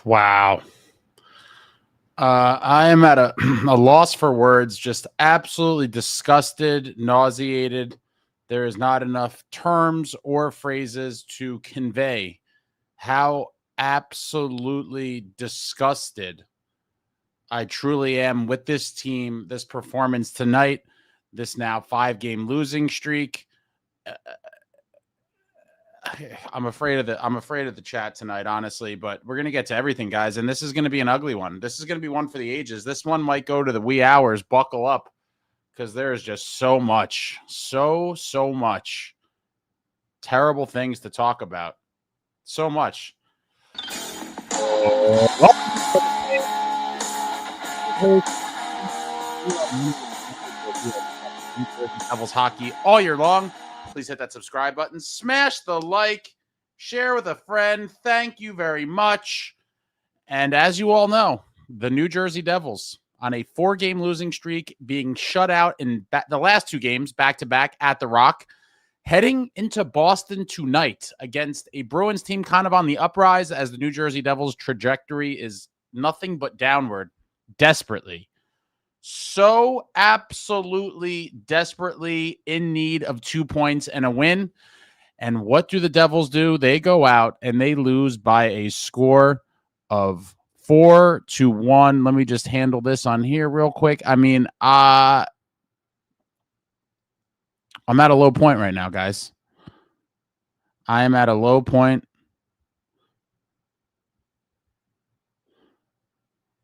Wow. I am at a loss for words, just absolutely disgusted, nauseated. There is not enough terms or phrases to convey how absolutely disgusted I truly am with this team, this performance tonight, this now 5-game losing streak. I'm afraid of the chat tonight, honestly, but we're going to get to everything, guys. And this is going to be an ugly one. This is going to be one for the ages. This one might go to the wee hours. Buckle up, because there is just so much terrible things to talk about. So much. Devils hockey all year long. Please hit that subscribe button, smash the like, share with a friend. Thank you very much. And as you all know, the New Jersey Devils on a 4-game losing streak, being shut out in the last 2 games back-to-back at the Rock, heading into Boston tonight against a Bruins team kind of on the uprise, as the New Jersey Devils trajectory is nothing but downward, desperately. So absolutely desperately in need of 2 points and a win. And what do the Devils do? They go out and they lose by a score of 4-1. Let me just handle this on here real quick. I mean, I'm at a low point right now, guys. I am at a low point.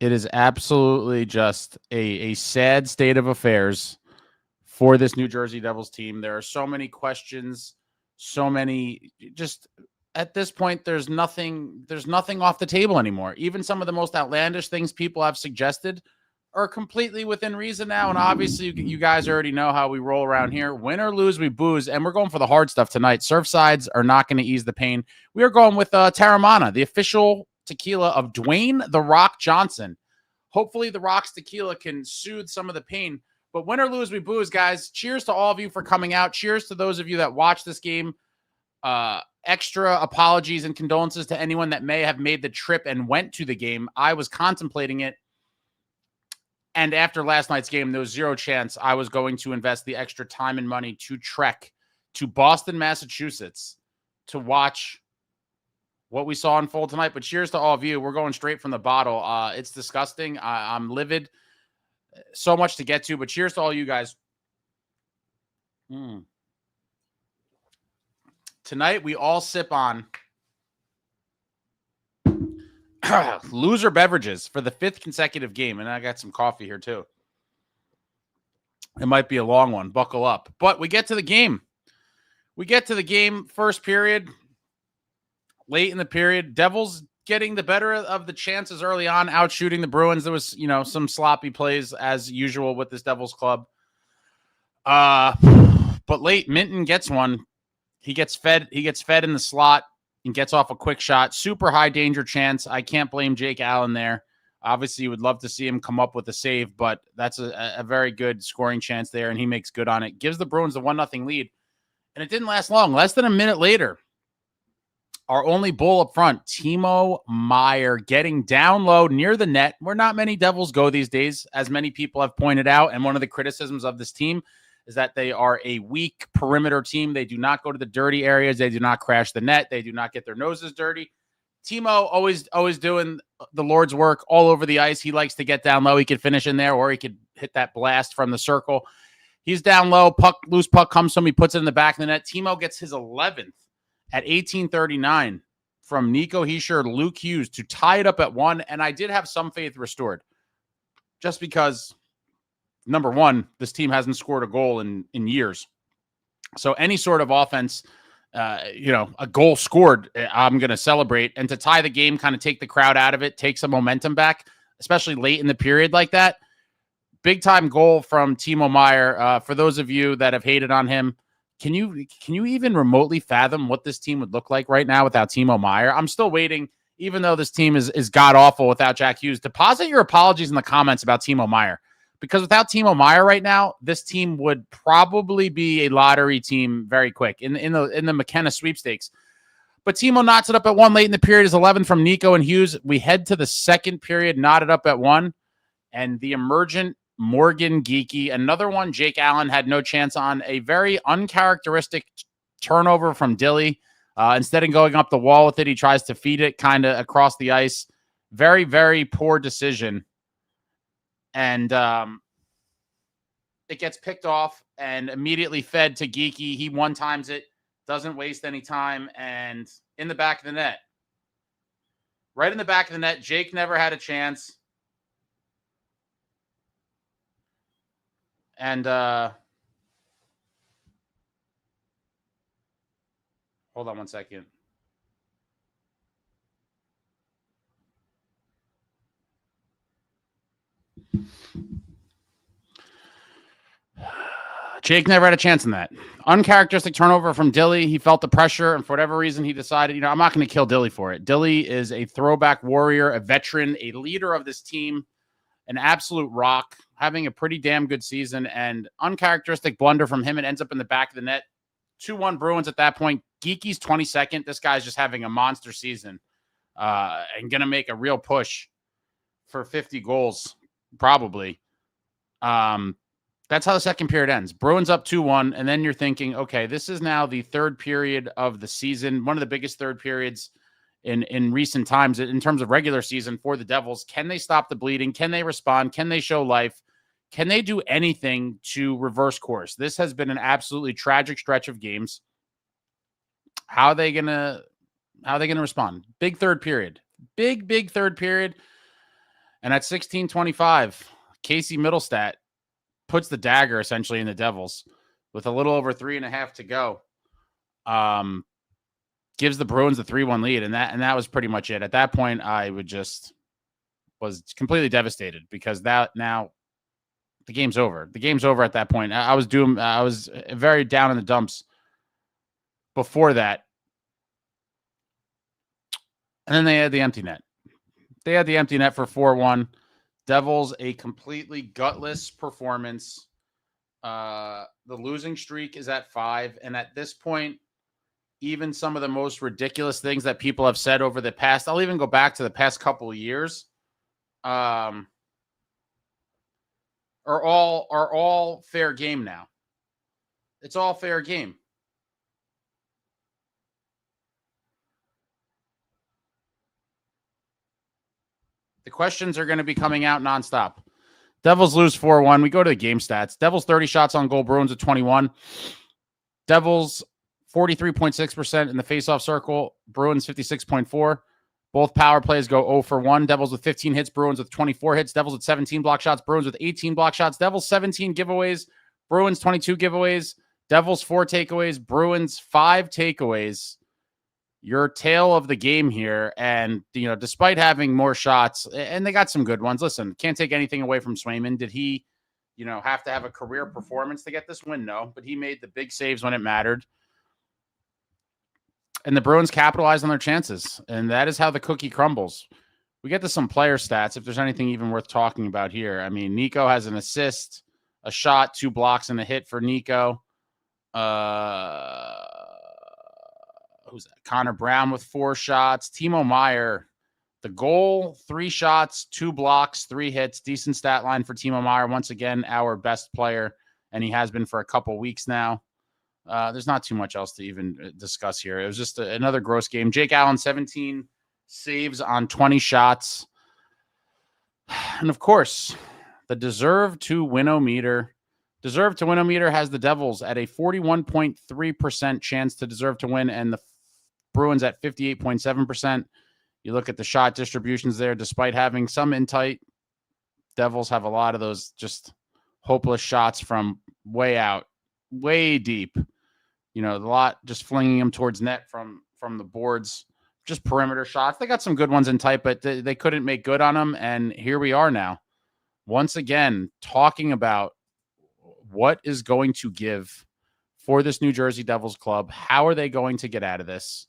It is absolutely just a sad state of affairs for this New Jersey Devils team. There are so many questions, so many, just at this point, there's nothing off the table anymore. Even some of the most outlandish things people have suggested are completely within reason now. And obviously you guys already know how we roll around here. Win or lose, we booze, and we're going for the hard stuff tonight. Surfsides are not going to ease the pain. We are going with Terramana, the official tequila of Dwayne "The Rock" Johnson. Hopefully the Rock's tequila can soothe some of the pain. But win or lose, we booze, guys. Cheers to all of you for coming out. Cheers to those of you that watched this game. Extra apologies and condolences to anyone that may have made the trip and went to the game. I was contemplating it. And after last night's game, there was zero chance I was going to invest the extra time and money to trek to Boston, Massachusetts to watch what we saw unfold tonight. But cheers to all of you. We're going straight from the bottle. It's disgusting. I'm livid. So much to get to, but cheers to all you guys. Tonight, we all sip on loser beverages for the 5th consecutive game. And I got some coffee here too. It might be a long one. Buckle up. But we get to the game. First period. Late in the period, Devils getting the better of the chances early on, out shooting the Bruins. There was, some sloppy plays as usual with this Devils club. But late, Minton gets one. He gets fed in the slot and gets off a quick shot. Super high danger chance. I can't blame Jake Allen there. Obviously, you would love to see him come up with a save, but that's a very good scoring chance there, and he makes good on it. Gives the Bruins the 1-0 lead, and it didn't last long. Less than a minute later, our only bull up front, Timo Meier, getting down low near the net, where not many Devils go these days, as many people have pointed out. And one of the criticisms of this team is that they are a weak perimeter team. They do not go to the dirty areas. They do not crash the net. They do not get their noses dirty. Timo always doing the Lord's work all over the ice. He likes to get down low. He could finish in there, or he could hit that blast from the circle. He's down low. Loose puck comes to him. He puts it in the back of the net. Timo gets his 11th. At 18:39 from Nico Hischier, Lukehughes to tie it up at 1. And I did have some faith restored just because, number one, this team hasn't scored a goal in years. So any sort of offense, a goal scored, I'm going to celebrate. And to tie the game, kind of take the crowd out of it, take some momentum back, especially late in the period like that. Big time goal from Timo Meier. For those of you that have hated on him, Can you even remotely fathom what this team would look like right now without Timo Meier? I'm still waiting, even though this team is god-awful without Jack Hughes. Deposit your apologies in the comments about Timo Meier, because without Timo Meier right now, this team would probably be a lottery team very quick in the McKenna sweepstakes. But Timo knots it up at 1 late in the period. Is 11 from Nico and Hughes. We head to the second period, knotted up at 1. And the emergent Morgan Geekie, another one Jake Allen had no chance on. A very uncharacteristic turnover from Dilly. Instead of going up the wall with it, he tries to feed it kind of across the ice. Very, very poor decision. And it gets picked off and immediately fed to Geekie. He one-times it, doesn't waste any time, and in the back of the net. Right in the back of the net. Jake never had a chance. And hold on one second. Jake never had a chance in that. Uncharacteristic turnover from Dilly. He felt the pressure, and for whatever reason, he decided, I'm not going to kill Dilly for it. Dilly is a throwback warrior, a veteran, a leader of this team, an absolute rock, having a pretty damn good season, and uncharacteristic blunder from him. It ends up in the back of the net. 2-1 Bruins at that point. Geekie's 22nd. This guy's just having a monster season and going to make a real push for 50 goals, probably. That's how the second period ends. Bruins up 2-1, and then you're thinking, okay, this is now the third period of the season, one of the biggest third periods in recent times in terms of regular season for the Devils. Can they stop the bleeding? Can they respond? Can they show life? Can they do anything to reverse course? This has been an absolutely tragic stretch of games. How are they gonna respond? Big third period. Big third period. And at 16:25, Casey Middlestat puts the dagger essentially in the Devils with a little over 3.5 to go. Gives the Bruins the 3-1 lead, and that was pretty much it. At that point, I was completely devastated because now the game's over. The game's over at that point. I was very down in the dumps before that. And then they had the empty net. They had the empty net for 4-1. Devils, a completely gutless performance. The losing streak is at 5. And at this point, even some of the most ridiculous things that people have said over the past, I'll even go back to the past couple of years, are all fair game now. It's all fair game. The questions are going to be coming out nonstop. Devils lose 4-1. We go to the game stats. Devils 30 shots on goal, Bruins at 21. Devils 43.6% in the faceoff circle, Bruins 56.4. Both power plays go 0 for 1. Devils with 15 hits, Bruins with 24 hits. Devils with 17 block shots, Bruins with 18 block shots. Devils 17 giveaways, Bruins 22 giveaways. Devils 4 takeaways, Bruins 5 takeaways. Your tale of the game here, and despite having more shots, and they got some good ones. Listen, can't take anything away from Swayman. Did he, have to have a career performance to get this win? No, but he made the big saves when it mattered. And the Bruins capitalized on their chances, and that is how the cookie crumbles. We get to some player stats, if there's anything even worth talking about here. I mean, Nico has an assist, a shot, 2 blocks, and a hit for Nico. Who's that? Connor Brown with 4 shots. Timo Meier, the goal, 3 shots, 2 blocks, 3 hits. Decent stat line for Timo Meier. Once again, our best player, and he has been for a couple weeks now. There's not too much else to even discuss here. It was just another gross game. Jake Allen, 17 saves on 20 shots. And of course, the deserve to win-o-meter. Deserve to win-o-meter has the Devils at a 41.3% chance to deserve to win, and the Bruins at 58.7%. You look at the shot distributions there, despite having some in tight, Devils have a lot of those just hopeless shots from way out, way deep. A lot just flinging them towards net from the boards, just perimeter shots. They got some good ones in tight, but they couldn't make good on them. And here we are now, once again, talking about what is going to give for this New Jersey Devils club. How are they going to get out of this?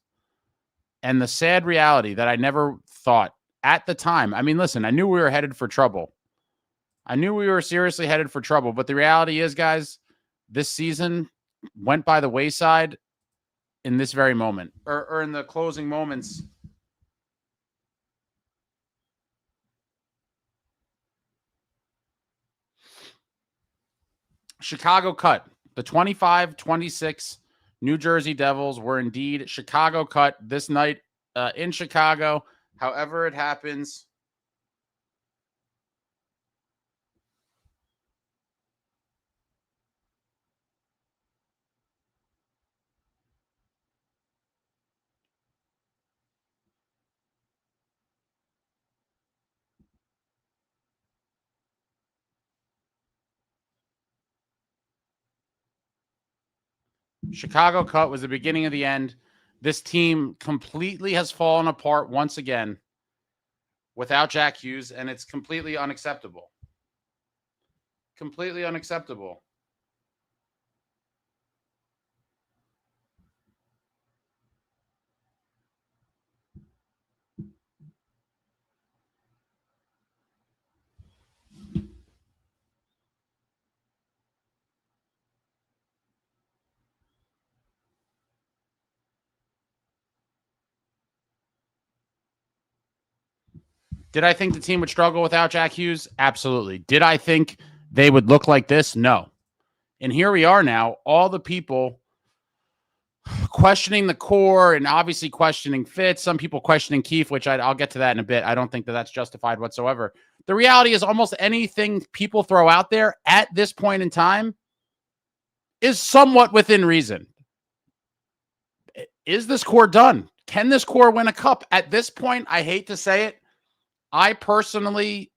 And the sad reality that I never thought at the time. I mean, listen, I knew we were headed for trouble. I knew we were seriously headed for trouble. But the reality is, guys, this season went by the wayside in this very moment, or in the closing moments. Chicago cut. The 25-26 New Jersey Devils were indeed Chicago cut this night in Chicago. However it happens, Chicago cut was the beginning of the end. This team completely has fallen apart once again without Jack Hughes, and it's completely unacceptable. Completely unacceptable. Did I think the team would struggle without Jack Hughes? Absolutely. Did I think they would look like this? No. And here we are now, all the people questioning the core and obviously questioning Fitz. Some people questioning Keefe, which I'll get to that in a bit. I don't think that that's justified whatsoever. The reality is almost anything people throw out there at this point in time is somewhat within reason. Is this core done? Can this core win a cup? At this point, I hate to say it, I personally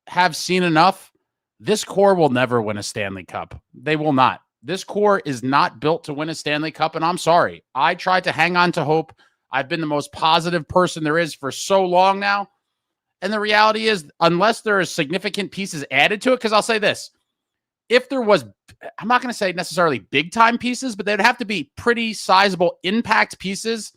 have seen enough. This core will never win a Stanley Cup. They will not. This core is not built to win a Stanley Cup, and I'm sorry. I tried to hang on to hope. I've been the most positive person there is for so long now. And the reality is, unless there are significant pieces added to it, because I'll say this, if there was, I'm not going to say necessarily big-time pieces, but they'd have to be pretty sizable impact pieces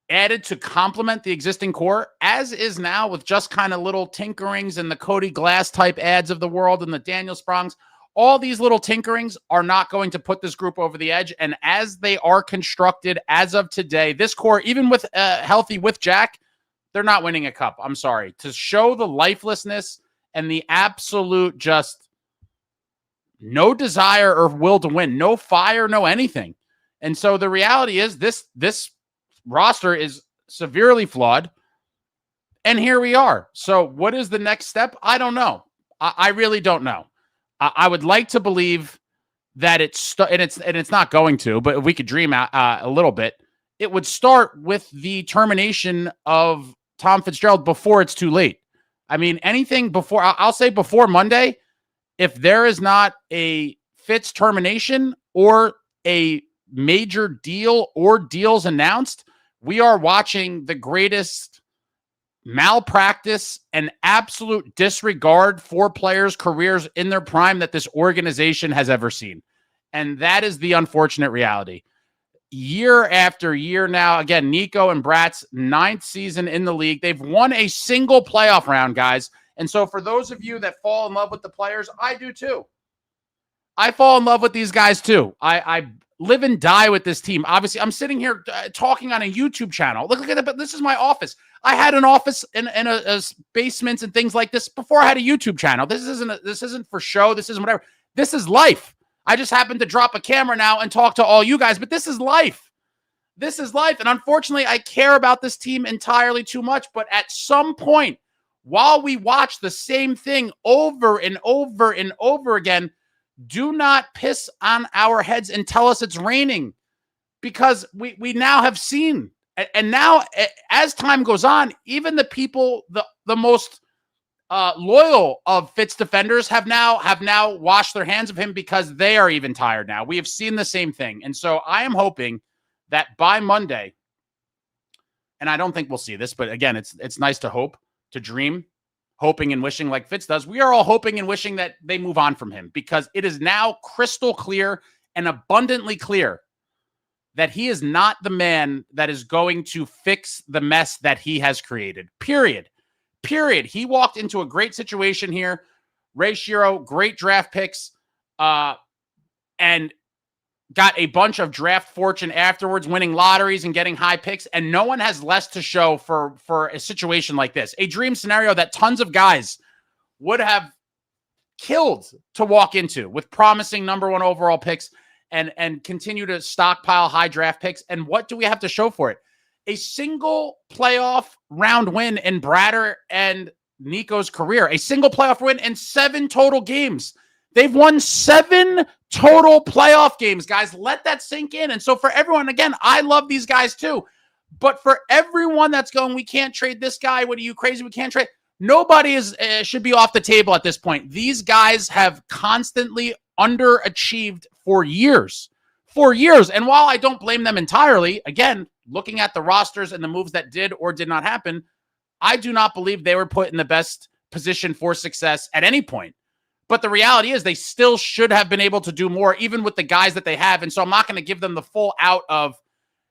added to complement the existing core, as is now with just kind of little tinkerings and the Cody Glass type ads of the world and the Daniel Sprongs. All these little tinkerings are not going to put this group over the edge. And as they are constructed as of today, this core, even with healthy with Jack, they're not winning a cup. I'm sorry. To show the lifelessness and the absolute just no desire or will to win, no fire, no anything. And so the reality is this roster is severely flawed. And here we are. So what is the next step? I don't know. I really don't know. I would like to believe that it's not going to, but if we could dream out a little bit, it would start with the termination of Tom Fitzgerald before it's too late. I mean, anything before, I'll say before Monday, if there is not a Fitz termination or a major deal or deals announced, we are watching the greatest malpractice and absolute disregard for players' careers in their prime that this organization has ever seen. And that is the unfortunate reality. Year after year now, again, Nico and Bratt's 9th season in the league. They've won a single playoff round, guys. And so for those of you that fall in love with the players, I do too. I fall in love with these guys too. I live and die with this team. Obviously, I'm sitting here talking on a YouTube channel. Look at it, but this is my office. I had an office in a basements and things like this before I had a YouTube channel. This isn't for show. This isn't whatever. This is life. I just happened to drop a camera now and talk to all you guys, but this is life. This is life. And unfortunately, I care about this team entirely too much. But at some point, while we watch the same thing over and over and over again, do not piss on our heads and tell us it's raining, because we now have seen, and now as time goes on, even the people, the most loyal of Fitz defenders have now washed their hands of him because they are even tired now. We have seen the same thing. And so I am hoping that by Monday, and I don't think we'll see this, but again, it's nice to hope, to dream, hoping and wishing like Fitz does. We are all hoping and wishing that they move on from him, because it is now crystal clear and abundantly clear that he is not the man that is going to fix the mess that he has created. Period. He walked into a great situation here. Ray Shero, great draft picks. And got a bunch of draft fortune afterwards, winning lotteries and getting high picks, and no one has less to show for a situation like this. A dream scenario that tons of guys would have killed to walk into with promising number one overall picks and continue to stockpile high draft picks. And what do we have to show for it? A single playoff round win in Bratter and Nico's career. A single playoff win in 7 total games. They've won 7 total playoff games, guys. Let that sink in. And so for everyone, again, I love these guys too. But for everyone that's going, we can't trade this guy. What are you, crazy? We can't trade. Nobody should be off the table at this point. These guys have constantly underachieved for years. For years. And while I don't blame them entirely, again, looking at the rosters and the moves that did or did not happen, I do not believe they were put in the best position for success at any point. But the reality is they still should have been able to do more, even with the guys that they have. And so I'm not going to give them the full out of,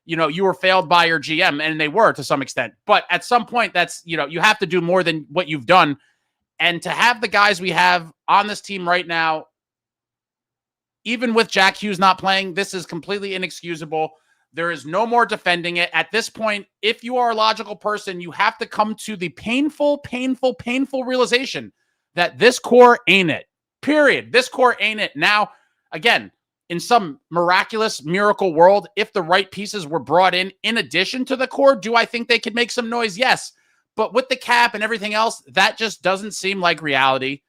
you were failed by your GM, and they were to some extent. But at some point, that's, you have to do more than what you've done. And to have the guys we have on this team right now, even with Jack Hughes not playing, this is completely inexcusable. There is no more defending it. At this point, if you are a logical person, you have to come to the painful realization that this core ain't it. Period. This core ain't it. Now, again, in some miraculous miracle world, if the right pieces were brought in addition to the core, do I think they could make some noise? Yes. But with the cap and everything else, that just doesn't seem like reality.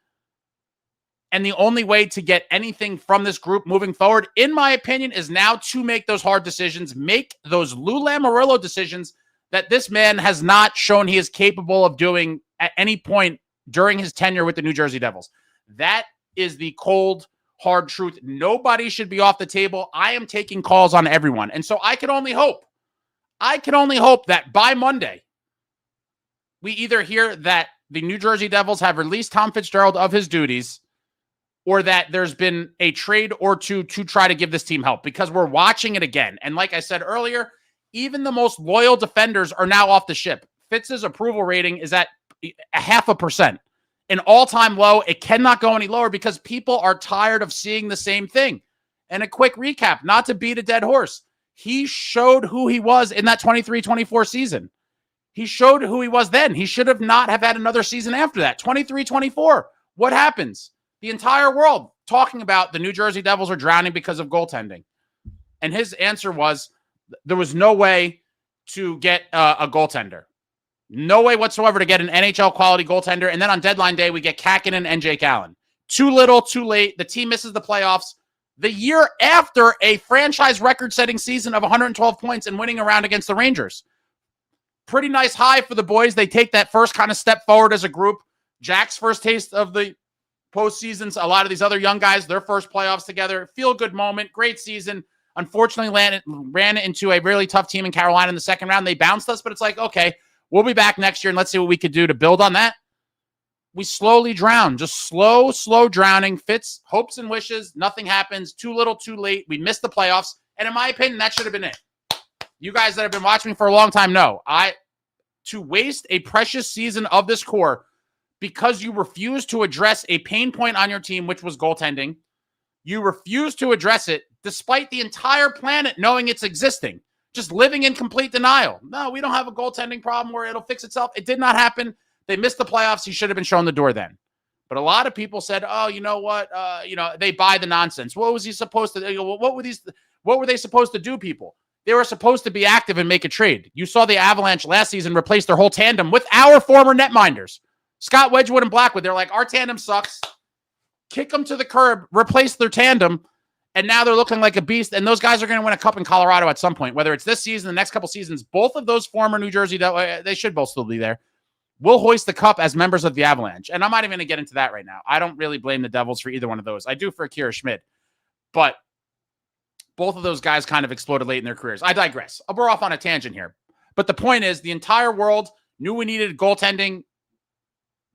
And the only way to get anything from this group moving forward, in my opinion, is now to make those hard decisions, make those Lou Lamoriello decisions that this man has not shown he is capable of doing at any point during his tenure with the New Jersey Devils. That is the cold, hard truth. Nobody should be off the table. I am taking calls on everyone. And so I can only hope that by Monday, we either hear that the New Jersey Devils have released Tom Fitzgerald of his duties, or that there's been a trade or two to try to give this team help, because we're watching it again. And like I said earlier, even the most loyal defenders are now off the ship. Fitz's approval rating is at 0.5%, an all-time low. It cannot go any lower because people are tired of seeing the same thing. And a quick recap, not to beat a dead horse, he showed who he was in that 23-24 season. He showed who he was then. He should have not have had another season after that. 23-24. What happens? The entire world talking about the New Jersey Devils are drowning because of goaltending. And his answer was there was no way to get a goaltender. No way whatsoever to get an NHL quality goaltender. And then on deadline day, we get Kakinen and Jake Allen. Too little, too late. The team misses the playoffs the year after a franchise record-setting season of 112 points and winning a round against the Rangers. Pretty nice high for the boys. They take that first kind of step forward as a group. Jack's first taste of the postseasons. A lot of these other young guys, their first playoffs together. Feel-good moment. Great season. Unfortunately, ran into a really tough team in Carolina in the second round. They bounced us, but it's like, okay, we'll be back next year, and let's see what we could do to build on that. We slowly drown. Just slow drowning. Fitz, hopes and wishes. Nothing happens. Too little, too late. We missed the playoffs. And in my opinion, that should have been it. You guys that have been watching me for a long time know, to waste a precious season of this core because you refuse to address a pain point on your team, which was goaltending. You refuse to address it despite the entire planet knowing it's existing, just living in complete denial. No, we don't have a goaltending problem where it'll fix itself. It did not happen. They missed the playoffs. He should have been shown the door then. But a lot of people said, oh, you know what? They buy the nonsense. What was he supposed to do? What were they supposed to do, people? They were supposed to be active and make a trade. You saw the Avalanche last season replace their whole tandem with our former netminders, Scott Wedgwood and Blackwood. They're like, our tandem sucks. Kick them to the curb, replace their tandem, and now they're looking like a beast. And those guys are going to win a cup in Colorado at some point, whether it's this season, the next couple seasons. Both of those former New Jersey, they should both still be there, will hoist the cup as members of the Avalanche. And I'm not even going to get into that right now. I don't really blame the Devils for either one of those. I do for Akira Schmid. But both of those guys kind of exploded late in their careers. I digress. We're off on a tangent here. But the point is, the entire world knew we needed goaltending.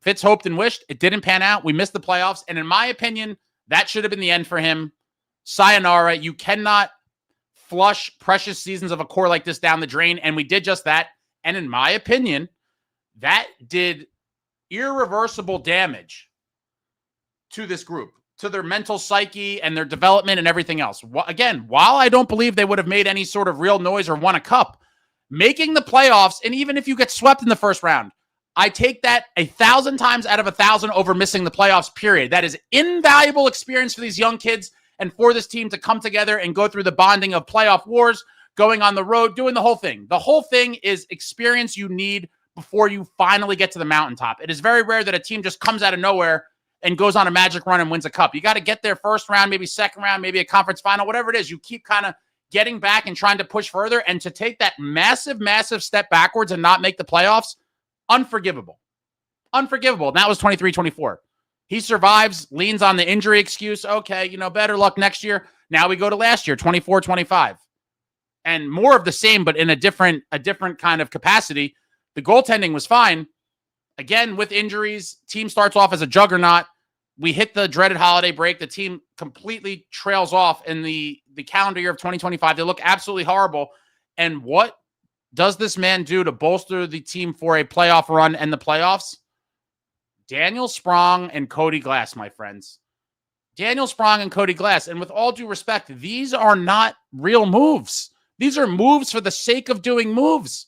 Fitz hoped and wished. It didn't pan out. We missed the playoffs. And in my opinion, that should have been the end for him. Sayonara. You cannot flush precious seasons of a core like this down the drain. And we did just that. And in my opinion, that did irreversible damage to this group. to their mental psyche and their development and everything else. Again, while I don't believe they would have made any sort of real noise or won a cup, making the playoffs, and even if you get swept in the first round, I take that 1,000 times out of 1,000 over missing the playoffs, period. That is invaluable experience for these young kids and for this team to come together and go through the bonding of playoff wars, going on the road, doing the whole thing. The whole thing is experience you need before you finally get to the mountaintop. It is very rare that a team just comes out of nowhere and goes on a magic run and wins a cup. You got to get there first round, maybe second round, maybe a conference final, whatever it is. You keep kind of getting back and trying to push further. And to take that massive, massive step backwards and not make the playoffs, unforgivable. Unforgivable. And that was 23-24. He survives, leans on the injury excuse. Okay, better luck next year. Now we go to last year, 24-25. And more of the same, but in a different kind of capacity. The goaltending was fine. Again, with injuries, team starts off as a juggernaut. We hit the dreaded holiday break. The team completely trails off in the calendar year of 2025. They look absolutely horrible. And what does this man do to bolster the team for a playoff run and the playoffs? Daniel Sprong and Cody Glass, my friends. Daniel Sprong and Cody Glass. And with all due respect, these are not real moves. These are moves for the sake of doing moves.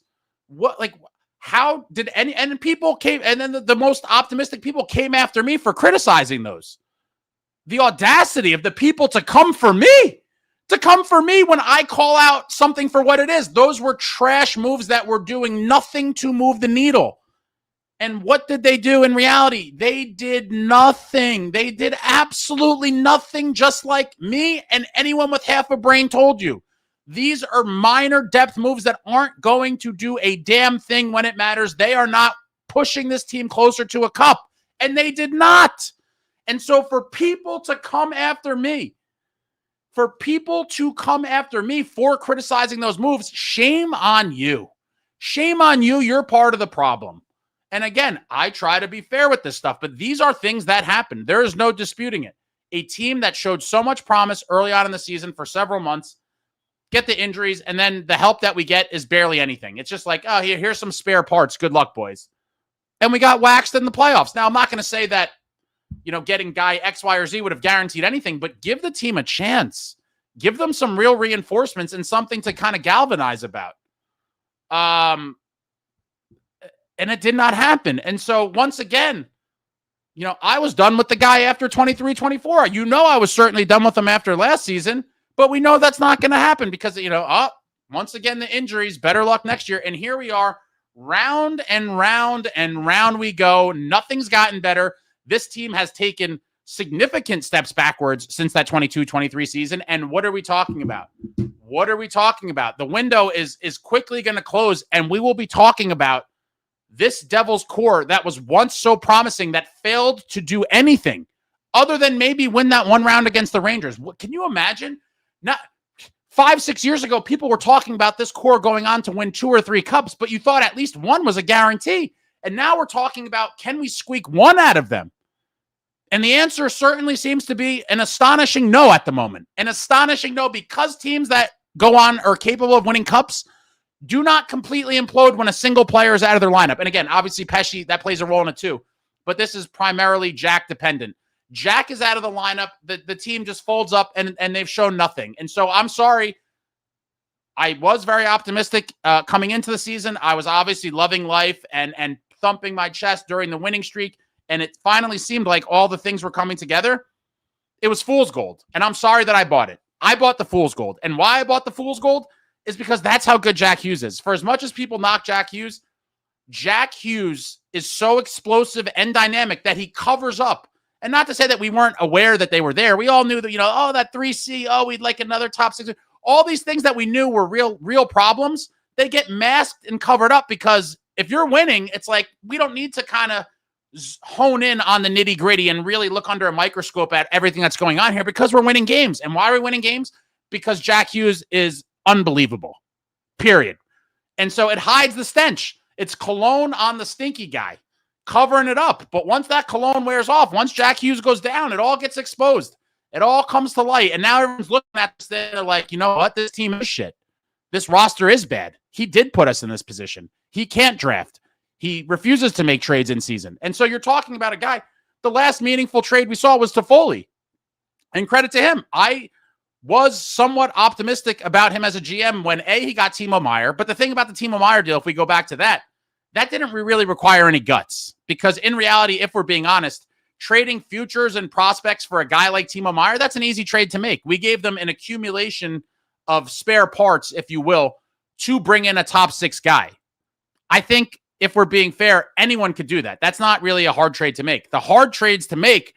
How did and people came, and then the most optimistic people came after me for criticizing those. The audacity of the people to come for me when I call out something for what it is. Those were trash moves that were doing nothing to move the needle. And what did they do in reality? They did nothing. They did absolutely nothing, just like me and anyone with half a brain told you. These are minor depth moves that aren't going to do a damn thing when it matters. They are not pushing this team closer to a cup, and they did not. And so for people to come after me, for criticizing those moves, shame on you. Shame on you. You're part of the problem. And again, I try to be fair with this stuff, but these are things that happen. There is no disputing it. A team that showed so much promise early on in the season for several months, get the injuries, and then the help that we get is barely anything. It's just like, oh, here's some spare parts. Good luck, boys. And we got waxed in the playoffs. Now, I'm not going to say that, getting guy X, Y, or Z would have guaranteed anything, but give the team a chance. Give them some real reinforcements and something to kind of galvanize about. And it did not happen. And so, once again, I was done with the guy after 23-24. I was certainly done with him after last season. But we know that's not going to happen because, once again, the injuries, better luck next year. And here we are, round and round and round we go. Nothing's gotten better. This team has taken significant steps backwards since that 22-23 season. And what are we talking about? The window is quickly going to close, and we will be talking about this Devils core that was once so promising that failed to do anything other than maybe win that one round against the Rangers. Can you imagine? Not 5-6 years ago, people were talking about this core going on to win 2 or 3 cups, but you thought at least one was a guarantee. And now we're talking about, can we squeak one out of them? And the answer certainly seems to be an astonishing no at the moment. An astonishing no, because teams that go on are capable of winning cups do not completely implode when a single player is out of their lineup. And again, obviously Pesci, that plays a role in it too. But this is primarily Jack dependent. Jack is out of the lineup. The team just folds up and they've shown nothing. And so I'm sorry. I was very optimistic coming into the season. I was obviously loving life and thumping my chest during the winning streak. And it finally seemed like all the things were coming together. It was fool's gold. And I'm sorry that I bought it. I bought the fool's gold. And why I bought the fool's gold is because that's how good Jack Hughes is. For as much as people knock Jack Hughes is so explosive and dynamic that he covers up. And not to say that we weren't aware that they were there. We all knew that, that 3C, we'd like another top 6. All these things that we knew were real problems, they get masked and covered up because if you're winning, it's like we don't need to kind of hone in on the nitty gritty and really look under a microscope at everything that's going on here because we're winning games. And why are we winning games? Because Jack Hughes is unbelievable, period. And so it hides the stench. It's cologne on the stinky guy, covering it up. But once that cologne wears off, once Jack Hughes goes down, it all gets exposed. It all comes to light. And now everyone's looking at this thing, they're like, you know what? This team is shit. This roster is bad. He did put us in this position. He can't draft. He refuses to make trades in season. And so you're talking about a guy, the last meaningful trade we saw was Toffoli. And credit to him. I was somewhat optimistic about him as a GM when he got Timo Meier. But the thing about the Timo Meier deal, if we go back to that didn't really require any guts. Because in reality, if we're being honest, trading futures and prospects for a guy like Timo Meier, that's an easy trade to make. We gave them an accumulation of spare parts, if you will, to bring in a top 6 guy. I think if we're being fair, anyone could do that. That's not really a hard trade to make. The hard trades to make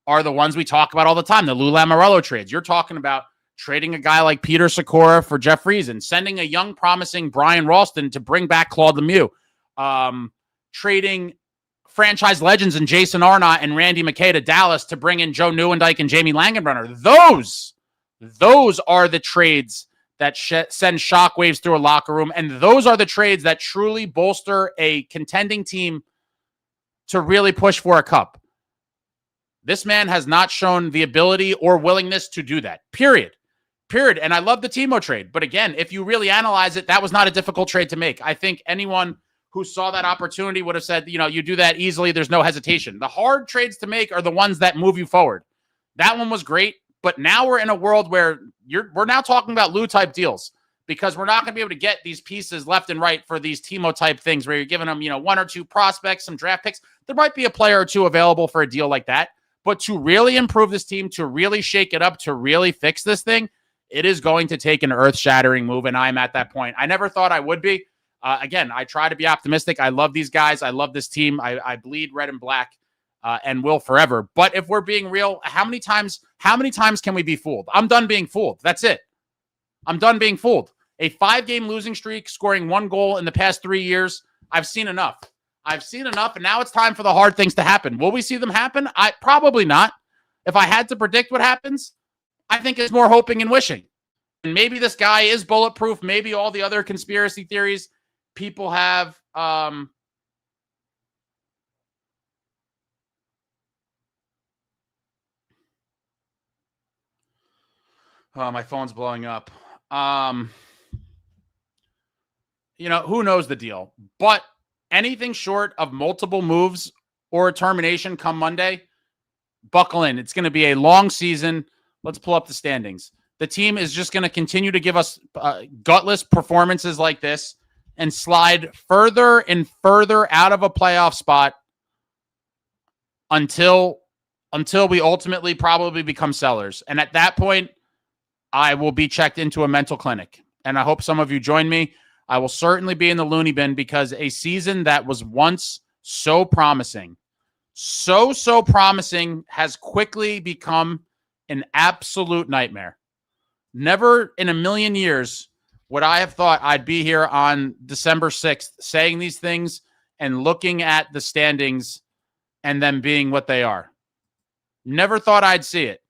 are the ones we talk about all the time, the Lou Lamoriello trades. You're talking about trading a guy like Peter Sikora for Jeff Friesen, sending a young, promising Brian Ralston to bring back Claude Lemieux, trading franchise legends in Jason Arnott and Randy McKay to Dallas to bring in Joe Nieuwendyk and Jamie Langenbrunner. Those are the trades that send shockwaves through a locker room, and those are the trades that truly bolster a contending team to really push for a cup. This man has not shown the ability or willingness to do that, period. And I love the Timo trade, but again, if you really analyze it, that was not a difficult trade to make. I think anyone who saw that opportunity would have said, you do that easily. There's no hesitation. The hard trades to make are the ones that move you forward. That one was great, but now we're in a world where we're now talking about Lou type deals because we're not going to be able to get these pieces left and right for these Timo type things where you're giving them, 1 or 2 prospects, some draft picks. There might be a player or two available for a deal like that, but to really improve this team, to really shake it up, to really fix this thing, it is going to take an earth-shattering move, and I'm at that point. I never thought I would be. Again, I try to be optimistic. I love these guys. I love this team. I bleed red and black and will forever. But if we're being real, how many times can we be fooled? I'm done being fooled. That's it. I'm done being fooled. A 5-game losing streak, scoring 1 goal in the past 3 years. I've seen enough. And now it's time for the hard things to happen. Will we see them happen? Probably not. If I had to predict what happens, I think it's more hoping and wishing. And maybe this guy is bulletproof. Maybe all the other conspiracy theories people have. Oh, my phone's blowing up. Who knows the deal? But anything short of multiple moves or a termination come Monday, buckle in. It's going to be a long season. Let's pull up the standings. The team is just going to continue to give us gutless performances like this and slide further and further out of a playoff spot until we ultimately probably become sellers. And at that point, I will be checked into a mental clinic. And I hope some of you join me. I will certainly be in the loony bin because a season that was once so promising, so promising, has quickly become an absolute nightmare. Never in a million years would I have thought I'd be here on December 6th saying these things and looking at the standings and them being what they are. Never thought I'd see it.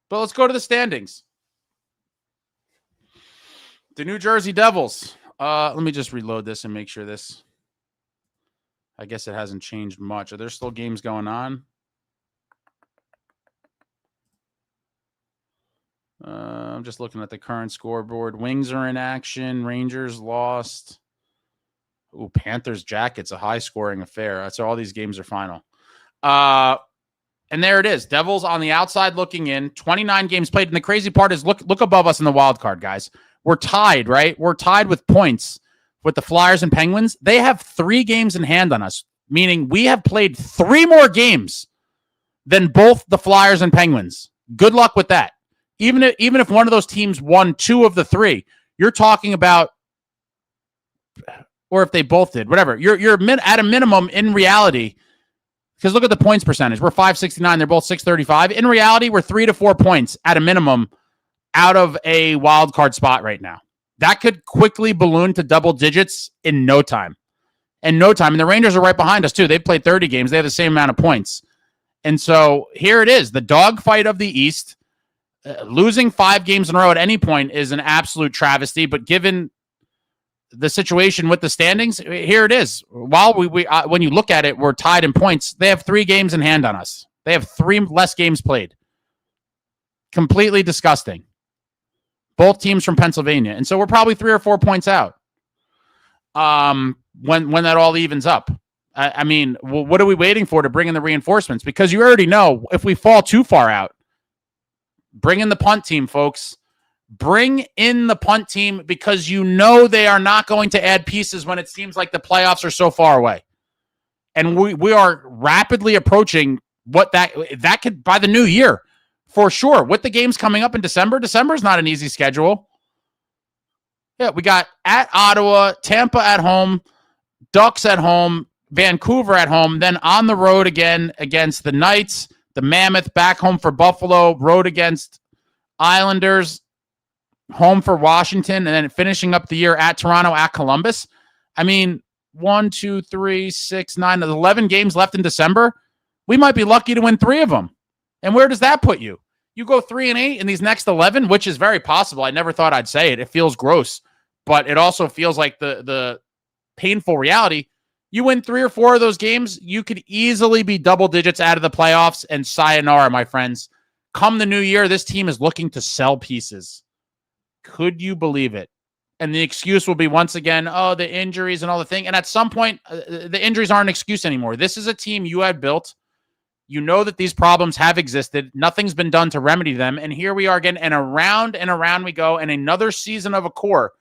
But let's go to the standings. The New Jersey Devils. Let me just reload this and make sure this. I guess it hasn't changed much. Are there still games going on? I'm just looking at the current scoreboard. Wings are in action. Rangers lost. Ooh, Panthers Jackets, a high-scoring affair. So all these games are final. And there it is. Devils on the outside looking in. 29 games played. And the crazy part is look above us in the wild card, guys. We're tied, right? We're tied with points with the Flyers and Penguins. They have 3 games in hand on us, meaning we have played 3 more games than both the Flyers and Penguins. Good luck with that. Even if one of those teams won 2 of the 3, you're talking about, or if they both did, whatever. You're at a minimum in reality, because look at the points percentage. We're 569. They're both 635. In reality, we're 3 to 4 points at a minimum out of a wild card spot right now. That could quickly balloon to double digits in no time. And the Rangers are right behind us, too. They've played 30 games. They have the same amount of points. And so here it is, the dogfight of the East. Losing 5 games in a row at any point is an absolute travesty, but given the situation with the standings, here it is. While when you look at it, we're tied in points. They have 3 games in hand on us. They have 3 less games played. Completely disgusting. Both teams from Pennsylvania. And so we're probably 3 or 4 points out when that all evens up. I mean, what are we waiting for to bring in the reinforcements? Because you already know if we fall too far out, Bring in the punt team, folks. Bring in the punt team because you know they are not going to add pieces when it seems like the playoffs are so far away. And we are rapidly approaching what that could by the new year for sure. With the games coming up in December, December is not an easy schedule. Yeah, we got at Ottawa, Tampa at home, Ducks at home, Vancouver at home, then on the road again against the Knights, the Mammoth, back home for Buffalo, road against Islanders, home for Washington, and then finishing up the year at Toronto, at Columbus. I mean, 1, 2, 3, 6, 9, 11 games left in December. We might be lucky to win 3 of them. And where does that put you? You go 3-8 in these next 11, which is very possible. I never thought I'd say it. It feels gross, but it also feels like the painful reality. You win 3 or 4 of those games, you could easily be double digits out of the playoffs, and sayonara, my friends. Come the new year, this team is looking to sell pieces. Could you believe it? And the excuse will be once again, oh, the injuries and all the thing. And at some point, the injuries aren't an excuse anymore. This is a team you had built. You know that these problems have existed. Nothing's been done to remedy them. And here we are again, and around we go, and another season of a core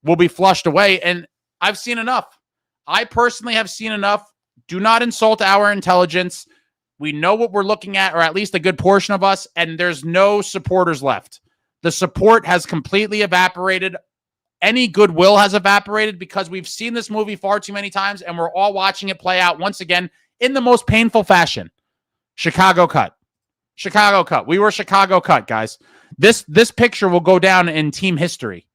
will be flushed away. And I've seen enough. I personally have seen enough. Do not insult our intelligence. We know what we're looking at, or at least a good portion of us, and there's no supporters left. The support has completely evaporated. Any goodwill has evaporated because we've seen this movie far too many times, and we're all watching it play out once again in the most painful fashion. Chicago cut. Chicago cut. We were Chicago cut, guys. This picture will go down in team history.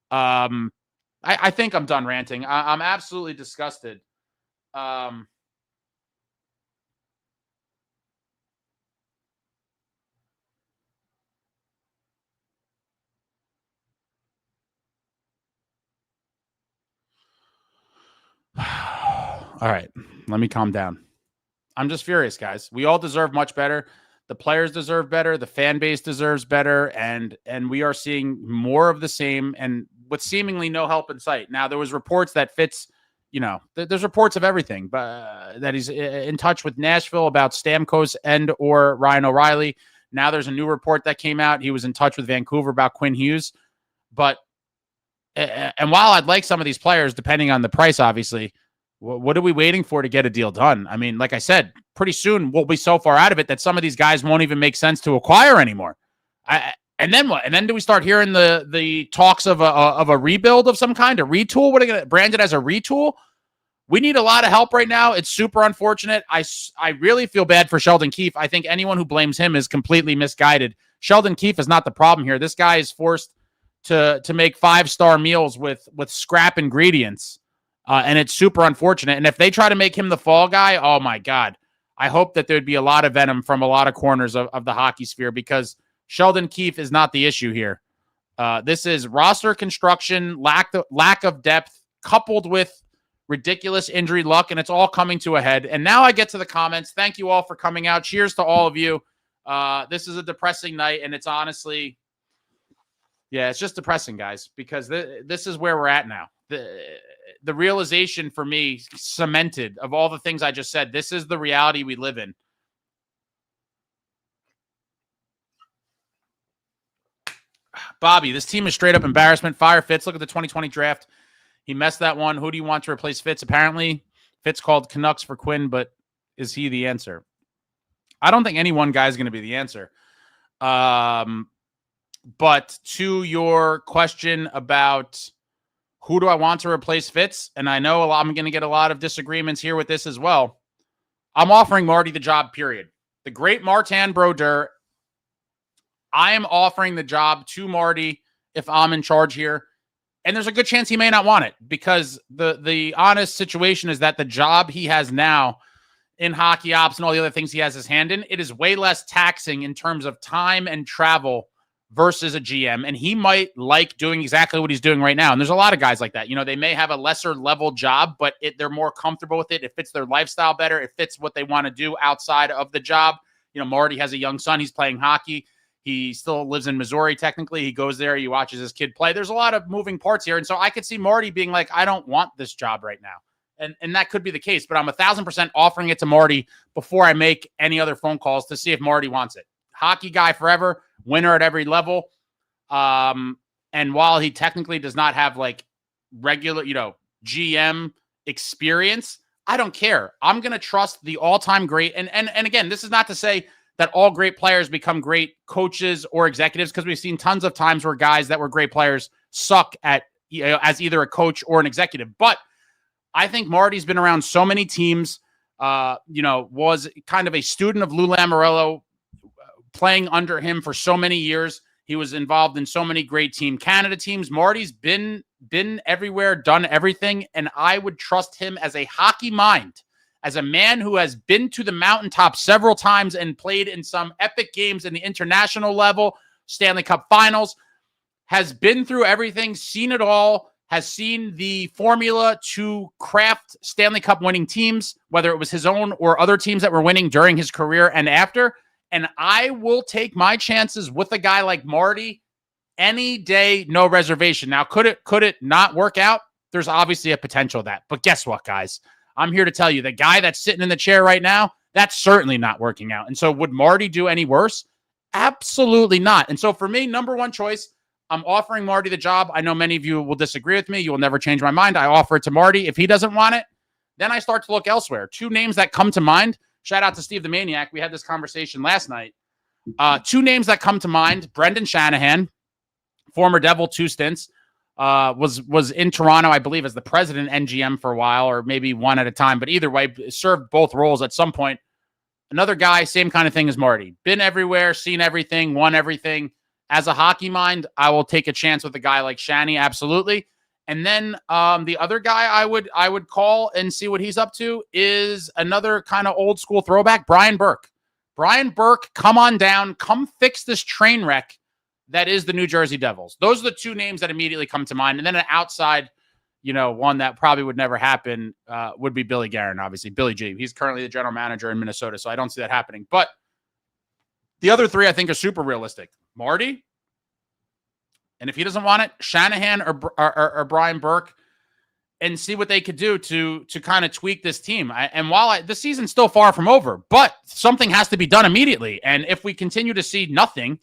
I think I'm done ranting. I'm absolutely disgusted. All right, let me calm down. I'm just furious, guys. We all deserve much better. The players deserve better. The fan base deserves better. And we are seeing more of the same and with seemingly no help in sight. Now, there was reports that Fitz, there's reports of everything, but that he's in touch with Nashville about Stamkos and or Ryan O'Reilly. Now there's a new report that came out. He was in touch with Vancouver about Quinn Hughes. But, and while I'd like some of these players, depending on the price, obviously, what are we waiting for to get a deal done? I mean, like I said, pretty soon we'll be so far out of it that some of these guys won't even make sense to acquire anymore. And then what? And then do we start hearing the talks of a rebuild of some kind, a retool? What are going to brand it as a retool? We need a lot of help right now. It's super unfortunate. I really feel bad for Sheldon Keefe. I think anyone who blames him is completely misguided. Sheldon Keefe is not the problem here. This guy is forced to make 5-star meals with scrap ingredients. And it's super unfortunate. And if they try to make him the fall guy, oh my God, I hope that there'd be a lot of venom from a lot of corners of the hockey sphere, because Sheldon Keefe is not the issue here. This is roster construction, lack of depth, coupled with ridiculous injury luck, and it's all coming to a head. And now I get to the comments. Thank you all for coming out. Cheers to all of you. This is a depressing night, and it's honestly, it's just depressing, guys, because this is where we're at now. The realization for me, cemented, of all the things I just said, this is the reality we live in. Bobby, this team is straight up embarrassment. Fire Fitz. Look at the 2020 draft. He messed that one. Who do you want to replace Fitz? Apparently, Fitz called Canucks for Quinn, but is he the answer? I don't think any one guy is going to be the answer. But to your question about who do I want to replace Fitz, and I know I'm going to get a lot of disagreements here with this as well, I'm offering Marty the job, period. The great Martin Brodeur, I am offering the job to Marty if I'm in charge here. And there's a good chance he may not want it, because the honest situation is that the job he has now in hockey ops and all the other things he has his hand in, it is way less taxing in terms of time and travel versus a GM. And he might like doing exactly what he's doing right now. And there's a lot of guys like that. They may have a lesser level job, but they're more comfortable with it. It fits their lifestyle better. It fits what they want to do outside of the job. Marty has a young son. He's playing hockey. He still lives in Missouri, technically. He goes there. He watches his kid play. There's a lot of moving parts here. And so I could see Marty being like, I don't want this job right now. And that could be the case. But I'm 1,000% offering it to Marty before I make any other phone calls to see if Marty wants it. hockey guy forever, winner at every level. And while he technically does not have like regular, GM experience, I don't care. I'm going to trust the all-time great. And again, this is not to say that all great players become great coaches or executives, because we've seen tons of times where guys that were great players suck at, as either a coach or an executive. But I think Marty's been around so many teams, was kind of a student of Lou Lamoriello, playing under him for so many years. He was involved in so many great Team Canada teams. Marty's been everywhere, done everything, and I would trust him as a hockey mind, as a man who has been to the mountaintop several times and played in some epic games in the international level, Stanley Cup Finals, has been through everything, seen it all, has seen the formula to craft Stanley Cup winning teams, whether it was his own or other teams that were winning during his career and after. And I will take my chances with a guy like Marty any day, no reservation. Now, could it not work out? There's obviously a potential of that. But guess what, guys? I'm here to tell you, the guy that's sitting in the chair right now, that's certainly not working out. And so would Marty do any worse? Absolutely not. And so for me, number one choice, I'm offering Marty the job. I know many of you will disagree with me. You will never change my mind. I offer it to Marty. If he doesn't want it, then I start to look elsewhere. Two names that come to mind. Shout out to Steve the Maniac. We had this conversation last night. Two names that come to mind. Brendan Shanahan, former Devil, 2 stints, was in Toronto, I believe, as the president and GM for a while, or maybe one at a time. But either way, served both roles at some point. Another guy, same kind of thing as Marty. Been everywhere, seen everything, won everything. As a hockey mind, I will take a chance with a guy like Shanny, absolutely. And then the other guy I would call and see what he's up to is another kind of old school throwback, Brian Burke. Brian Burke, come on down. Come fix this train wreck that is the New Jersey Devils. Those are the two names that immediately come to mind. And then an outside, one that probably would never happen would be Billy Guerin, obviously. Billy G. He's currently the general manager in Minnesota, so I don't see that happening. But the other three I think are super realistic. Marty, and if he doesn't want it, Shanahan or Brian Burke, and see what they could do to kind of tweak this team. And while the season's still far from over, but something has to be done immediately. And if we continue to see nothing,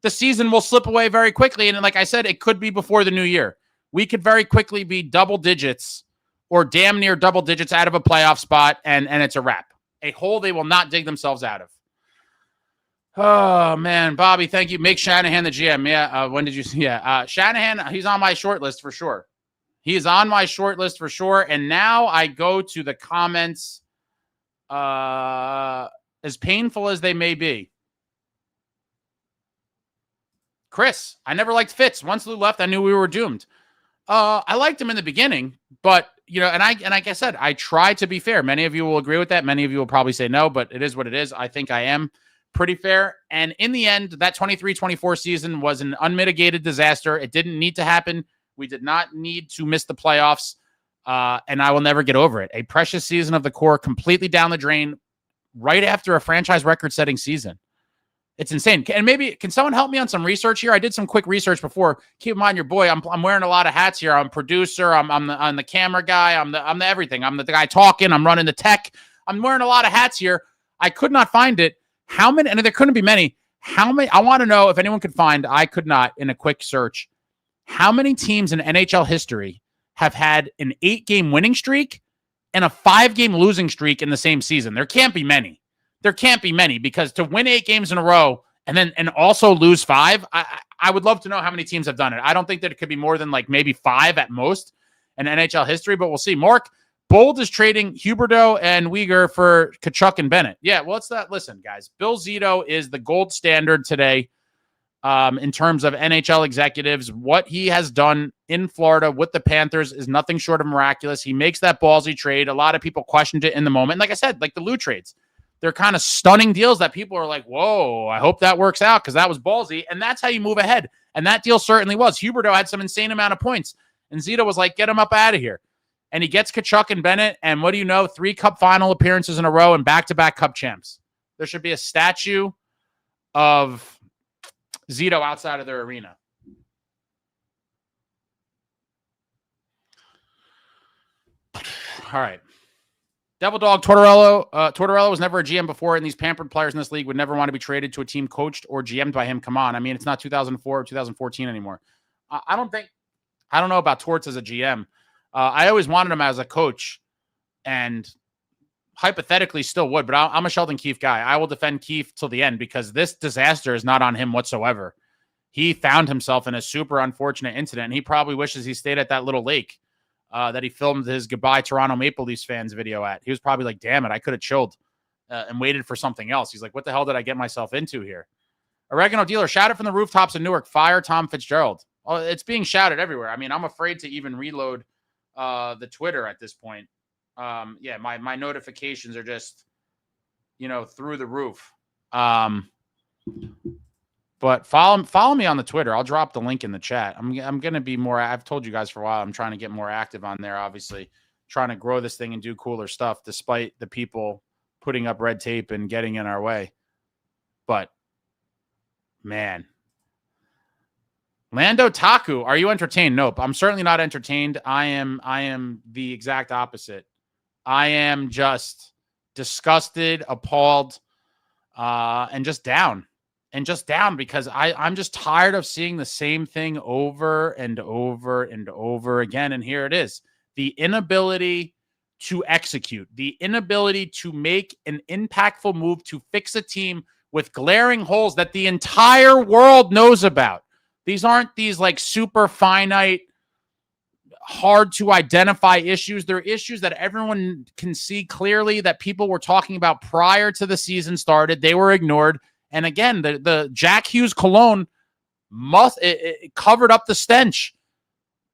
the season will slip away very quickly. And like I said, it could be before the new year. We could very quickly be double digits or damn near double digits out of a playoff spot, and it's a wrap. A hole they will not dig themselves out of. Oh, man. Bobby, thank you. Make Shanahan the GM. Yeah. When did you see? Yeah. Shanahan, he's on my short list for sure. He is on my short list for sure. And now I go to the comments, as painful as they may be. Chris, I never liked Fitz. Once Lou left, I knew we were doomed. I liked him in the beginning, but and like I said, I try to be fair. Many of you will agree with that. Many of you will probably say no, but it is what it is. I think I am pretty fair. And in the end, that 23-24 season was an unmitigated disaster. It didn't need to happen. We did not need to miss the playoffs. And I will never get over it. A precious season of the core completely down the drain right after a franchise record-setting season. It's insane. And maybe, can someone help me on some research here? I did some quick research before. Keep in mind, your boy, I'm wearing a lot of hats here. I'm producer. I'm the camera guy. I'm the everything. I'm the guy talking. I'm running the tech. I'm wearing a lot of hats here. I could not find it. How many, and there couldn't be many. How many, I want to know if anyone could find, I could not in a quick search, how many teams in NHL history have had an 8-game winning streak and a 5-game losing streak in the same season? There can't be many. There can't be many, because to win 8 games in a row and also lose 5, I would love to know how many teams have done it. I don't think that it could be more than like maybe 5 at most in NHL history, but we'll see. Mark Bold is trading Huberdeau and Uyghur for Tkachuk and Bennett. Yeah, well, it's that. Listen, guys, Bill Zito is the gold standard today in terms of NHL executives. What he has done in Florida with the Panthers is nothing short of miraculous. He makes that ballsy trade. A lot of people questioned it in the moment. Like I said, like the Lou trades. They're kind of stunning deals that people are like, whoa, I hope that works out because that was ballsy. And that's how you move ahead. And that deal certainly was. Huberdeau had some insane amount of points. And Zito was like, get him up out of here. And he gets Tkachuk and Bennett. And what do you know? 3 Cup final appearances in a row and back-to-back Cup champs. There should be a statue of Zito outside of their arena. All right. Devil Dog Tortorella was never a GM before, and these pampered players in this league would never want to be traded to a team coached or GM'd by him. Come on. I mean, it's not 2004 or 2014 anymore. I don't know about Torts as a GM. I always wanted him as a coach, and hypothetically still would, but I'm a Sheldon Keefe guy. I will defend Keefe till the end because this disaster is not on him whatsoever. He found himself in a super unfortunate incident, and he probably wishes he stayed at that little lake that he filmed his goodbye Toronto Maple Leafs fans video at. He was probably like, damn it, I could have chilled and waited for something else. He's like, what the hell did I get myself into here? Oregano dealer, shout it from the rooftops in Newark, fire Tom Fitzgerald. Oh, it's being shouted everywhere. I mean, I'm afraid to even reload the Twitter at this point. Yeah, my notifications are just, through the roof. But follow me on the Twitter. I'll drop the link in the chat. I'm going to be more, I've told you guys for a while, I'm trying to get more active on there, obviously trying to grow this thing and do cooler stuff despite the people putting up red tape and getting in our way. But man, Lando Taku, are you entertained? Nope. I'm certainly not entertained. I am the exact opposite. I am just disgusted, appalled, and just down. Because I'm just tired of seeing the same thing over and over and over again. And here it is. The inability to execute, the inability to make an impactful move to fix a team with glaring holes that the entire world knows about. These aren't these like super finite, hard to identify issues. They're issues that everyone can see clearly that people were talking about prior to the season started. They were ignored. And again, the Jack Hughes cologne it covered up the stench.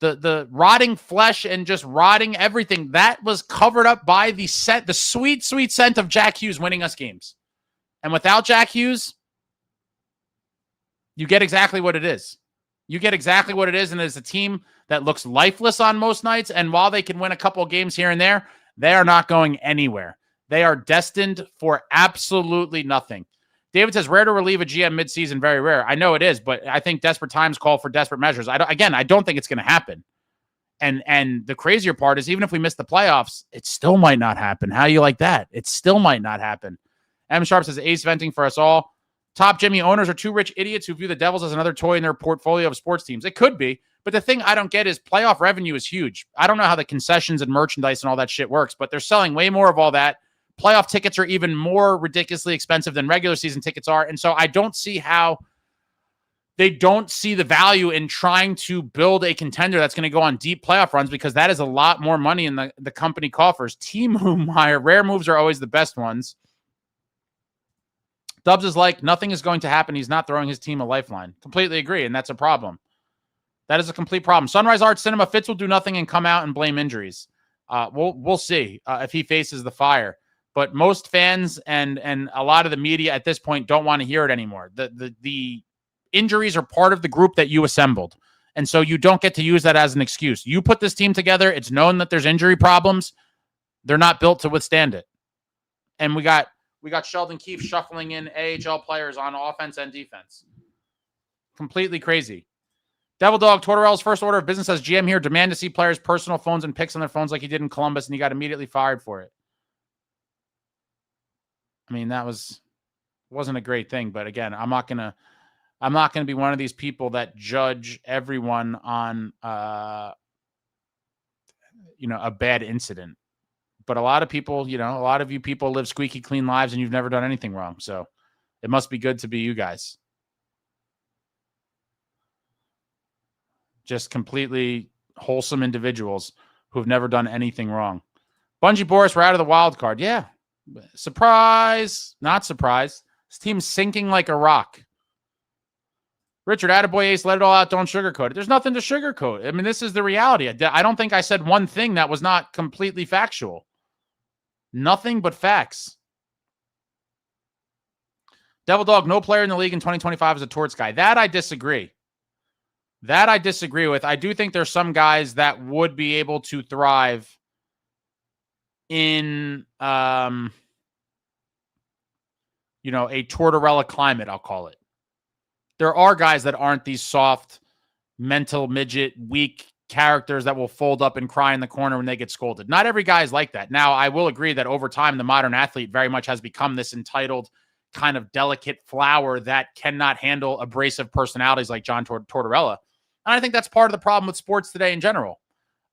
The rotting flesh and just rotting everything that was covered up by the sweet, sweet scent of Jack Hughes winning us games. And without Jack Hughes, you get exactly what it is. You get exactly what it is, and it's a team that looks lifeless on most nights, and while they can win a couple of games here and there, they are not going anywhere. They are destined for absolutely nothing. David says, rare to relieve a GM midseason, very rare. I know it is, but I think desperate times call for desperate measures. I don't think it's going to happen. And the crazier part is even if we miss the playoffs, it still might not happen. How do you like that? It still might not happen. M. Sharp says, ace venting for us all. Top Jimmy owners are two rich idiots who view the Devils as another toy in their portfolio of sports teams. It could be, but the thing I don't get is playoff revenue is huge. I don't know how the concessions and merchandise and all that shit works, but they're selling way more of all that. Playoff tickets are even more ridiculously expensive than regular season tickets are. And so I don't see how they don't see the value in trying to build a contender that's going to go on deep playoff runs because that is a lot more money in the company coffers. Timo Meier, rare moves are always the best ones. Dubs is like, nothing is going to happen. He's not throwing his team a lifeline. Completely agree, and that's a problem. That is a complete problem. Sunrise Art Cinema, Fitz will do nothing and come out and blame injuries. We'll see if he faces the fire. But most fans and a lot of the media at this point don't want to hear it anymore. The injuries are part of the group that you assembled. And so you don't get to use that as an excuse. You put this team together. It's known that there's injury problems. They're not built to withstand it. And we got Sheldon Keefe shuffling in AHL players on offense and defense. Completely crazy. Devil Dog, Tortorella's first order of business as GM here, demand to see players' personal phones and pics on their phones like he did in Columbus, and he got immediately fired for it. I mean, wasn't a great thing, but again, I'm not gonna be one of these people that judge everyone on a bad incident. But a lot of people, a lot of you people live squeaky clean lives and you've never done anything wrong. So it must be good to be you guys. Just completely wholesome individuals who've never done anything wrong. Bungie Boris, we're out of the wild card. Yeah. Surprise. Not surprise. This team's sinking like a rock. Richard, attaboy ace, let it all out. Don't sugarcoat it. There's nothing to sugarcoat. I mean, this is the reality. I don't think I said one thing that was not completely factual. Nothing but facts. Devil Dog, no player in the league in 2025 is a torts guy. That I disagree. That I disagree with. I do think there's some guys that would be able to thrive in, a Tortorella climate, I'll call it. There are guys that aren't these soft, mental midget, weak characters that will fold up and cry in the corner when they get scolded. Not every guy is like that. Now, I will agree that over time, the modern athlete very much has become this entitled kind of delicate flower that cannot handle abrasive personalities like John Tortorella. And I think that's part of the problem with sports today in general.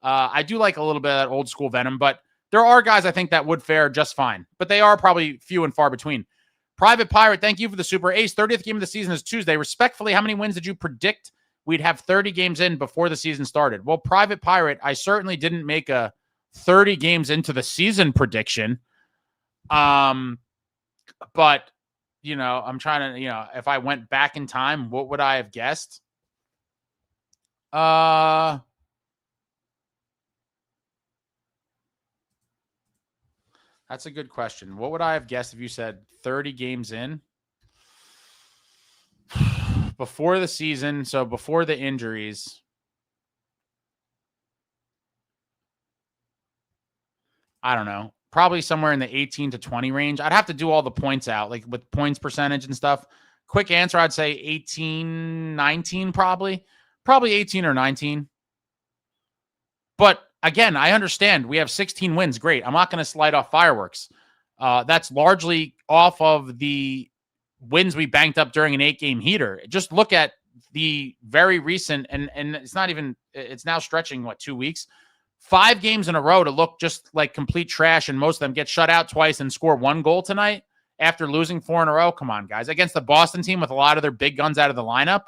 I do like a little bit of that old school venom, but there are guys I think that would fare just fine, but they are probably few and far between. Private Pirate, thank you for the super. Ace, 30th game of the season is Tuesday. Respectfully, how many wins did you predict we'd have 30 games in before the season started? Well, Private Pirate, I certainly didn't make a 30 games into the season prediction. But, you know, I'm trying to, you know, if I went back in time, what would I have guessed? That's a good question. What would I have guessed if you said 30 games in? Before the season, so before the injuries. I don't know. Probably somewhere in the 18 to 20 range. I'd have to do all the points out, like with points percentage and stuff. Quick answer, I'd say 18, 19 probably. Probably 18 or 19. But again, I understand we have 16 wins. Great. I'm not going to light off fireworks. That's largely off of the wins we banked up during an 8-game heater. Just look at the very recent, and it's not even, it's now stretching, 2 weeks? 5 games in a row to look just like complete trash, and most of them get shut out twice and score 1 goal tonight after losing 4 in a row. Come on, guys. Against the Boston team with a lot of their big guns out of the lineup.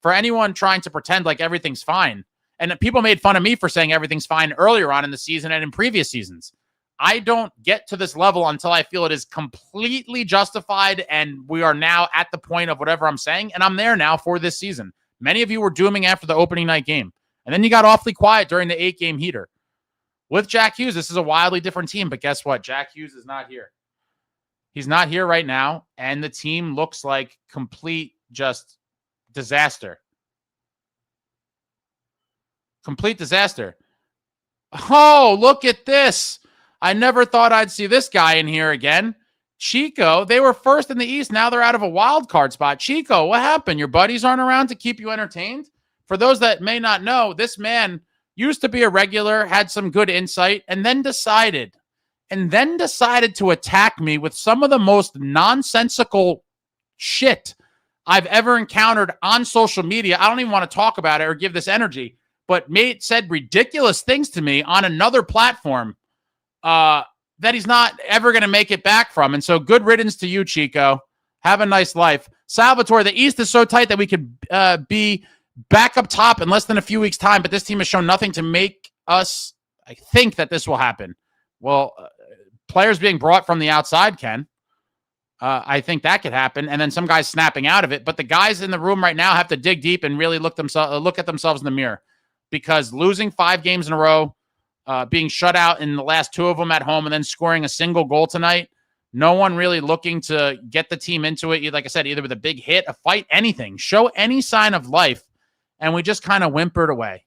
For anyone trying to pretend like everything's fine, and people made fun of me for saying everything's fine earlier on in the season and in previous seasons. I don't get to this level until I feel it is completely justified and we are now at the point of whatever I'm saying, and I'm there now for this season. Many of you were dooming after the opening night game, and then you got awfully quiet during the 8-game heater. With Jack Hughes, this is a wildly different team, but guess what? Jack Hughes is not here. He's not here right now, and the team looks like complete just disaster. Complete disaster. Oh, look at this. I never thought I'd see this guy in here again. Chico, they were first in the East. Now they're out of a wild card spot. Chico, what happened? Your buddies aren't around to keep you entertained? For those that may not know, this man used to be a regular, had some good insight, and then decided to attack me with some of the most nonsensical shit I've ever encountered on social media. I don't even want to talk about it or give this energy, but said ridiculous things to me on another platform that he's not ever going to make it back from. And so good riddance to you, Chico. Have a nice life. Salvatore, the East is so tight that we could be back up top in less than a few weeks' time, but this team has shown nothing to make us think that this will happen. Well, players being brought from the outside can. I think that could happen, and then some guys snapping out of it. But the guys in the room right now have to dig deep and really look at themselves in the mirror, because losing 5 games in a row, being shut out in the last 2 of them at home, and then scoring a single goal tonight, no one really looking to get the team into it. Like I said, either with a big hit, a fight, anything, show any sign of life, and we just kind of whimpered away.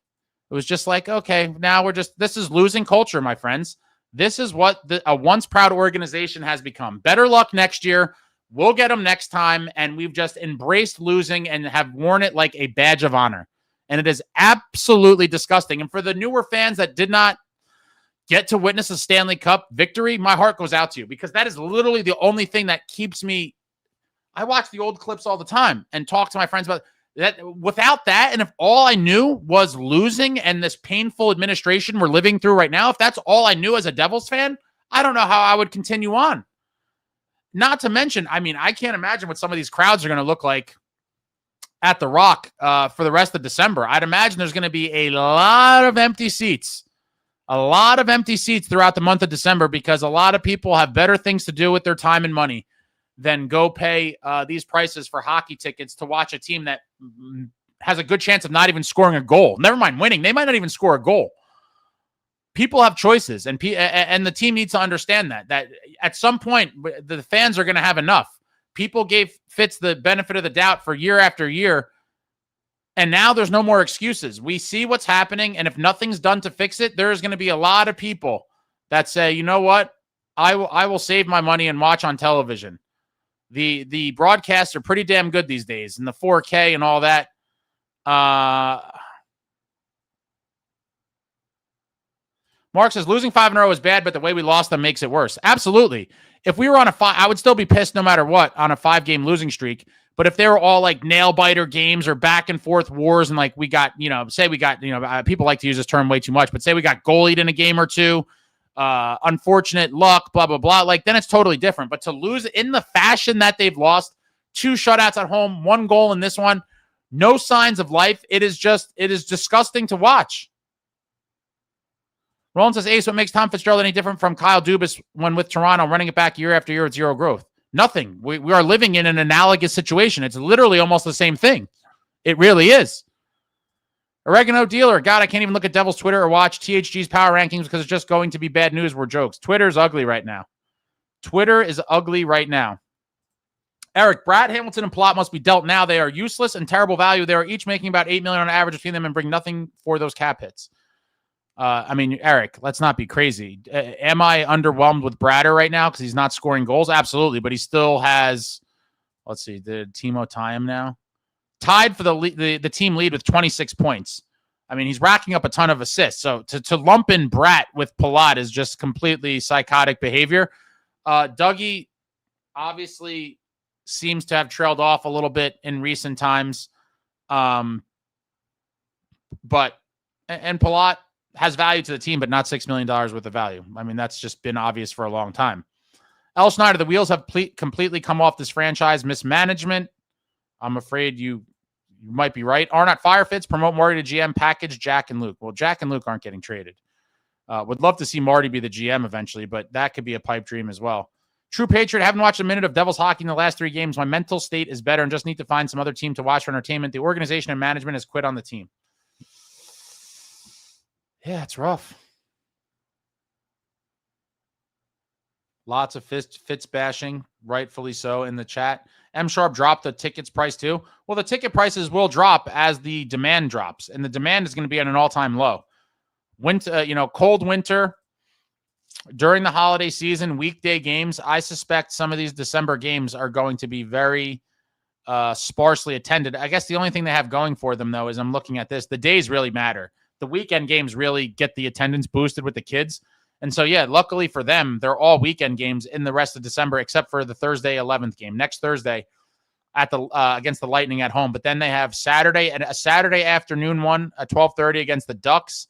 It was just like, okay, now this is losing culture, my friends. This is what a once proud organization has become. Better luck next year. We'll get them next time. And we've just embraced losing and have worn it like a badge of honor. And it is absolutely disgusting. And for the newer fans that did not get to witness a Stanley Cup victory, my heart goes out to you, because that is literally the only thing that keeps me. I watch the old clips all the time and talk to my friends about that. Without that, and if all I knew was losing and this painful administration we're living through right now, if that's all I knew as a Devils fan, I don't know how I would continue on. Not to mention, I mean, I can't imagine what some of these crowds are going to look like at the Rock for the rest of December. I'd imagine there's going to be a lot of empty seats. A lot of empty seats throughout the month of December, because a lot of people have better things to do with their time and money than go pay these prices for hockey tickets to watch a team that has a good chance of not even scoring a goal. Never mind winning. They might not even score a goal. People have choices, and the team needs to understand that at some point the fans are going to have enough. People gave Fitz the benefit of the doubt for year after year, and now there's no more excuses. We see what's happening, and if nothing's done to fix it, there's going to be a lot of people that say, you know what, I will save my money and watch on television. The broadcasts are pretty damn good these days, and the 4K and all that. Mark says, losing 5 in a row is bad, but the way we lost them makes it worse. Absolutely. If we were on a 5, I would still be pissed no matter what on a 5-game losing streak. But if they were all like nail-biter games or back-and-forth wars and like we got, say we got, people like to use this term way too much, but say we got goalied in a game or two, unfortunate luck, blah, blah, blah, like then it's totally different. But to lose in the fashion that they've lost, 2 shutouts at home, 1 goal in this one, no signs of life. It is disgusting to watch. Roland says, Ace, what makes Tom Fitzgerald any different from Kyle Dubas when with Toronto running it back year after year with 0 growth? Nothing. We are living in an analogous situation. It's literally almost the same thing. It really is. Oregano Dealer. God, I can't even look at Devils Twitter or watch THG's power rankings because it's just going to be bad news. We're jokes. Twitter's ugly right now. Twitter is ugly right now. Eric, Bratt, Hamilton, and Plot must be dealt now. They are useless and terrible value. They are each making about $8 million on average between them and bring nothing for those cap hits. Eric, let's not be crazy. Am I underwhelmed with Bratter right now because he's not scoring goals? Absolutely, but he still has, let's see, did Timo tie him now? Tied for the team lead with 26 points. I mean, he's racking up a ton of assists. So to lump in Bratt with Palat is just completely psychotic behavior. Dougie obviously seems to have trailed off a little bit in recent times. But Palat has value to the team, but not $6 million worth of value. I mean, that's just been obvious for a long time. L. Schneider, the wheels have completely come off this franchise. Mismanagement. I'm afraid you might be right. Arnott Firefits, promote Marty to GM, package Jack and Luke. Well, Jack and Luke aren't getting traded. Would love to see Marty be the GM eventually, but that could be a pipe dream as well. True Patriot, haven't watched a minute of Devils hockey in the last 3 games. My mental state is better and just need to find some other team to watch for entertainment. The organization and management has quit on the team. Yeah, it's rough. Lots of Fitz bashing, rightfully so, in the chat. M Sharp dropped the tickets price too. Well, the ticket prices will drop as the demand drops, and the demand is going to be at an all-time low. Winter, cold winter during the holiday season, weekday games. I suspect some of these December games are going to be very sparsely attended. I guess the only thing they have going for them, though, is I'm looking at this. The days really matter. The weekend games really get the attendance boosted with the kids. And so, yeah, luckily for them, they're all weekend games in the rest of December, except for the Thursday 11th game next Thursday at the against the Lightning at home. But then they have Saturday and a Saturday afternoon one at 12:30 against the Ducks.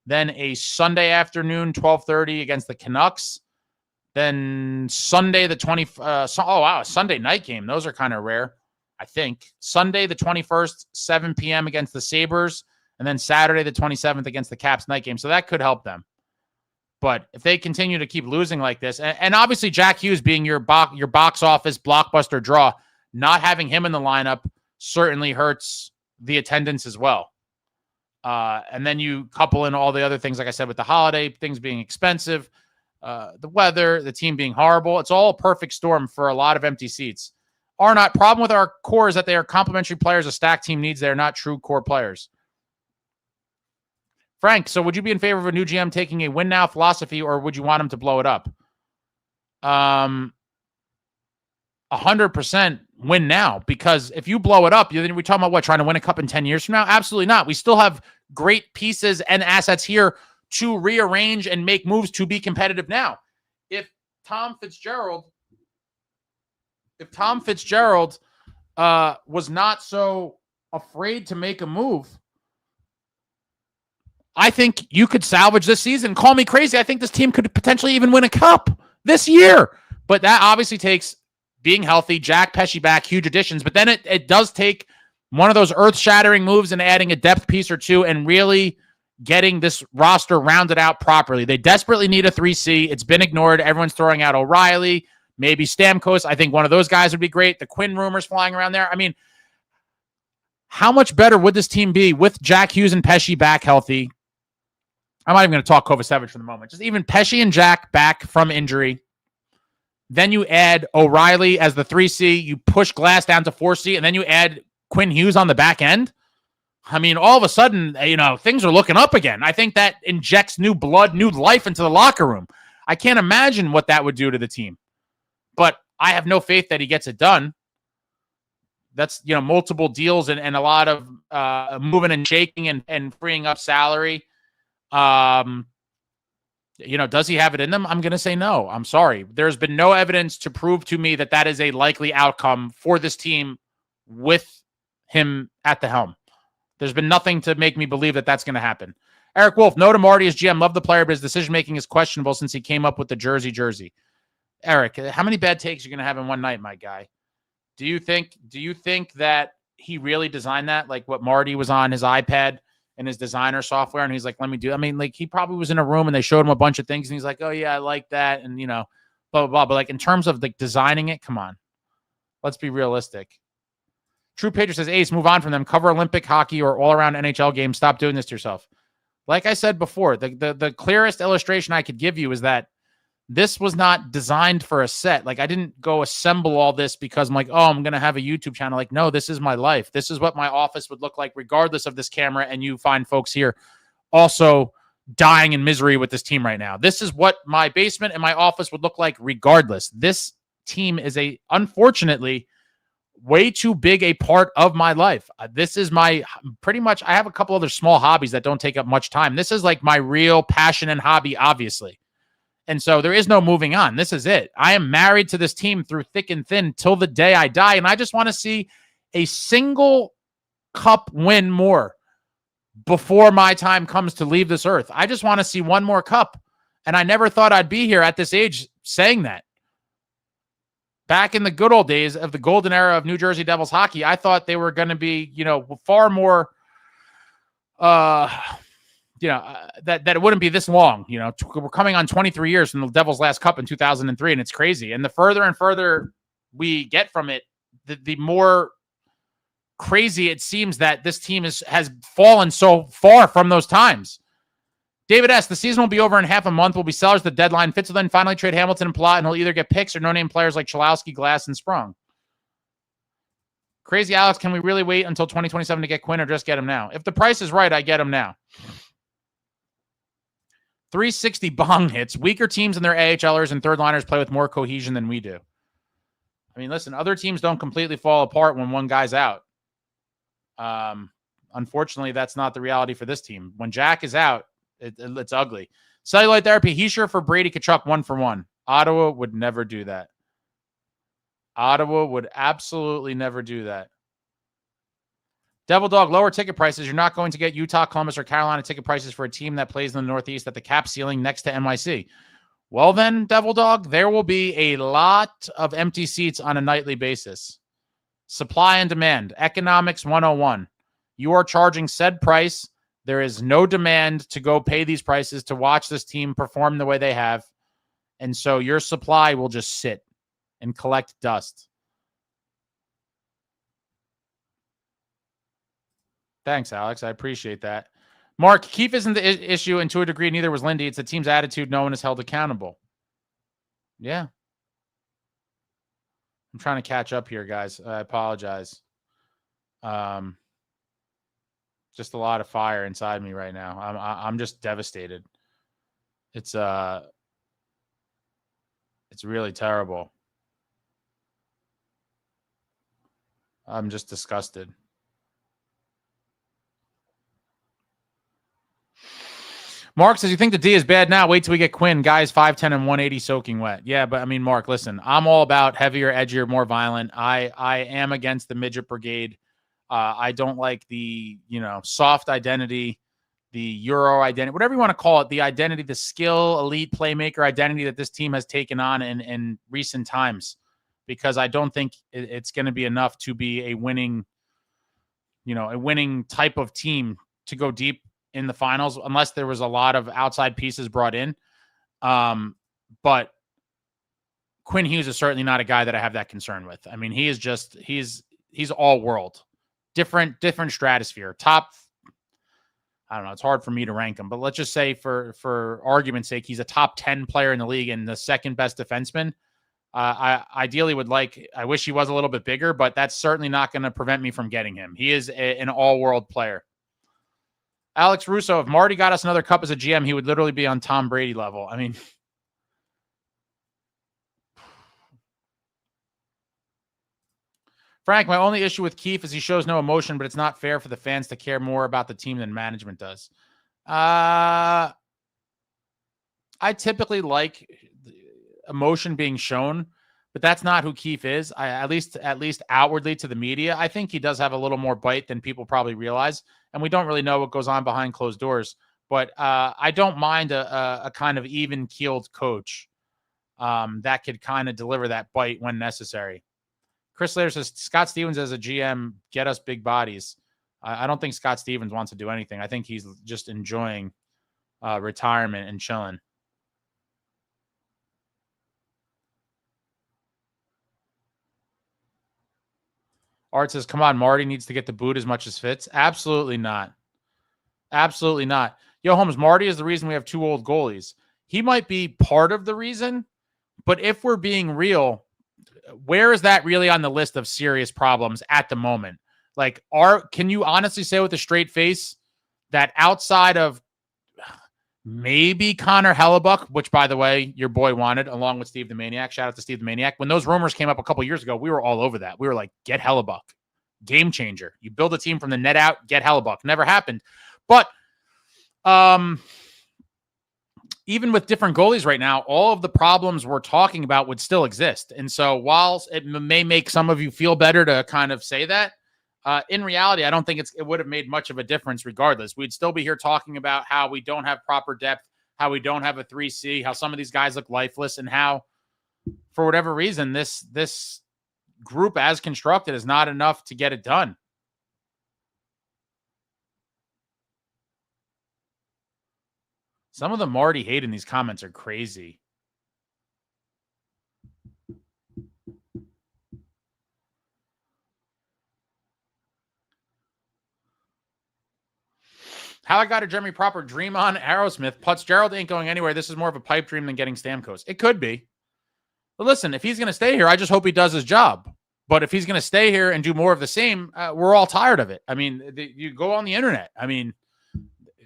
Then a Sunday afternoon 12:30 against the Canucks. Then Sunday the 20th. Sunday night game. Those are kind of rare, I think. Sunday the 21st, 7 p.m. against the Sabres. And then Saturday the 27th against the Caps night game. So that could help them. But if they continue to keep losing like this, and obviously Jack Hughes being your box office blockbuster draw, not having him in the lineup certainly hurts the attendance as well. And then you couple in all the other things, like I said, with the holiday, things being expensive, the weather, the team being horrible. It's all a perfect storm for a lot of empty seats. Arnott, problem with our core is that they are complementary players a stacked team needs. They are not true core players. Frank, so would you be in favor of a new GM taking a win now philosophy, or would you want him to blow it up? 100% win now, because if you blow it up, then we're talking about what, trying to win a cup in 10 years from now? Absolutely not. We still have great pieces and assets here to rearrange and make moves to be competitive now. If Tom Fitzgerald was not so afraid to make a move, I think you could salvage this season. Call me crazy. I think this team could potentially even win a cup this year. But that obviously takes being healthy, Jack Pesci back, huge additions. But then it does take one of those earth-shattering moves and adding a depth piece or two and really getting this roster rounded out properly. They desperately need a 3C. It's been ignored. Everyone's throwing out O'Reilly, maybe Stamkos. I think one of those guys would be great. The Quinn rumors flying around there. I mean, how much better would this team be with Jack Hughes and Pesci back healthy? I'm not even going to talk Kovacevic for the moment. Just even Pesci and Jack back from injury. Then you add O'Reilly as the 3C. You push Glass down to 4C, and then you add Quinn Hughes on the back end. I mean, all of a sudden, things are looking up again. I think that injects new blood, new life into the locker room. I can't imagine what that would do to the team. But I have no faith that he gets it done. That's, multiple deals and a lot of moving and shaking and freeing up salary. Does he have it in them? I'm going to say no. I'm sorry. There's been no evidence to prove to me that that is a likely outcome for this team with him at the helm. There's been nothing to make me believe that that's going to happen. Eric Wolf, no to Marty as GM. Love the player, but his decision-making is questionable since he came up with the jersey. Eric, how many bad takes are you going to have in one night, my guy? Do you think that he really designed that? Like what Marty was on his iPad and his designer software, and he's like, let me do. I mean, like he probably was in a room and they showed him a bunch of things, and he's like, oh yeah, I like that, and blah blah blah. But like in terms of like designing it, come on, let's be realistic. True Patriot says, Ace, move on from them. Cover Olympic hockey or all-around NHL games. Stop doing this to yourself. Like I said before, the clearest illustration I could give you is that this was not designed for a set. Like I didn't go assemble all this because I'm like, oh, I'm going to have a YouTube channel. Like, no, this is my life. This is what my office would look like regardless of this camera. And you find folks here also dying in misery with this team right now. This is what my basement and my office would look like regardless. This team is unfortunately, way too big a part of my life. This is pretty much, I have a couple other small hobbies that don't take up much time. This is like my real passion and hobby, obviously. And so there is no moving on. This is it. I am married to this team through thick and thin till the day I die. And I just want to see a single cup win more before my time comes to leave this earth. I just want to see one more cup. And I never thought I'd be here at this age saying that. Back in the good old days of the golden era of New Jersey Devils hockey, I thought they were going to be, far more, that it wouldn't be this long. We're coming on 23 years from the Devils' last cup in 2003, and it's crazy. And the further and further we get from it, the more crazy it seems that this team has fallen so far from those times. David S., the season will be over in half a month. We'll be sellers at the deadline. Fitz will then finally trade Hamilton and Palat, and he'll either get picks or no-name players like Cholowski, Glass, and Sprung. Crazy Alex, can we really wait until 2027 to get Quinn or just get him now? If the price is right, I get him now. 360 bong hits. Weaker teams and their AHLers and third liners play with more cohesion than we do. I mean, listen, other teams don't completely fall apart when one guy's out. Unfortunately, that's not the reality for this team. When Jack is out, it's ugly. Celluloid therapy. Hischier for Brady Tkachuk 1-for-1. Ottawa would never do that. Ottawa would absolutely never do that. Devil Dog, lower ticket prices. You're not going to get Utah, Columbus, or Carolina ticket prices for a team that plays in the Northeast at the cap ceiling next to NYC. Well then, Devil Dog, there will be a lot of empty seats on a nightly basis. Supply and demand. Economics 101. You are charging said price. There is no demand to go pay these prices to watch this team perform the way they have. And so your supply will just sit and collect dust. Thanks, Alex. I appreciate that. Mark, Keefe isn't the issue, and to a degree, neither was Lindy. It's the team's attitude. No one is held accountable. Yeah. I'm trying to catch up here, guys. I apologize. Just a lot of fire inside me right now. I'm just devastated. It's really terrible. I'm just disgusted. Mark says, you think the D is bad now? Wait till we get Quinn. Guys 5'10 and 180 soaking wet. Yeah, but I mean, Mark, listen, I'm all about heavier, edgier, more violent. I am against the midget brigade. I don't like the, soft identity, the Euro identity, whatever you want to call it, the identity, the skill, elite playmaker identity that this team has taken on in recent times, because I don't think it's going to be enough to be a winning type of team to go deep in the finals, unless there was a lot of outside pieces brought in. But Quinn Hughes is certainly not a guy that I have that concern with. I mean, he is just, he's all world. Different stratosphere. Top, I don't know. It's hard for me to rank him, but let's just say for argument's sake, he's a top 10 player in the league and the second best defenseman. I ideally I wish he was a little bit bigger, but that's certainly not going to prevent me from getting him. He is an all-world player. Alex Russo, if Marty got us another cup as a GM, he would literally be on Tom Brady level. I mean, Frank, my only issue with Keefe is he shows no emotion, but it's not fair for the fans to care more about the team than management does. I typically like emotion being shown, but that's not who Keefe is. At least outwardly to the media, I think he does have a little more bite than people probably realize, and we don't really know what goes on behind closed doors. But I don't mind a kind of even-keeled coach that could kind of deliver that bite when necessary. Chris Slater says, Scott Stevens as a GM, get us big bodies. I don't think Scott Stevens wants to do anything. I think he's just enjoying retirement and chilling. Art says, come on, Marty needs to get the boot as much as Fitz. Absolutely not. Absolutely not. Yo, Holmes, Marty is the reason we have 2 old goalies. He might be part of the reason, but if we're being real, where is that really on the list of serious problems at the moment? Like, can you honestly say with a straight face that outside of maybe Connor Hellebuck, which, by the way, your boy wanted, along with Steve the Maniac. Shout out to Steve the Maniac. When those rumors came up a couple years ago, we were all over that. We were like, get Hellebuck. Game changer. You build a team from the net out, get Hellebuck. Never happened. But even with different goalies right now, all of the problems we're talking about would still exist. And so while it may make some of you feel better to kind of say that, in reality, I don't think it would have made much of a difference regardless. We'd still be here talking about how we don't have proper depth, how we don't have a 3C, how some of these guys look lifeless, and how, for whatever reason, this group as constructed is not enough to get it done. Some of the Marty hate in these comments are crazy. How I got a Jeremy Proper dream on Aerosmith. Putz Gerald ain't going anywhere. This is more of a pipe dream than getting Stamkos. It could be. But listen, if he's going to stay here, I just hope he does his job. But if he's going to stay here and do more of the same, we're all tired of it. I mean, you go on the internet. I mean,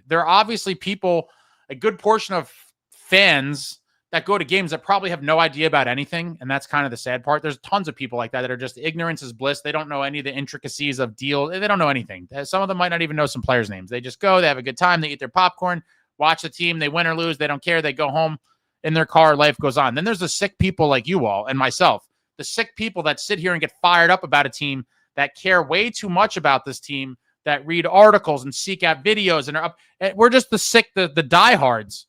there are obviously people, a good portion of fans that go to games that probably have no idea about anything. And that's kind of the sad part. There's tons of people like that are just ignorance is bliss. They don't know any of the intricacies of deals. They don't know anything. Some of them might not even know some players' names. They just go, they have a good time. They eat their popcorn, watch the team. They win or lose. They don't care. They go home in their car. Life goes on. Then there's the sick people like you all and myself, the sick people that sit here and get fired up about a team, that care way too much about this team, that read articles and seek out videos and are up. We're just the sick, the diehards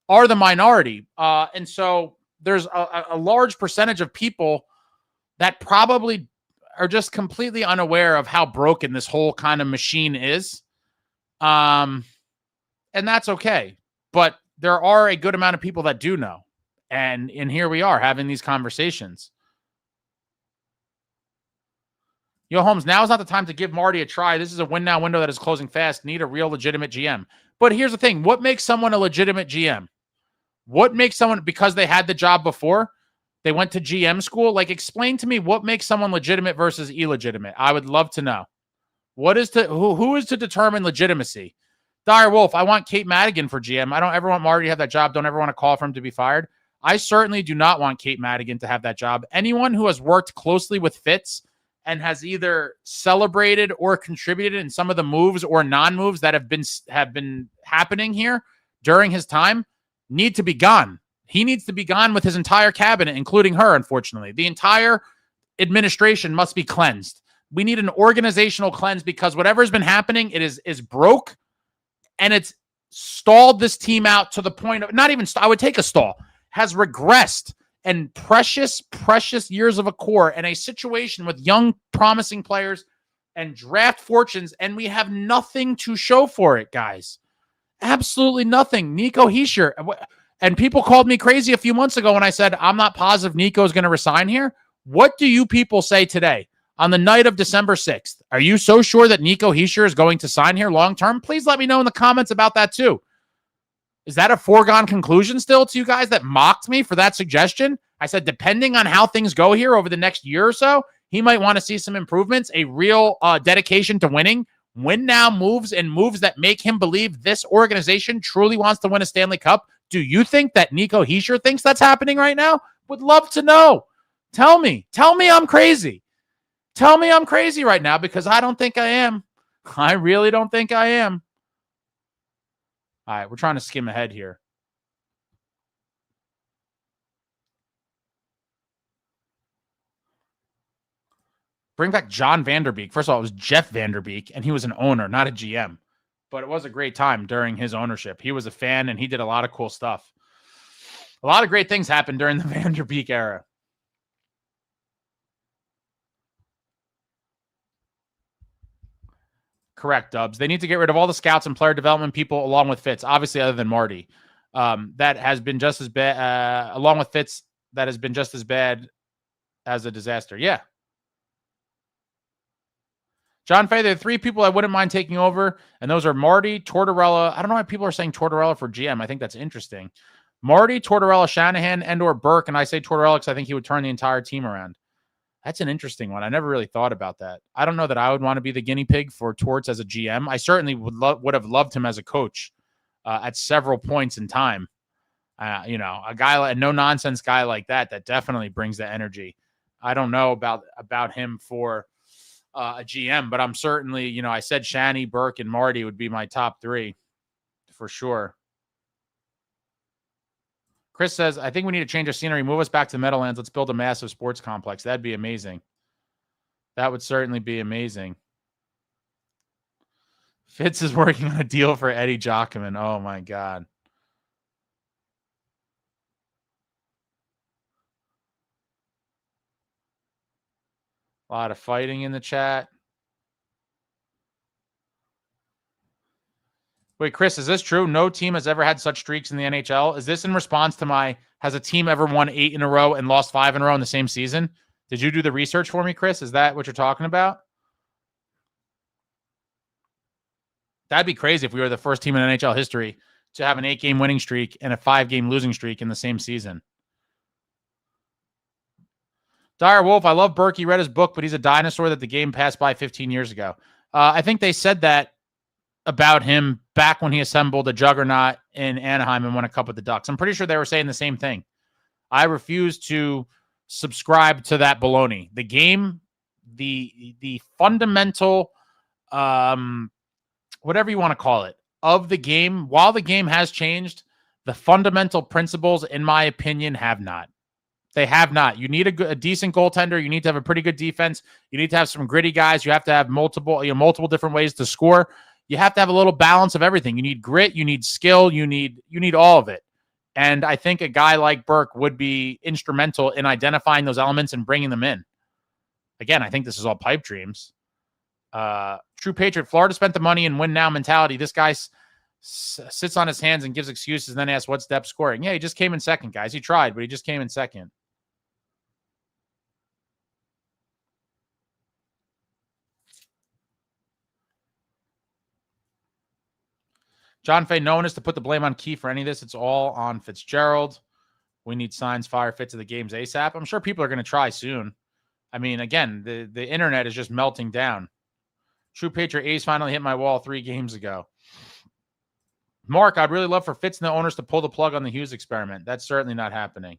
are the minority. And so there's a large percentage of people that probably are just completely unaware of how broken this whole kind of machine is. And that's okay. But there are a good amount of people that do know. And here we are having these conversations. Yo, Holmes, now is not the time to give Marty a try. This is a win now window that is closing fast. Need a real legitimate GM. But here's the thing. What makes someone a legitimate GM? What makes someone, because they had the job before, they went to GM school? Like, explain to me what makes someone legitimate versus illegitimate. I would love to know. What is who is to determine legitimacy? Dire Wolf, I want Kate Madigan for GM. I don't ever want Marty to have that job. Don't ever want to call for him to be fired. I certainly do not want Kate Madigan to have that job. Anyone who has worked closely with Fitz and has either celebrated or contributed in some of the moves or non-moves that have been happening here during his time need to be gone. He needs to be gone with his entire cabinet, including her, unfortunately. The entire administration must be cleansed. We need an organizational cleanse because whatever's been happening, it is broke, and it's stalled this team out to the point of, not even, I would take a stall, has regressed, and precious years of a core and a situation with young, promising players and draft fortunes, and we have nothing to show for it, guys. Absolutely nothing. Nico Hischier. And people called me crazy a few months ago when I said, I'm not positive Nico is going to resign here. What do you people say today on the night of December 6th? Are you so sure that Nico Hischier is going to sign here long-term? Please let me know in the comments about that too. Is that a foregone conclusion still to you guys that mocked me for that suggestion? I said, depending on how things go here over the next year or so, he might want to see some improvements, a real dedication to winning, win now moves, and moves that make him believe this organization truly wants to win a Stanley Cup. Do you think that Nico Hischier thinks that's happening right now? Would love to know. Tell me I'm crazy. Tell me I'm crazy right now, because I don't think I am. I really don't think I am. All right, we're trying to skim ahead here. Bring back John Vanderbeek. First of all, it was Jeff Vanderbeek, and he was an owner, not a GM. But it was a great time during his ownership. He was a fan, and he did a lot of cool stuff. A lot of great things happened during the Vanderbeek era. Correct, Dubs. They need to get rid of all the scouts and player development people along with Fitz, obviously other than Marty. That has been just as bad, along with Fitz, that has been just as bad as a disaster. Yeah. John Fay, there are 3 people I wouldn't mind taking over, and those are Marty, Tortorella. I don't know why people are saying Tortorella for GM. I think that's interesting. Marty, Tortorella, Shanahan, and/or Burke, and I say Tortorella because I think he would turn the entire team around. That's an interesting one. I never really thought about that. I don't know that I would want to be the guinea pig for Torts as a GM. I certainly would have loved him as a coach at several points in time. A guy, a no-nonsense guy like that definitely brings the energy. I don't know about him for a GM, but I'm certainly, I said Shanny, Burke, and Marty would be my top 3 for sure. Chris says, I think we need to change our scenery, move us back to the Meadowlands. Let's build a massive sports complex. That'd be amazing. That would certainly be amazing. Fitz is working on a deal for Eddie Jockman. Oh, my God. A lot of fighting in the chat. Wait, Chris, is this true? No team has ever had such streaks in the NHL. Is this in response to my, has a team ever won 8 in a row and lost 5 in a row in the same season? Did you do the research for me, Chris? Is that what you're talking about? That'd be crazy if we were the first team in NHL history to have an 8-game winning streak and a 5-game losing streak in the same season. Dire Wolf, I love Burke. He read his book, but he's a dinosaur that the game passed by 15 years ago. I think they said that about him back when he assembled a juggernaut in Anaheim and won a cup with the Ducks. I'm pretty sure they were saying the same thing. I refuse to subscribe to that baloney. The game, the fundamental, whatever you want to call it, of the game, while the game has changed, the fundamental principles, in my opinion, have not. They have not. You need a decent goaltender. You need to have a pretty good defense. You need to have some gritty guys. You have to have multiple different ways to score. You have to have a little balance of everything. You need grit. You need skill. You need all of it. And I think a guy like Burke would be instrumental in identifying those elements and bringing them in. Again, I think this is all pipe dreams. True Patriot. Florida spent the money and win now mentality. This guy sits on his hands and gives excuses and then asks what's depth scoring. Yeah, he just came in second, guys. He tried, but he just came in second. John Fay, no one is to put the blame on Key for any of this. It's all on Fitzgerald. We need signs, fire, fit to the games ASAP. I'm sure people are going to try soon. I mean, again, the internet is just melting down. True Patriot Ace finally hit my wall 3 games ago. Mark, I'd really love for Fitz and the owners to pull the plug on the Hughes experiment. That's certainly not happening.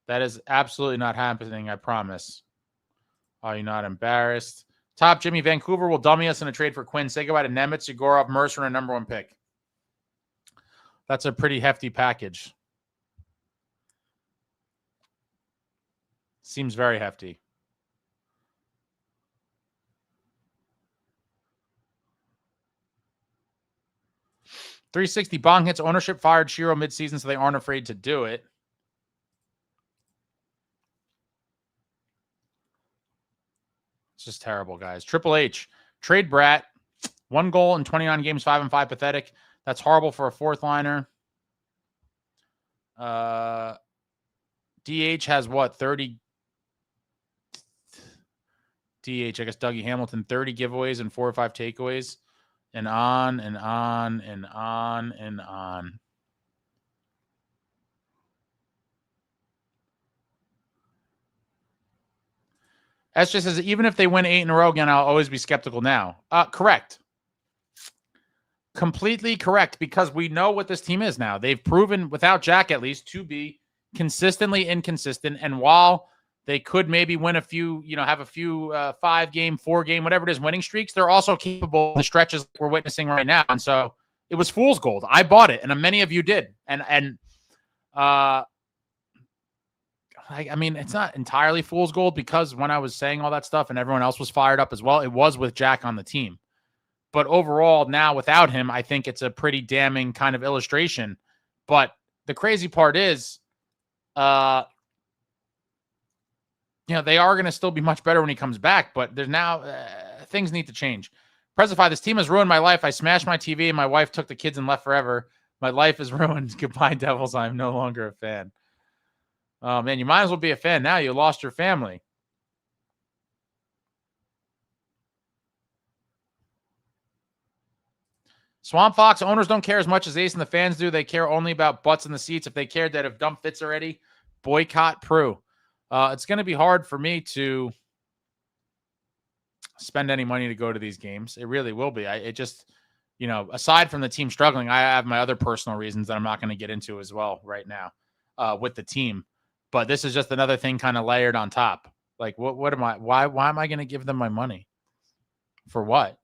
That is absolutely not happening, I promise. Are you not embarrassed? Top Jimmy, Vancouver will dummy us in a trade for Quinn. Say goodbye to Nemitz, Yegorov, Mercer, and a #1 pick. That's a pretty hefty package. Seems very hefty. .360 bong hits. Ownership fired Shiro midseason, so they aren't afraid to do it. It's just terrible, guys. Triple H. Trade Bratt. 1 goal in 29 games, 5-5. Pathetic. That's horrible for a 4th liner. DH has what? 30. DH, I guess Dougie Hamilton, 30 giveaways and 4 or 5 takeaways. And on and on and on and on. SJ says, even if they win 8 in a row again, I'll always be skeptical now. Correct. Completely correct, because we know what this team is now. They've proven, without Jack at least, to be consistently inconsistent. And while they could maybe win a few, have a few 5-game, 4-game, whatever it is, winning streaks, they're also capable of the stretches we're witnessing right now. And so it was fool's gold. I bought it, and many of you did. And I mean, it's not entirely fool's gold because when I was saying all that stuff and everyone else was fired up as well, it was with Jack on the team. But overall, now without him, I think it's a pretty damning kind of illustration. But the crazy part is, they are going to still be much better when he comes back. But there's now things need to change. Presify, this team has ruined my life. I smashed my TV and my wife took the kids and left forever. My life is ruined. Goodbye, Devils. I'm no longer a fan. Oh, man, you might as well be a fan now. You lost your family. Swamp Fox, owners don't care as much as Ace and the fans do. They care only about butts in the seats. If they cared that if dump fits already, boycott Prue. It's going to be hard for me to spend any money to go to these games. It really will be. It just, aside from the team struggling, I have my other personal reasons that I'm not going to get into as well right now with the team. But this is just another thing kind of layered on top. Like, what am I? Why am I going to give them my money? For what?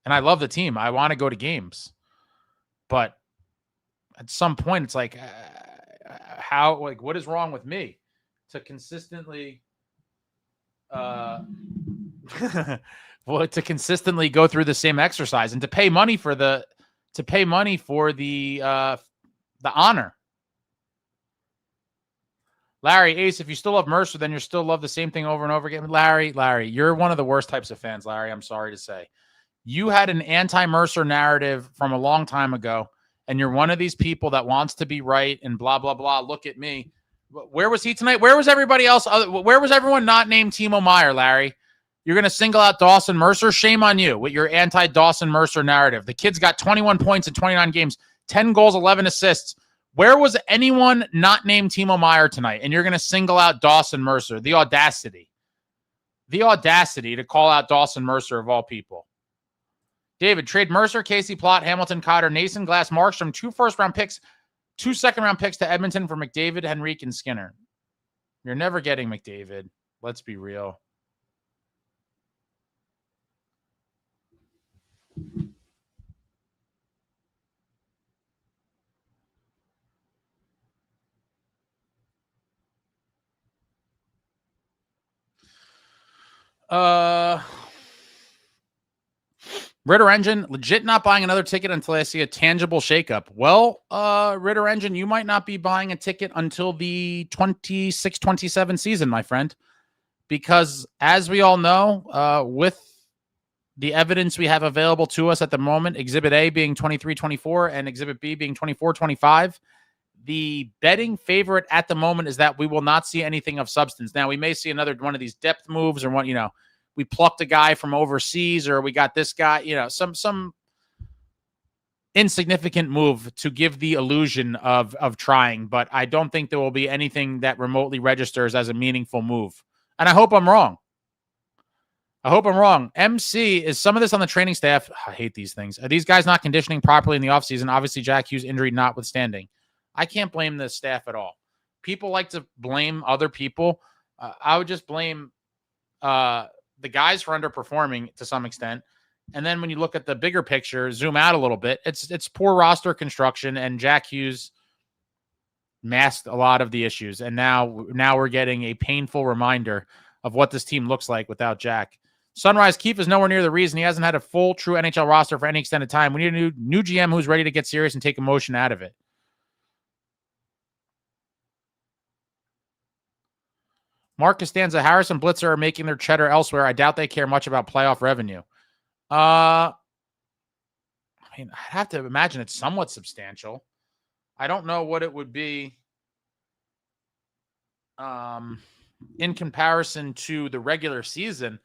And I love the team. I want to go to games. But at some point, it's like, what is wrong with me to consistently, to consistently go through the same exercise and to pay money for the honor. Larry, Ace, if you still love Mercer, then you still love the same thing over and over again. Larry, you're one of the worst types of fans, Larry. I'm sorry to say. You had an anti-Mercer narrative from a long time ago, and you're one of these people that wants to be right and blah, blah, blah. Look at me. Where was he tonight? Where was everybody else? Where was everyone not named Timo Meier, Larry? You're going to single out Dawson Mercer? Shame on you with your anti-Dawson Mercer narrative. The kid's got 21 points in 29 games, 10 goals, 11 assists. Where was anyone not named Timo Meier tonight? And you're going to single out Dawson Mercer. The audacity to call out Dawson Mercer of all people. David, trade Mercer, Casey Plott, Hamilton, Cotter, Nason, Glass, Markstrom, 2 first-round picks, 2 second-round picks to Edmonton for McDavid, Henrique, and Skinner. You're never getting McDavid. Let's be real. Ritter Engine, legit not buying another ticket until I see a tangible shakeup. Well, Ritter Engine, you might not be buying a ticket until the 26-27 season, my friend. Because as we all know, with the evidence we have available to us at the moment, Exhibit A being 23-24 and Exhibit B being 24-25, the betting favorite at the moment is that we will not see anything of substance. Now, we may see another one of these depth moves or one, we plucked a guy from overseas or we got this guy, some insignificant move to give the illusion of trying. But I don't think there will be anything that remotely registers as a meaningful move. And I hope I'm wrong. MC, is some of this on the training staff? I hate these things. Are these guys not conditioning properly in the offseason? Obviously, Jack Hughes injury notwithstanding. I can't blame the staff at all. People like to blame other people. I would just blame the guys for underperforming to some extent. And then when you look at the bigger picture, zoom out a little bit, it's poor roster construction, and Jack Hughes masked a lot of the issues. And now we're getting a painful reminder of what this team looks like without Jack. Sunrise Keefe is nowhere near the reason he hasn't had a full, true NHL roster for any extended time. We need a new GM who's ready to get serious and take emotion out of it. Mark Costanza, Harrison Blitzer are making their cheddar elsewhere. I doubt they care much about playoff revenue. I mean, I have to imagine it's somewhat substantial. I don't know what it would be in comparison to the regular season,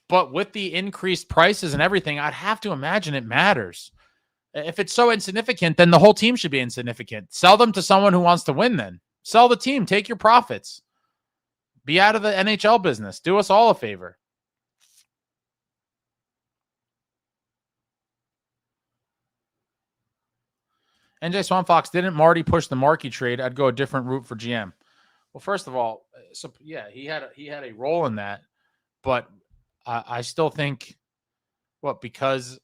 but with the increased prices and everything, I'd have to imagine it matters. If it's so insignificant, then the whole team should be insignificant. Sell them to someone who wants to win then. Sell the team. Take your profits. Be out of the NHL business. Do us all a favor. NJ Swamp Fox, didn't Marty push the Markey trade? I'd go a different route for GM. Well, first of all, so yeah, he had a role in that, but I still think, because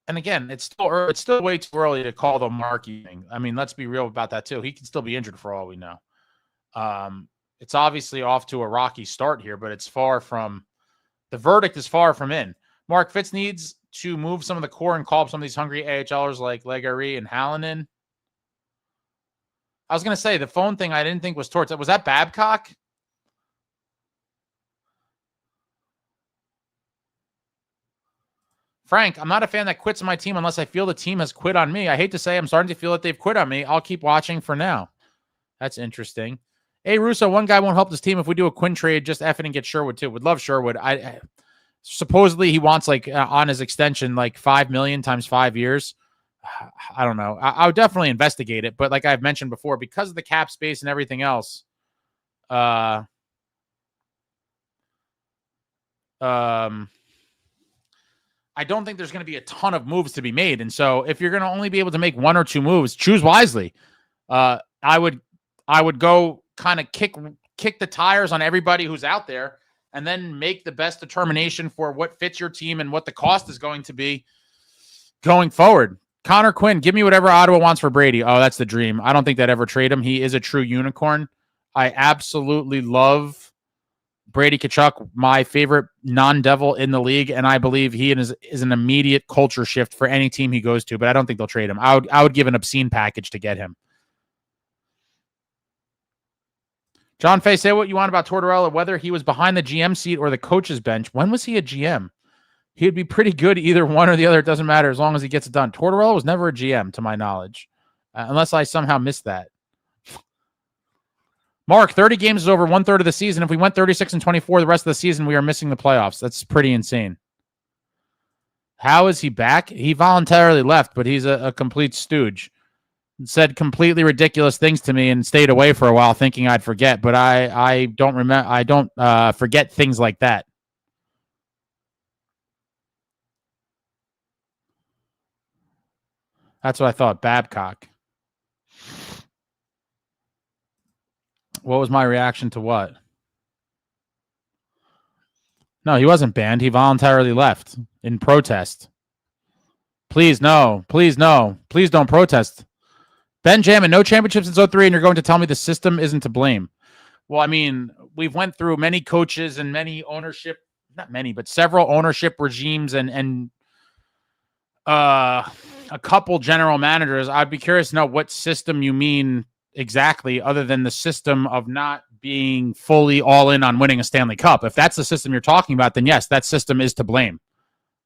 And again, it's still way too early to call the Markey thing. I mean, let's be real about that too. He can still be injured for all we know. It's obviously off to a rocky start here, but the verdict is far from in. Mark Fitz needs to move some of the core and call up some of these hungry AHLers like Legary and Hallinan. I was going to say the phone thing I didn't think was Torts. Was that Babcock? Frank, I'm not a fan that quits on my team unless I feel the team has quit on me. I hate to say I'm starting to feel that they've quit on me. I'll keep watching for now. That's interesting. Hey, Russo, one guy won't help this team if we do a Quinn trade. Just effing and get Sherwood, too. Would love Sherwood. Supposedly he wants, on his extension, $5 million times 5 years. I don't know. I would definitely investigate it. But like I've mentioned before, because of the cap space and everything else, I don't think there's going to be a ton of moves to be made. And so if you're going to only be able to make 1 or 2 moves, choose wisely. I would go kind of kick the tires on everybody who's out there and then make the best determination for what fits your team and what the cost is going to be going forward. Connor Quinn, give me whatever Ottawa wants for Brady. Oh, that's the dream. I don't think they'd ever trade him. He is a true unicorn. I absolutely love Brady Tkachuk, my favorite non-Devil in the league, and I believe he is an immediate culture shift for any team he goes to, but I don't think they'll trade him. I would give an obscene package to get him. John Fay, say what you want about Tortorella, whether he was behind the GM seat or the coach's bench. When was he a GM? He would be pretty good either one or the other. It doesn't matter as long as he gets it done. Tortorella was never a GM, to my knowledge, unless I somehow missed that. Mark, 30 games is over 1/3 of the season. If we went 36-24 the rest of the season, we are missing the playoffs. That's pretty insane. How is he back? He voluntarily left, but he's a complete stooge. Said completely ridiculous things to me and stayed away for a while thinking I'd forget, but I don't remember. I don't forget things like that. That's what I thought. Babcock. What was my reaction to what? No, he wasn't banned. He voluntarily left in protest. Please, no. Please, no. Please don't protest. Ben Jamin, no championships since 03, and you're going to tell me the system isn't to blame. Well, I mean, we've went through many coaches and many ownership, not many, but several ownership regimes and a couple general managers. I'd be curious to know what system you mean exactly, other than the system of not being fully all in on winning a Stanley Cup. If that's the system you're talking about, then yes, that system is to blame.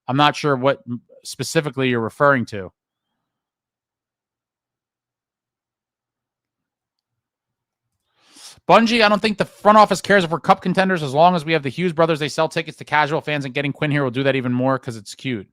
I'm not sure what specifically you're referring to. Bungie, I don't think the front office cares if we're cup contenders. As long as we have the Hughes brothers, they sell tickets to casual fans, and getting Quinn here will do that even more because it's cute.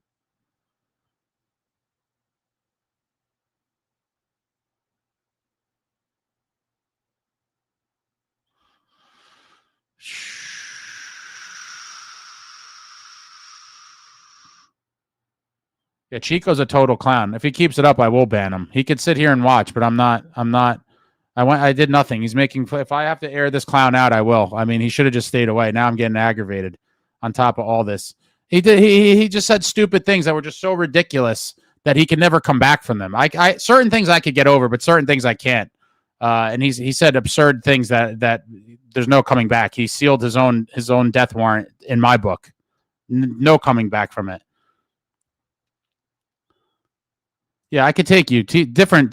Yeah, Chico's a total clown. If he keeps it up, I will ban him. He could sit here and watch, but I'm not. I did nothing. He's making. If I have to air this clown out, I will. I mean, he should have just stayed away. Now I'm getting aggravated. On top of all this, he just said stupid things that were just so ridiculous that he can never come back from them. I certain things I could get over, but certain things I can't. And he said absurd things that there's no coming back. He sealed his own death warrant in my book. No coming back from it. Yeah, I could take you. Different.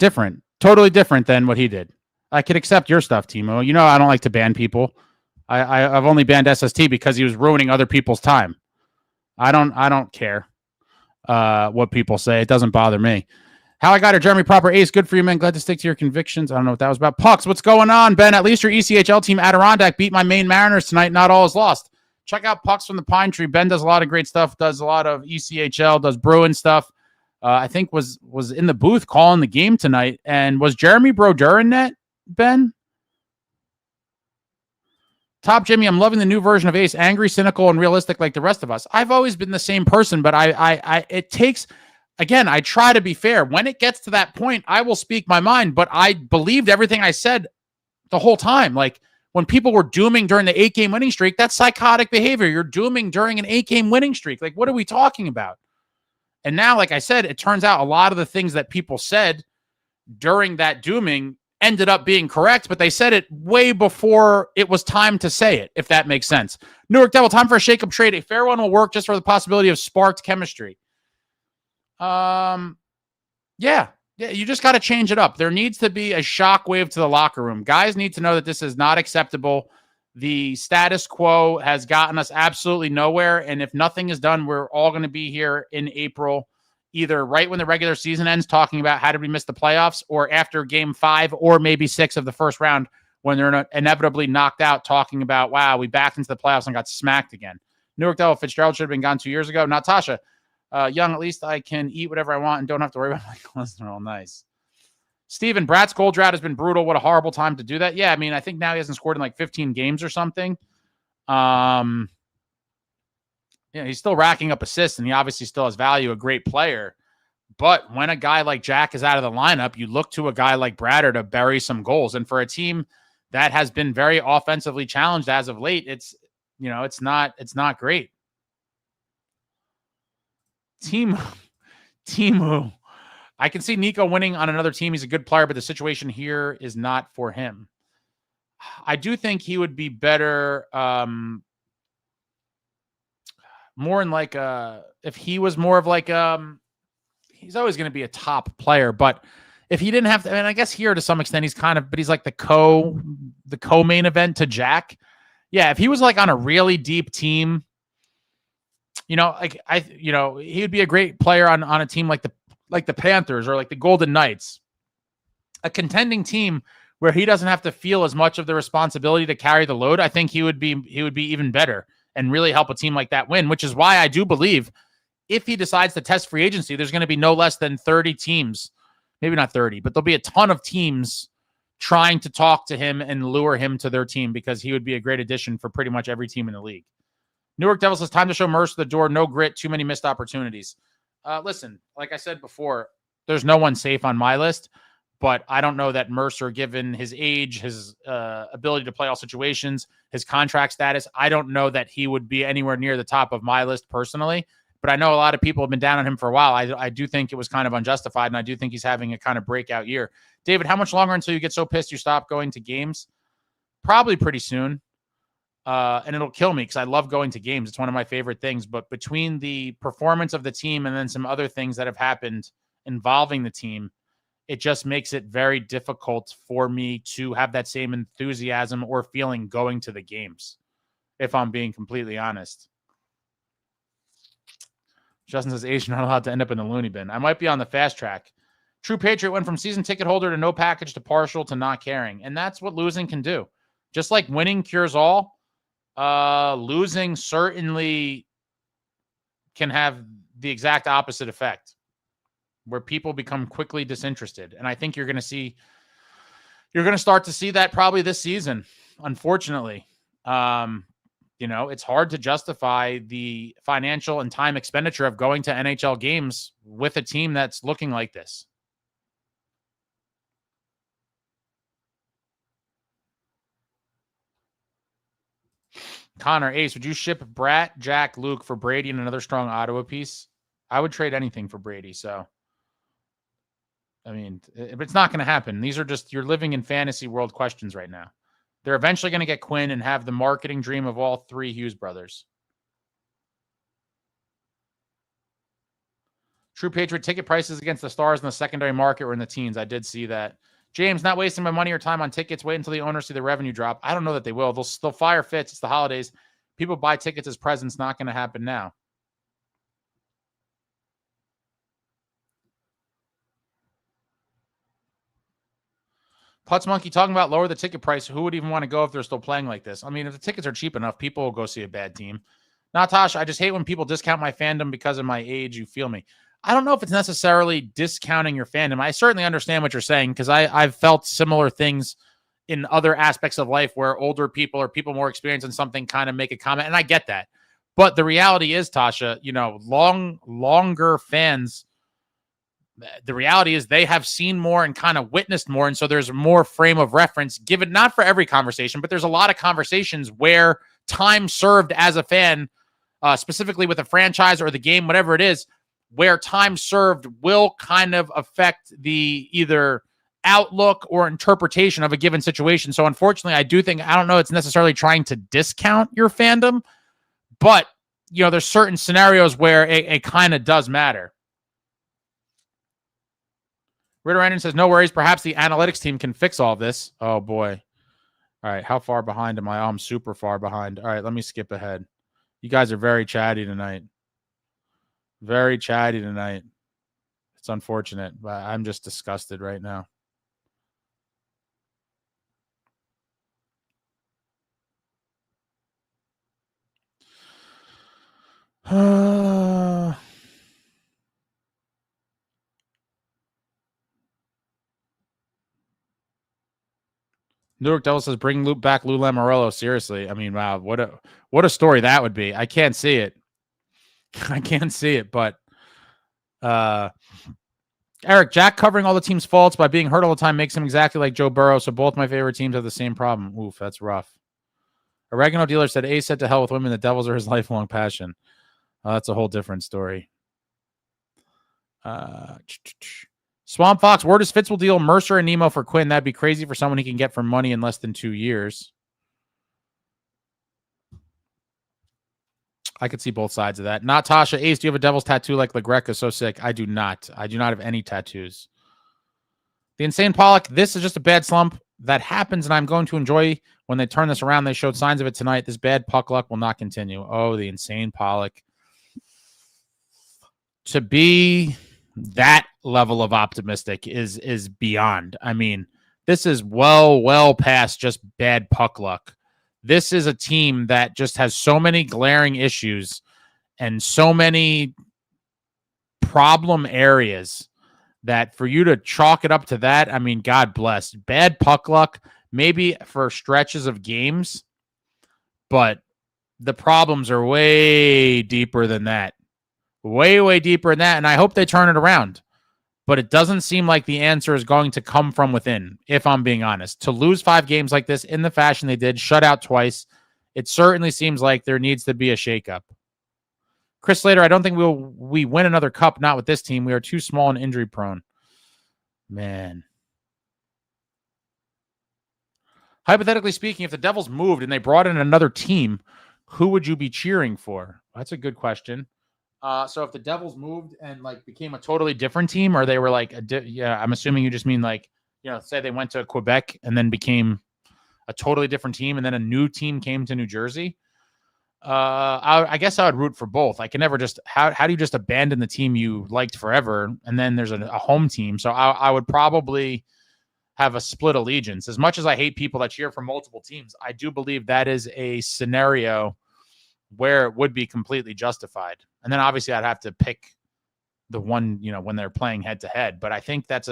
Totally different than what he did. I could accept your stuff, Timo. You know I don't like to ban people. I've only banned SST because he was ruining other people's time. I don't care what people say. It doesn't bother me. How I got her, Jeremy Proper Ace. Good for you, man. Glad to stick to your convictions. I don't know what that was about. Pucks, what's going on, Ben? At least your ECHL team, Adirondack, beat my Maine Mariners tonight. Not all is lost. Check out Pucks from the Pine Tree. Ben does a lot of great stuff. Does a lot of ECHL. Does Bruin stuff. I think was in the booth calling the game tonight. And was Jeremy Brodeur in net, Ben? Top Jimmy, I'm loving the new version of Ace. Angry, cynical, and realistic like the rest of us. I've always been the same person, but it takes, again, I try to be fair. When it gets to that point, I will speak my mind, but I believed everything I said the whole time. Like when people were dooming during the 8-game winning streak, that's psychotic behavior. You're dooming during an 8-game winning streak. Like, what are we talking about? And now, like I said, it turns out a lot of the things that people said during that dooming ended up being correct, but they said it way before it was time to say it, if that makes sense. Newark Devil, time for a shake-up trade. A fair one will work just for the possibility of sparked chemistry. Yeah, you just got to change it up. There needs to be a shockwave to the locker room. Guys need to know that this is not acceptable. The status quo has gotten us absolutely nowhere, and if nothing is done, we're all going to be here in April, either right when the regular season ends, talking about how did we miss the playoffs, or after game 5 or maybe 6 of the first round when they're inevitably knocked out, talking about, wow, we backed into the playoffs and got smacked again. Newark Devil, Fitzgerald should have been gone 2 years ago. Natasha, Young, at least I can eat whatever I want and don't have to worry about my cholesterol. Nice. Steven, Bratt's goal drought has been brutal. What a horrible time to do that. Yeah, I mean, I think now he hasn't scored in like 15 games or something. Yeah, he's still racking up assists, and he obviously still has value, a great player. But when a guy like Jack is out of the lineup, you look to a guy like Bratter to bury some goals. And for a team that has been very offensively challenged as of late, it's not great. Timo. I can see Nico winning on another team. He's a good player, but the situation here is not for him. I do think he would be better more in like if he was more of like he's always going to be a top player, but if he didn't have to, I guess here to some extent he's kind of, but he's like the co-main event to Jack. Yeah, if he was like on a really deep team, he would be a great player on a team like the Panthers or like the Golden Knights, a contending team where he doesn't have to feel as much of the responsibility to carry the load. I think he would be even better and really help a team like that win, which is why I do believe if he decides to test free agency, there's going to be no less than 30 teams, maybe not 30, but there'll be a ton of teams trying to talk to him and lure him to their team because he would be a great addition for pretty much every team in the league. Newark Devils says, time to show Mercer the door. No grit, too many missed opportunities. Listen, like I said before, there's no one safe on my list, but I don't know that Mercer, given his age, his ability to play all situations, his contract status, I don't know that he would be anywhere near the top of my list personally. But I know a lot of people have been down on him for a while. I do think it was kind of unjustified, and I do think he's having a kind of breakout year. David, how much longer until you get so pissed you stop going to games? Probably pretty soon. And it'll kill me because I love going to games. It's one of my favorite things. But between the performance of the team and then some other things that have happened involving the team, it just makes it very difficult for me to have that same enthusiasm or feeling going to the games, if I'm being completely honest. Justin says, Age not allowed to end up in the loony bin. I might be on the fast track. True Patriot went from season ticket holder to no package to partial to not caring. And that's what losing can do. Just like winning cures all, losing certainly can have the exact opposite effect where people become quickly disinterested. And I think you're going to start to see that probably this season, unfortunately. It's hard to justify the financial and time expenditure of going to NHL games with a team that's looking like this. Connor, Ace, would you ship Bratt, Jack, Luke for Brady and another strong Ottawa piece? I would trade anything for Brady. So, I mean, it's not going to happen. These are just, you're living in fantasy world questions right now. They're eventually going to get Quinn and have the marketing dream of all three Hughes brothers. True Patriot ticket prices against the Stars in the secondary market were in the teens. I did see that. James, not wasting my money or time on tickets. Wait until the owners see the revenue drop. I don't know that they will. They'll fire Fitz. It's the holidays. People buy tickets as presents. Not going to happen now. Putz Monkey talking about lower the ticket price. Who would even want to go if they're still playing like this? I mean, if the tickets are cheap enough, people will go see a bad team. Natasha, I just hate when people discount my fandom because of my age. You feel me? I don't know if it's necessarily discounting your fandom. I certainly understand what you're saying because I've felt similar things in other aspects of life where older people or people more experienced in something kind of make a comment, and I get that. But the reality is, Tasha, longer fans, the reality is they have seen more and kind of witnessed more, and so there's more frame of reference given, not for every conversation, but there's a lot of conversations where time served as a fan, specifically with a franchise or the game, whatever it is, where time served will kind of affect the either outlook or interpretation of a given situation. So unfortunately, I don't know it's necessarily trying to discount your fandom, but there's certain scenarios where it kind of does matter. Ritter Anderson says, no worries. Perhaps the analytics team can fix all this. Oh, boy. All right. How far behind am I? Oh, I'm super far behind. All right. Let me skip ahead. You guys are very chatty tonight. Very chatty tonight. It's unfortunate, but I'm just disgusted right now. New York Devils says, bring back Lou Lamoriello. Seriously. I mean, wow, what a story that would be. I can't see it. I can't see it, but Eric, Jack covering all the team's faults by being hurt all the time makes him exactly like Joe Burrow, so both my favorite teams have the same problem. Oof, that's rough. Oregano Dealer said, Ace said to hell with women, the Devils are his lifelong passion. That's a whole different story. Swamp Fox, where does Fitz will deal Mercer and Nemo for Quinn? That'd be crazy for someone he can get for money in less than 2 years. I could see both sides of that. Natasha, Ace, do you have a Devils tattoo like LaGreca? So sick. I do not. I do not have any tattoos. The Insane Pollock, this is just a bad slump that happens, and I'm going to enjoy when they turn this around. They showed signs of it tonight. This bad puck luck will not continue. Oh, the Insane Pollock. To be that level of optimistic is beyond. I mean, this is well past just bad puck luck. This is a team that just has so many glaring issues and so many problem areas that for you to chalk it up to that, I mean, God bless. Bad puck luck, maybe for stretches of games, but the problems are way deeper than that. Way deeper than that, and I hope they turn it around. But it doesn't seem like the answer is going to come from within, if I'm being honest. To lose 5 games like this in the fashion they did, shut out twice, it certainly seems like there needs to be a shakeup. Chris Slater, I don't think we win another cup, not with this team. We are too small and injury prone. Man. Hypothetically speaking, if the Devils moved and they brought in another team, who would you be cheering for? That's a good question. So if the Devils moved and became a totally different team, or they were I'm assuming you just mean say they went to Quebec and then became a totally different team, and then a new team came to New Jersey. I guess I would root for both. I can never just how do you just abandon the team you liked forever, and then there's a home team. So I would probably have a split allegiance. As much as I hate people that cheer for multiple teams, I do believe that is a scenario where it would be completely justified. And then obviously I'd have to pick the one, when they're playing head to head. But I think that's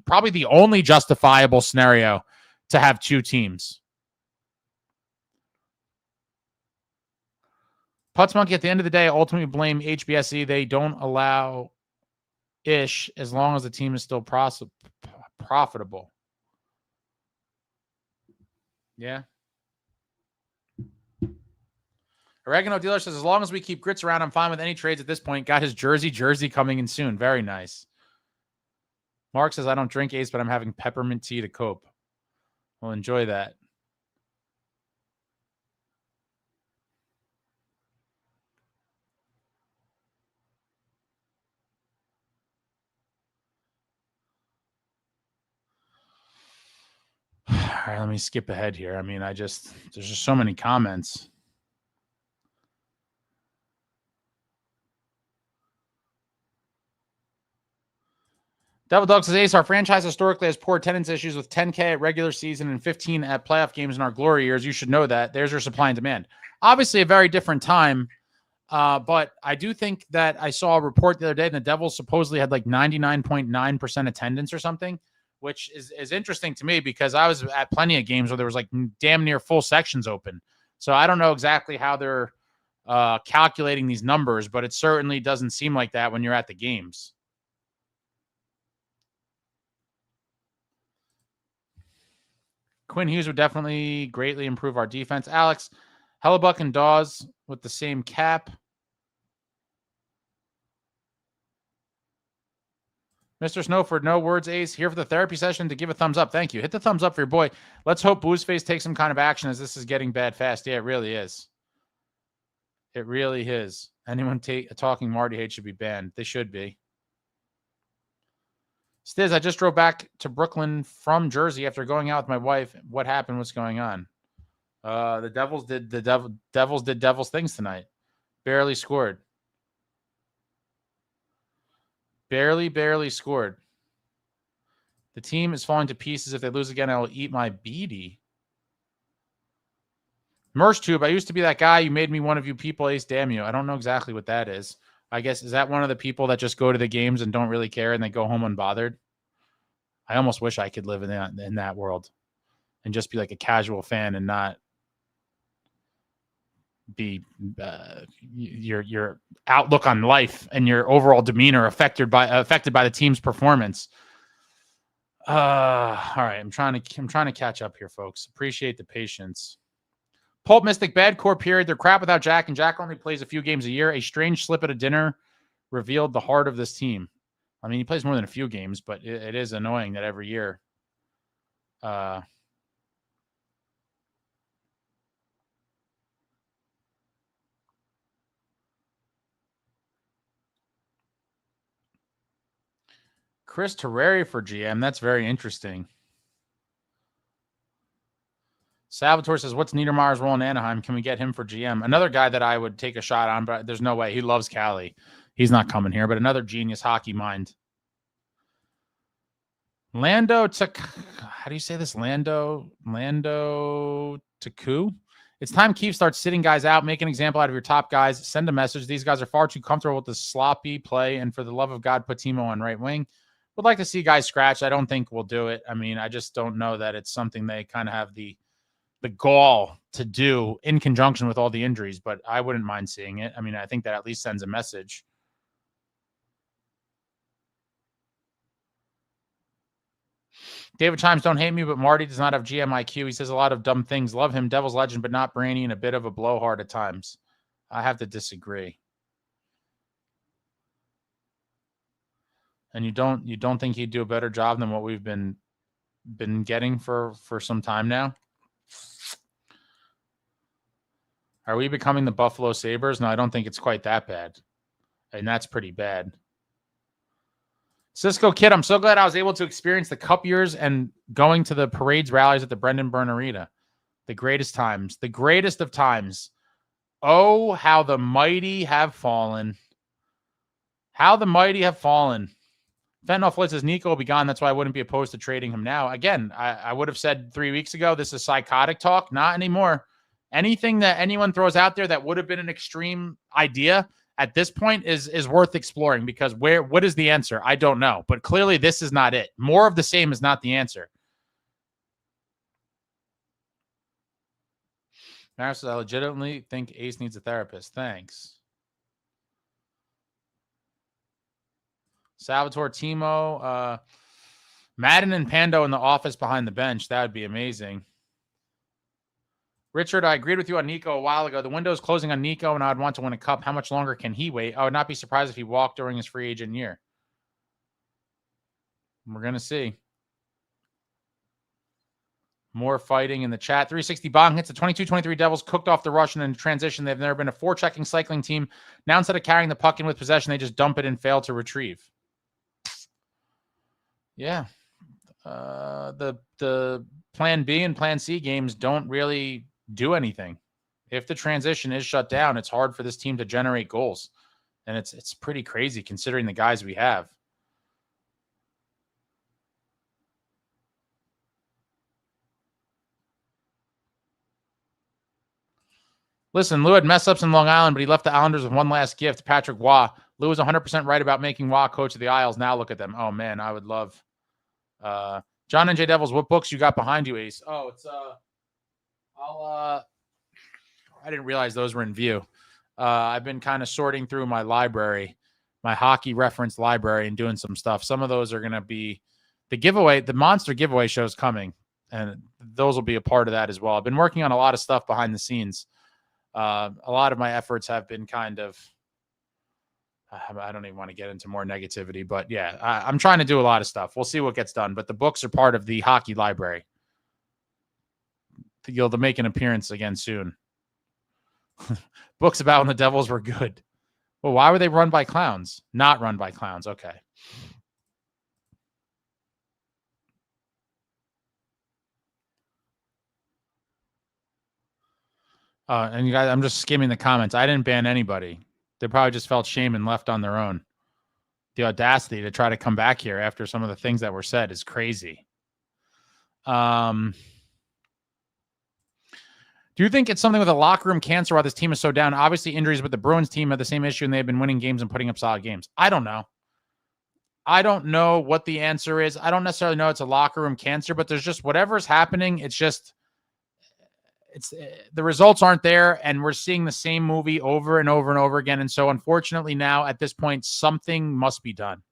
probably the only justifiable scenario to have 2 teams. Putz Monkey, at the end of the day, ultimately blame HBSE. They don't allow ish as long as the team is still profitable. Yeah. Oregano Dealer says, as long as we keep Grits around, I'm fine with any trades at this point. Got his jersey coming in soon. Very nice. Mark says, I don't drink Ace, but I'm having peppermint tea to cope. Well, enjoy that. All right, let me skip ahead here. I mean, there's just so many comments. Devil Dog says, Ace, our franchise historically has poor attendance issues with 10K at regular season and 15 at playoff games in our glory years. You should know that. There's your supply and demand. Obviously, a very different time. But I do think that I saw a report the other day, and the Devils supposedly had 99.9% attendance or something, which is interesting to me because I was at plenty of games where there was damn near full sections open. So I don't know exactly how they're calculating these numbers, but it certainly doesn't seem like that when you're at the games. Quinn Hughes would definitely greatly improve our defense. Alex, Hellebuck and Dawes with the same cap. Mr. Snowford, no words, Ace. Here for the therapy session to give a thumbs up. Thank you. Hit the thumbs up for your boy. Let's hope Boozeface takes some kind of action as this is getting bad fast. Yeah, it really is. It really is. Anyone talking Marty hate should be banned. They should be. Stiz, I just drove back to Brooklyn from Jersey after going out with my wife. What happened? What's going on? The Devils did Devils things tonight. Barely scored. Barely scored. The team is falling to pieces. If they lose again, I will eat my beady. MerchTube, I used to be that guy. You made me one of you people, Ace. Damn you. I don't know exactly what that is. I guess, is that one of the people that just go to the games and don't really care and they go home unbothered? I almost wish I could live in that world and just be like a casual fan and not be your outlook on life and your overall demeanor affected by the team's performance. All right, I'm trying to catch up here, folks. Appreciate the patience. Pulp Mystic, bad core period. They're crap without Jack, and Jack only plays a few games a year. A strange slip at a dinner revealed the heart of this team. I mean, he plays more than a few games, but it is annoying that every year. Chris Terreri for GM. That's very interesting. Salvatore says, what's Niedermayer's role in Anaheim? Can we get him for GM? Another guy that I would take a shot on, but there's no way. He loves Cali. He's not coming here, but another genius hockey mind. How do you say this? Lando Taku? It's time Keefe starts sitting guys out, make an example out of your top guys, send a message. These guys are far too comfortable with the sloppy play, and for the love of God, put Timo on right wing. Would like to see guys scratch. I don't think we'll do it. I mean, I just don't know that it's something they kind of have the gall to do in conjunction with all the injuries, but I wouldn't mind seeing it. I mean, I think that at least sends a message. David Chimes, don't hate me, but Marty does not have GM IQ. He says a lot of dumb things. Love him, Devil's legend, but not brainy and a bit of a blowhard at times. I have to disagree. And you don't think he'd do a better job than what we've been getting for some time now? Are we becoming the Buffalo Sabres? No, I don't think it's quite that bad. And that's pretty bad. Cisco Kid, I'm so glad I was able to experience the Cup years and going to the parades, rallies at the Brendan Byrne Arena. The greatest times. The greatest of times. Oh, how the mighty have fallen. How the mighty have fallen. Fentanyl Floyd says Nico will be gone. That's why I wouldn't be opposed to trading him now. Again, I would have said 3 weeks ago, this is psychotic talk. Not anymore. Anything that anyone throws out there that would have been an extreme idea at this point is worth exploring, because what is the answer? I don't know. But clearly this is not it. More of the same is not the answer. Maris says, I legitimately think Ace needs a therapist. Thanks. Salvatore, Timo, Madden and Pando in the office behind the bench. That would be amazing. Richard, I agreed with you on Nico a while ago. The window is closing on Nico, and I would want to win a cup. How much longer can he wait? I would not be surprised if he walked during his free agent year. We're going to see. More fighting in the chat. 360 Bong hits the 22-23 Devils, cooked off the Russian in transition. They've never been a forechecking cycling team. Now instead of carrying the puck in with possession, they just dump it and fail to retrieve. Yeah. The plan B and plan C games don't really do anything. If the transition is shut down, it's hard for this team to generate goals. And it's pretty crazy considering the guys we have. Listen, Lou had mess ups in Long Island, but he left the Islanders with one last gift, Patrick Waugh. Lou was 100% right about making Waugh coach of the Isles. Now look at them. Oh, man, I would love. John NJ Devils, what books you got behind you, Ace? Oh, it's I didn't realize those were in view. I've been kind of sorting through my library, my hockey reference library, and doing some stuff. Some of those are going to be the giveaway. The monster giveaway show is coming, and those will be a part of that as well. I've been working on a lot of stuff behind the scenes. A lot of my efforts have been kind of I don't even want to get into more negativity, but yeah, I'm trying to do a lot of stuff. We'll see what gets done, but the books are part of the hockey library. You'll make an appearance again soon. Books about when the Devils were good. Well, why were they run by clowns? Not run by clowns. Okay. And you guys, I'm just skimming the comments. I didn't ban anybody. They probably just felt shame and left on their own. The audacity to try to come back here after some of the things that were said is crazy. Do you think it's something with a locker room cancer why this team is so down? Obviously, injuries with the Bruins team have the same issue, and they've been winning games and putting up solid games. I don't know. I don't know what the answer is. I don't necessarily know it's a locker room cancer, but there's just whatever's happening. It's the results aren't there, and we're seeing the same movie over and over and over again. And so, unfortunately, now at this point, something must be done.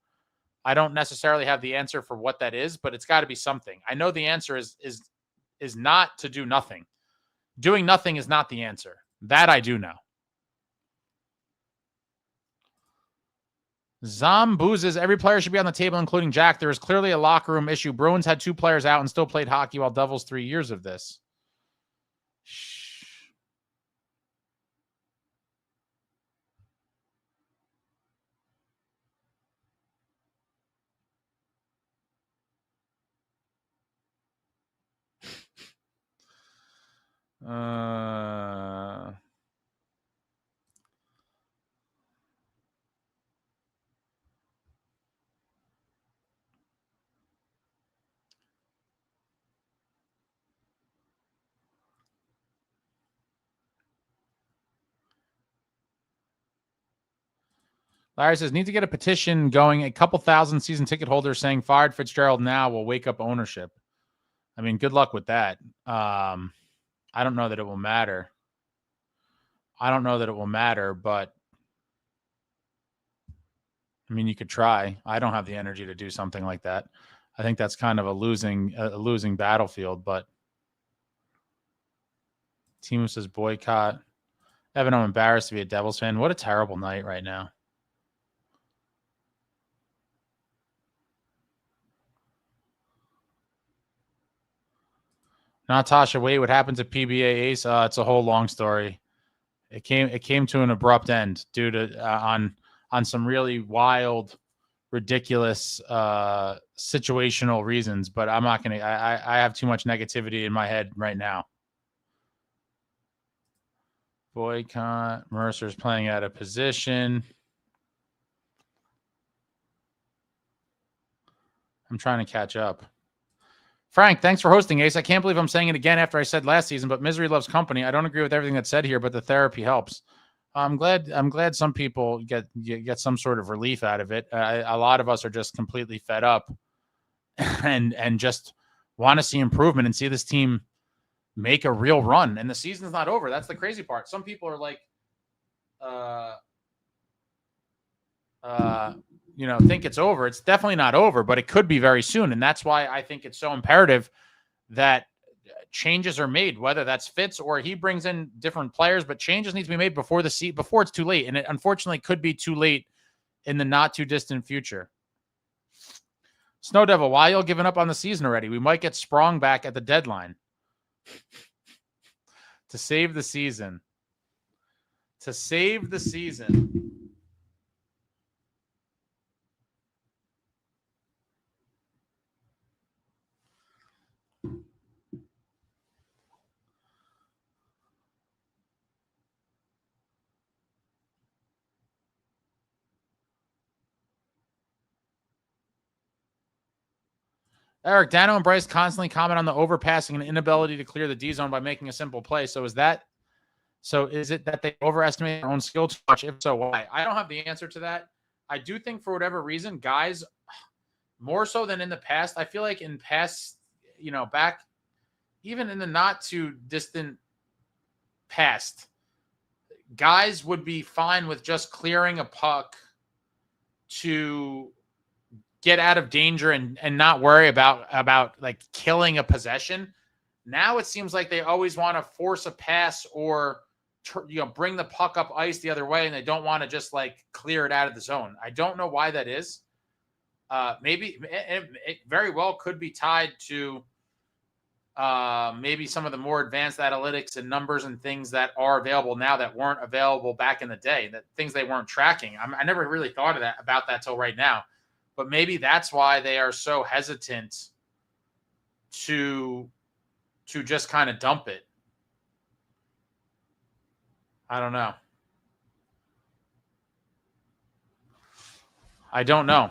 I don't necessarily have the answer for what that is, but it's got to be something. I know the answer is not to do nothing. Doing nothing is not the answer. That I do know. Zamboozes, every player should be on the table, including Jack. There is clearly a locker room issue. Bruins had 2 players out and still played hockey, while Devils 3 years of this. Larry says, need to get a petition going. A couple thousand season ticket holders saying fired Fitzgerald now will wake up ownership. I mean, good luck with that. I don't know that it will matter. But I mean, you could try. I don't have the energy to do something like that. I think that's kind of a losing battlefield, but Timo says boycott. Evan, I'm embarrassed to be a Devils fan. What a terrible night right now. Natasha, wait, what happened to PBA Ace? It's a whole long story. It came to an abrupt end due to on some really wild, ridiculous situational reasons. But I'm not gonna. I have too much negativity in my head right now. Boycott. Mercer's playing out of position. I'm trying to catch up. Frank, thanks for hosting, Ace. I can't believe I'm saying it again after I said last season, but misery loves company. I don't agree with everything that's said here, but the therapy helps. I'm glad some people get some sort of relief out of it. A lot of us are just completely fed up and just want to see improvement and see this team make a real run. And the season's not over. That's the crazy part. Some people are like, think it's over. It's definitely not over, but it could be very soon. And that's why I think it's so imperative that changes are made, whether that's Fitz or he brings in different players, but changes need to be made before it's too late. And it unfortunately could be too late in the not too distant future. Snow Devil, why y'all giving up on the season already? We might get sprung back at the deadline to save the season. Eric, Dano and Bryce constantly comment on the overpassing and inability to clear the D zone by making a simple play. So is it that they overestimate their own skill too much? If so, why? I don't have the answer to that. I do think for whatever reason, guys, more so than in the past, I feel like in past, back, even in the not too distant past, guys would be fine with just clearing a puck to get out of danger and not worry about like killing a possession. Now it seems like they always want to force a pass or bring the puck up ice the other way, and they don't want to just like clear it out of the zone. I don't know why that is. Maybe it very well could be tied to maybe some of the more advanced analytics and numbers and things that are available now that weren't available back in the day, that things they weren't tracking. I never really thought of about that till right now, but maybe that's why they are so hesitant to just kind of dump it. I don't know. I don't know.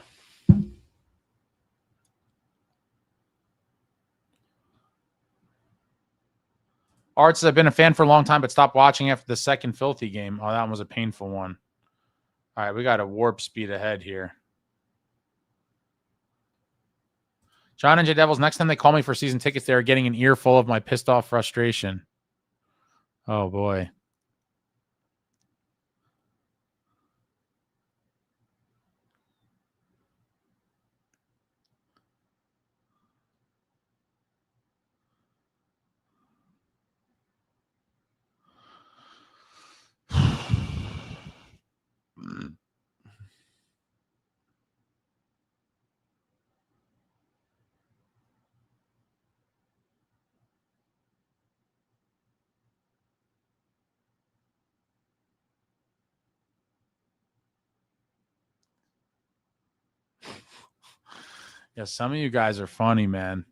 Art says, I've been a fan for a long time, but stopped watching after the second Filthy game. Oh, that one was a painful one. All right, we got a warp speed ahead here. John and NJDevils, next time they call me for season tickets, they're getting an earful of my pissed off frustration. Oh, boy. Yeah, some of you guys are funny, man.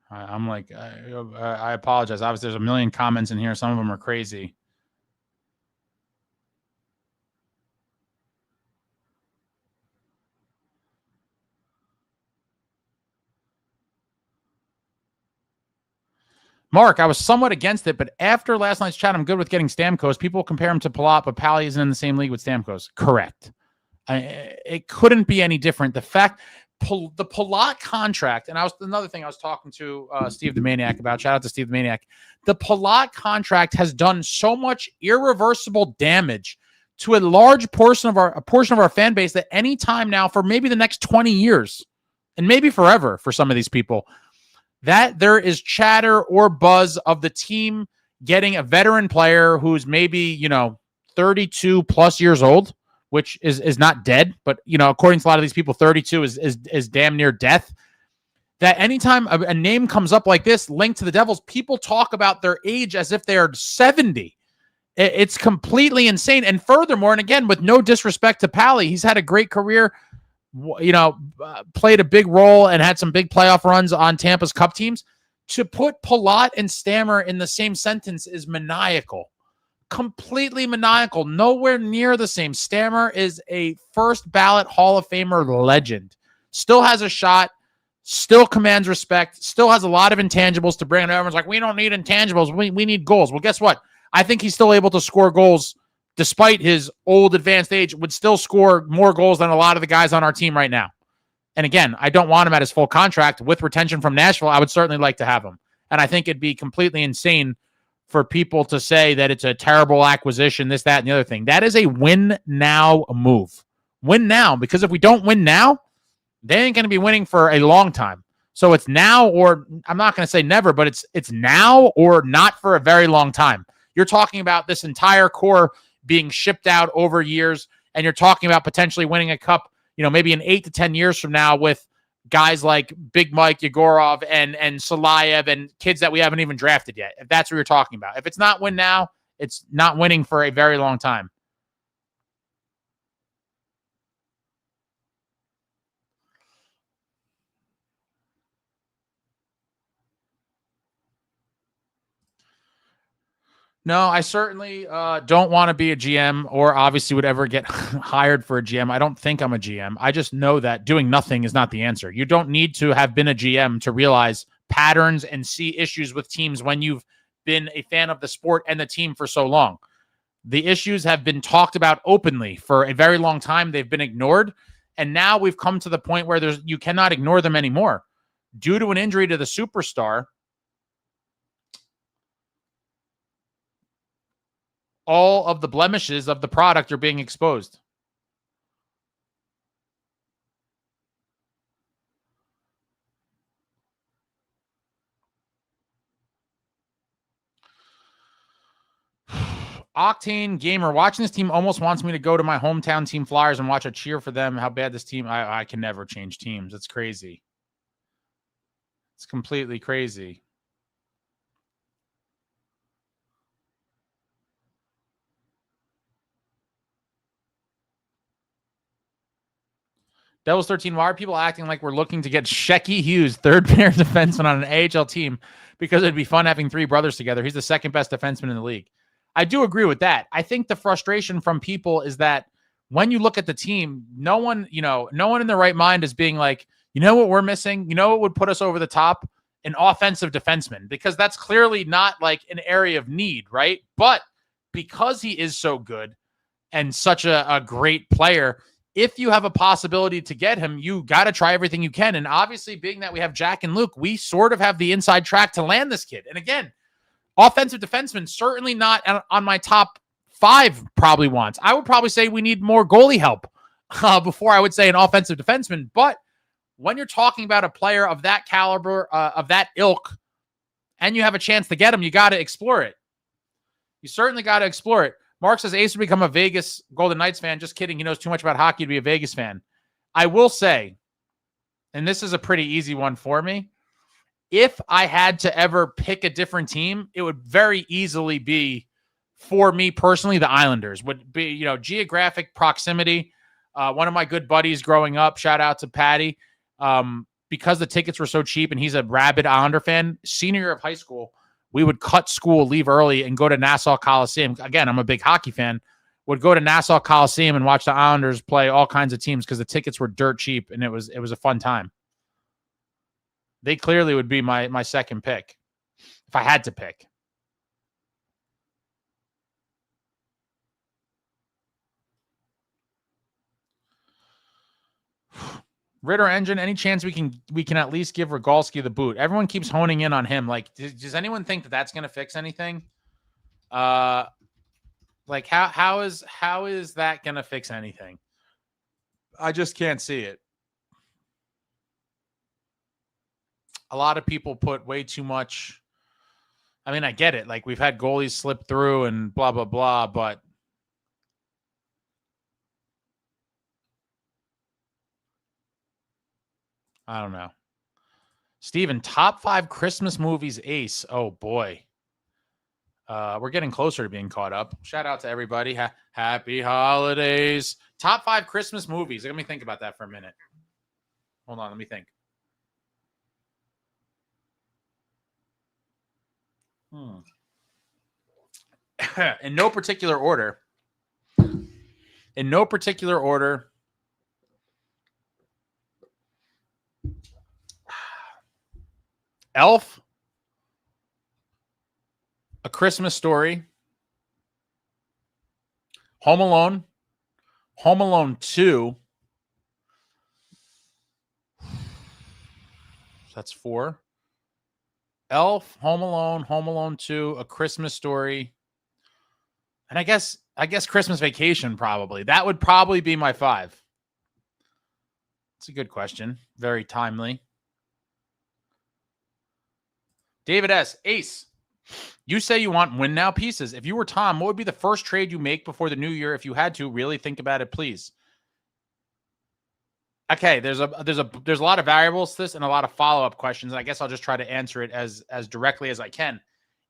I'm like, I apologize. Obviously, there's a million comments in here. Some of them are crazy. Mark, I was somewhat against it, but after last night's chat, I'm good with getting Stamkos. People compare him to Palat, but Pally isn't in the same league with Stamkos. Correct. It couldn't be any different. The fact, the Palat contract, and another thing I was talking to Steve the Maniac about. Shout out to Steve the Maniac. The Palat contract has done so much irreversible damage to a large portion of our fan base that any time now for maybe the next 20 years and maybe forever for some of these people, that there is chatter or buzz of the team getting a veteran player who's maybe 32 plus years old, which is not dead, but according to a lot of these people, 32 is damn near death. That anytime a name comes up like this linked to the Devils, people talk about their age as if they are 70. It's completely insane. And furthermore, and again, with no disrespect to Pally, he's had a great career, played a big role and had some big playoff runs on Tampa's Cup teams. To put Palat and Stammer in the same sentence is maniacal. Completely maniacal. Nowhere near the same. Stammer is a first ballot Hall of Famer legend. Still has a shot. Still commands respect. Still has a lot of intangibles to bring. And everyone's like, we don't need intangibles. We need goals. Well, guess what? I think he's still able to score goals despite his old advanced age, would still score more goals than a lot of the guys on our team right now. And again, I don't want him at his full contract. With retention from Nashville, I would certainly like to have him. And I think it'd be completely insane for people to say that it's a terrible acquisition, this, that, and the other thing. That is a win now move. Win now, because if we don't win now, they ain't going to be winning for a long time. So it's now, or I'm not going to say never, but it's now or not for a very long time. You're talking about this entire core being shipped out over years, and you're talking about potentially winning a cup, maybe in 8 to 10 years from now with guys like Big Mike Yegorov and Salayev and kids that we haven't even drafted yet. If that's what you're talking about. If it's not win now, it's not winning for a very long time. No, I certainly don't want to be a GM or obviously would ever get hired for a GM. I don't think I'm a GM. I just know that doing nothing is not the answer. You don't need to have been a GM to realize patterns and see issues with teams when you've been a fan of the sport and the team for so long. The issues have been talked about openly for a very long time. They've been ignored. And now we've come to the point where you cannot ignore them anymore. Due to an injury to the superstar, all of the blemishes of the product are being exposed. Octane Gamer, watching this team almost wants me to go to my hometown team Flyers and watch a cheer for them. How bad this team, I can never change teams. It's crazy. It's completely crazy. Devils 13, why are people acting like we're looking to get Jack Hughes, third pair defenseman on an AHL team, because it'd be fun having three brothers together? He's the second best defenseman in the league. I do agree with that. I think the frustration from people is that when you look at the team, no one in their right mind is being like, you know what we're missing? You know what would put us over the top? An offensive defenseman, because that's clearly not like an area of need, right? But because he is so good and such a great player, if you have a possibility to get him, you got to try everything you can. And obviously, being that we have Jack and Luke, we sort of have the inside track to land this kid. And again, offensive defenseman, certainly not on my top 5 probably wants. I would probably say we need more goalie help before I would say an offensive defenseman. But when you're talking about a player of that caliber, of that ilk, and you have a chance to get him, you got to explore it. You certainly got to explore it. Mark says Ace would become a Vegas Golden Knights fan. Just kidding. He knows too much about hockey to be a Vegas fan. I will say, and this is a pretty easy one for me, if I had to ever pick a different team, it would very easily be, for me personally, the Islanders. Would be, geographic proximity. One of my good buddies growing up, shout out to Patty, because the tickets were so cheap and he's a rabid Islander fan, senior year of high school, we would cut school, leave early, and go to Nassau Coliseum. Again, I'm a big hockey fan. Would go to Nassau Coliseum and watch the Islanders play all kinds of teams because the tickets were dirt cheap, and it was a fun time. They clearly would be my second pick if I had to pick. Ritter Engine, any chance we can at least give Rogalski the boot? Everyone keeps honing in on him. Like, does anyone think that that's going to fix anything? Like how is that going to fix anything? I just can't see it. A lot of people put way too much. I mean, I get it. Like, we've had goalies slip through and blah, blah, blah, but I don't know. Steven, top 5 Christmas movies, Ace. Oh, boy. We're getting closer to being caught up. Shout out to everybody. Happy holidays. Top 5 Christmas movies. Let me think about that for a minute. Hold on. Let me think. In no particular order. Elf, A Christmas Story, Home Alone, Home Alone 2. That's 4. Elf, Home Alone 2, A Christmas Story. And I guess Christmas Vacation probably. That would probably be my 5. It's a good question. Very timely. David S. Ace, you say you want win now pieces. If you were Tom, what would be the first trade you make before the new year if you had to? Really think about it, please. Okay, there's a lot of variables to this and a lot of follow-up questions. And I guess I'll just try to answer it as directly as I can.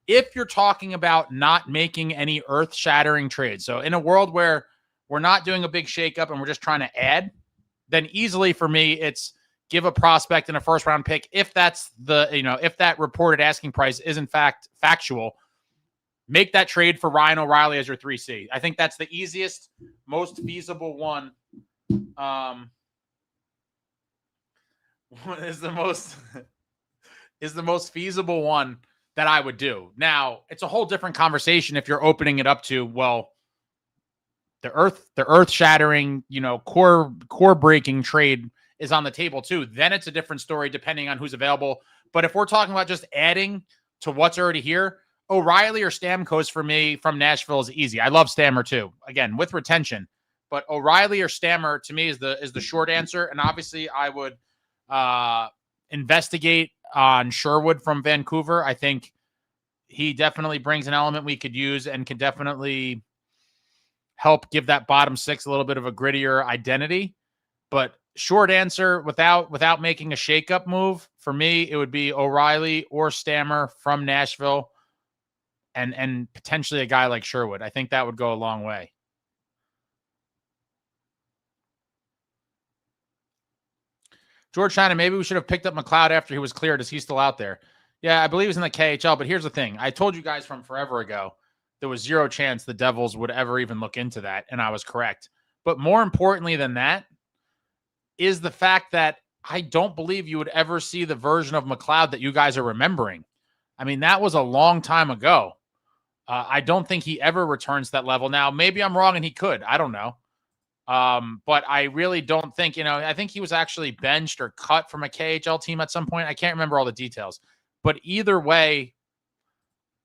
If you're talking about not making any earth-shattering trades, so in a world where we're not doing a big shakeup and we're just trying to add, then easily for me, it's give a prospect and a first-round pick. If that's if that reported asking price is in fact factual, make that trade for Ryan O'Reilly as your 3C. I think that's the easiest, most feasible one. Is the most feasible one that I would do. Now, it's a whole different conversation if you're opening it up to, well, the earth-shattering, core-breaking trade is on the table too. Then it's a different story depending on who's available. But if we're talking about just adding to what's already here, O'Reilly or Stamkos for me from Nashville is easy. I love Stammer too. Again, with retention. But O'Reilly or Stammer to me is the short answer. And obviously I would investigate on Sherwood from Vancouver. I think he definitely brings an element we could use and can definitely help give that bottom six a little bit of a grittier identity. But short answer, without making a shakeup move, for me, it would be O'Reilly or Stammer from Nashville and potentially a guy like Sherwood. I think that would go a long way. George China, maybe we should have picked up McLeod after he was cleared. Is he still out there? Yeah, I believe he's in the KHL, but here's the thing. I told you guys from forever ago, there was zero chance the Devils would ever even look into that, and I was correct. But more importantly than that is the fact that I don't believe you would ever see the version of McLeod that you guys are remembering. I mean, that was a long time ago. I don't think he ever returns to that level. Now, maybe I'm wrong and he could. I don't know. But I really don't think, I think he was actually benched or cut from a KHL team at some point. I can't remember all the details. But either way,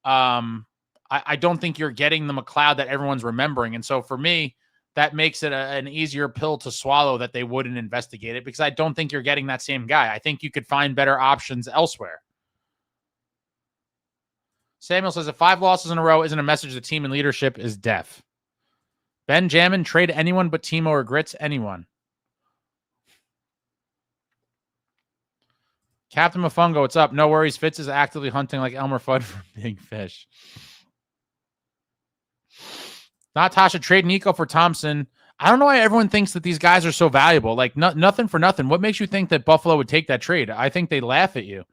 I don't think you're getting the McLeod that everyone's remembering. And so for me, that makes it an easier pill to swallow that they wouldn't investigate it, because I don't think you're getting that same guy. I think you could find better options elsewhere. Samuel says, if 5 losses in a row isn't a message the team and leadership is deaf. Benjamin, trade anyone but Timo or Grits, anyone. Captain Mofungo, what's up? No worries. Fitz is actively hunting like Elmer Fudd for big fish. Natasha, trade Nico for Thompson. I don't know why everyone thinks that these guys are so valuable. Like, nothing for nothing. What makes you think that Buffalo would take that trade? I think they laugh at you.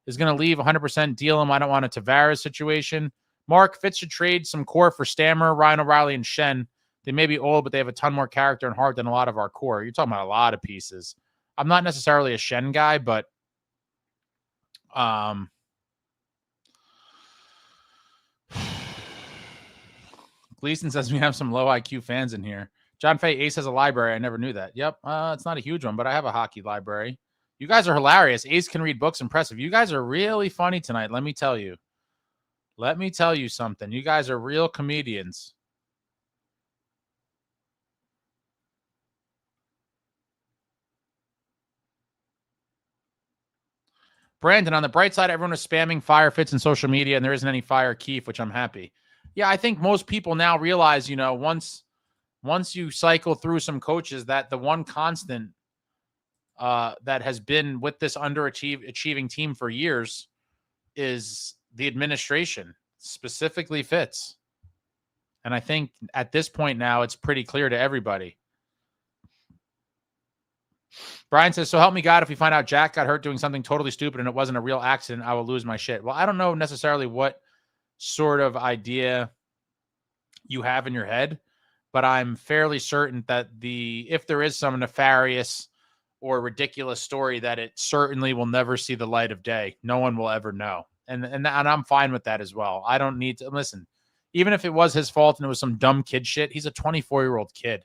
Is going to leave 100% deal him. I don't want a Tavares situation. Mark, Fitz should trade some core for Stammer, Ryan O'Reilly, and Shen. They may be old, but they have a ton more character and heart than a lot of our core. You're talking about a lot of pieces. I'm not necessarily a Shen guy, but Gleason says we have some low IQ fans in here. John Fay, Ace has a library. I never knew that. Yep. It's not a huge one, but I have a hockey library. You guys are hilarious. Ace can read books. Impressive. You guys are really funny tonight. Let me tell you. Let me tell you something. You guys are real comedians. Brandon, on the bright side, everyone is spamming fire Fitz in social media, and there isn't any fire Keefe, which I'm happy. Yeah, I think most people now realize, once you cycle through some coaches, that the one constant that has been with this underachieving team for years is the administration, specifically Fitz. And I think at this point now, it's pretty clear to everybody. Brian says, so help me God, if we find out Jack got hurt doing something totally stupid and it wasn't a real accident, I will lose my shit. Well, I don't know necessarily what sort of idea you have in your head, but I'm fairly certain that if there is some nefarious or ridiculous story, that it certainly will never see the light of day. No one will ever know. And I'm fine with that as well. I don't need to listen. Even if it was his fault and it was some dumb kid shit, he's a 24-year-old kid.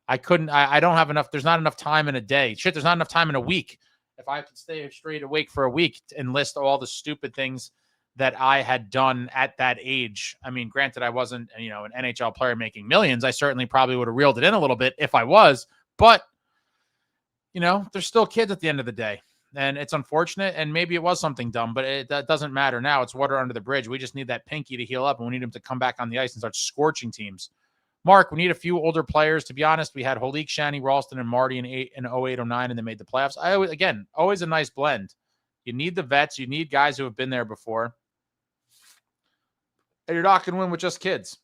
I don't have enough. There's not enough time in a day. Shit, there's not enough time in a week. If I could stay straight awake for a week and list all the stupid things that I had done at that age. I mean, granted, I wasn't, an NHL player making millions. I certainly probably would have reeled it in a little bit if I was, but they're still kids at the end of the day, and it's unfortunate. And maybe it was something dumb, but that doesn't matter now. It's water under the bridge. We just need that pinky to heal up, and we need him to come back on the ice and start scorching teams. Mark, we need a few older players. To be honest, we had Holik, Shani, Ralston, and Marty in 08, 09, and they made the playoffs. Always a nice blend. You need the vets. You need guys who have been there before. And you're not going to win with just kids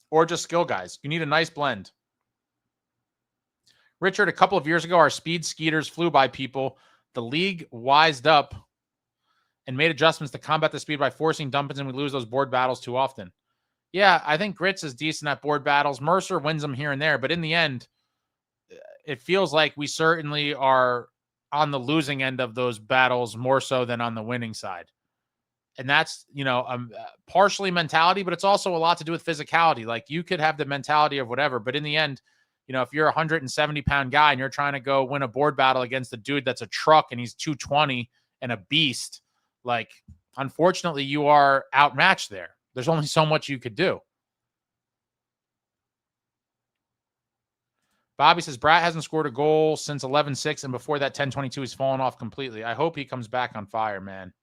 or just skill guys. You need a nice blend. Richard, a couple of years ago, our speed skeeters flew by people. The league wised up and made adjustments to combat the speed by forcing dump-ins, and we lose those board battles too often. Yeah, I think Grits is decent at board battles. Mercer wins them here and there, but in the end, it feels like we certainly are on the losing end of those battles more so than on the winning side. And that's, partially mentality, but it's also a lot to do with physicality. Like, you could have the mentality of whatever, but in the end, if you're a 170-pound guy and you're trying to go win a board battle against a dude that's a truck and he's 220 and a beast, like, unfortunately, you are outmatched there. There's only so much you could do. Bobby says, Bratt hasn't scored a goal since 11-6, and before that, 10-22, he's fallen off completely. I hope he comes back on fire, man.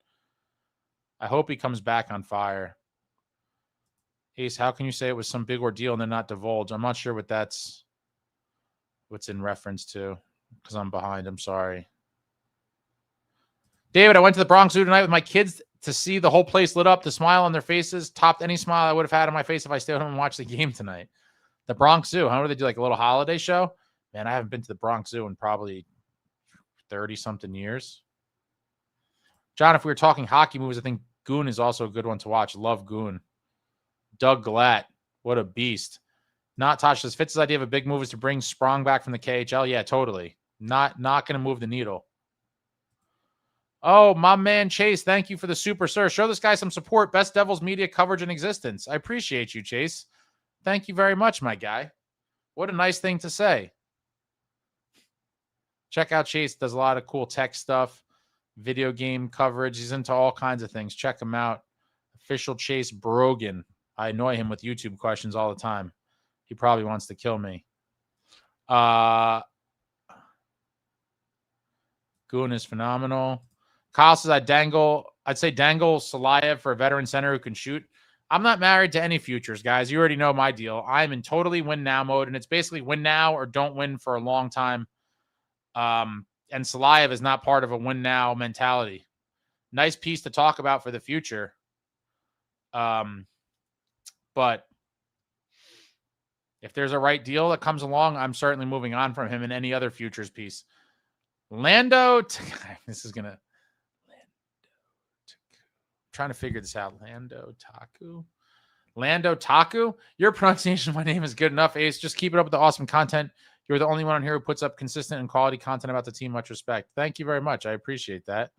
I hope he comes back on fire. Ace, how can you say it was some big ordeal and then not divulge? I'm not sure what's in reference to because I'm behind. I'm sorry. David, I went to the Bronx Zoo tonight with my kids to see the whole place lit up. The smile on their faces topped any smile I would have had on my face if I stayed home and watched the game tonight. The Bronx Zoo. How do they do, like a little holiday show? Man, I haven't been to the Bronx Zoo in probably 30-something years. John, if we were talking hockey movies, I think Goon is also a good one to watch. Love Goon. Doug Glatt. What a beast. Not Tosh says, Fitz's idea of a big move is to bring Sprong back from the KHL. Yeah, totally. Not going to move the needle. Oh, my man Chase, thank you for the super, sir. Show this guy some support. Best Devils media coverage in existence. I appreciate you, Chase. Thank you very much, my guy. What a nice thing to say. Check out Chase. Does a lot of cool tech stuff, video game coverage. He's into all kinds of things. Check him out. Official Chase Brogan. I annoy him with YouTube questions all the time. He probably wants to kill me. Goon is phenomenal. Kyle says, I'd say dangle Salayev for a veteran center who can shoot. I'm not married to any futures, guys. You already know my deal. I'm in totally win now mode, and it's basically win now or don't win for a long time. And Salayev is not part of a win now mentality. Nice piece to talk about for the future. But if there's a right deal that comes along, I'm certainly moving on from him in any other futures piece. Lando, this is going to, trying to figure this out. Lando Taku. Your pronunciation of my name is good enough, Ace. Just keep it up with the awesome content. You're the only one on here who puts up consistent and quality content about the team. Much respect. Thank you very much. I appreciate that.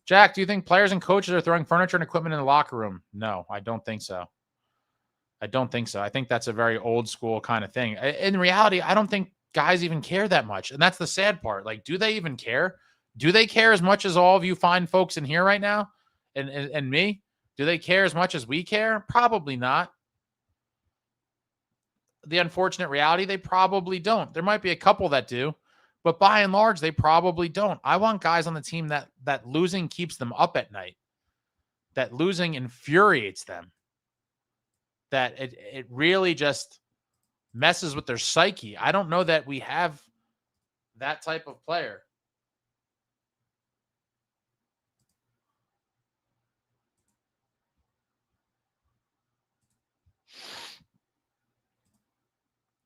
Jack, do you think players and coaches are throwing furniture and equipment in the locker room? No, I don't think so. I think that's a very old school kind of thing. In reality, I don't think guys even care that much. And that's the sad part. Like, do they even care? Do they care as much as all of you fine folks in here right now? And me? Do they care as much as we care? Probably not. The unfortunate reality, they probably don't. There might be a couple that do, but by and large, they probably don't. I want guys on the team that losing keeps them up at night, that losing infuriates them, that it really just messes with their psyche. I don't know that we have that type of player.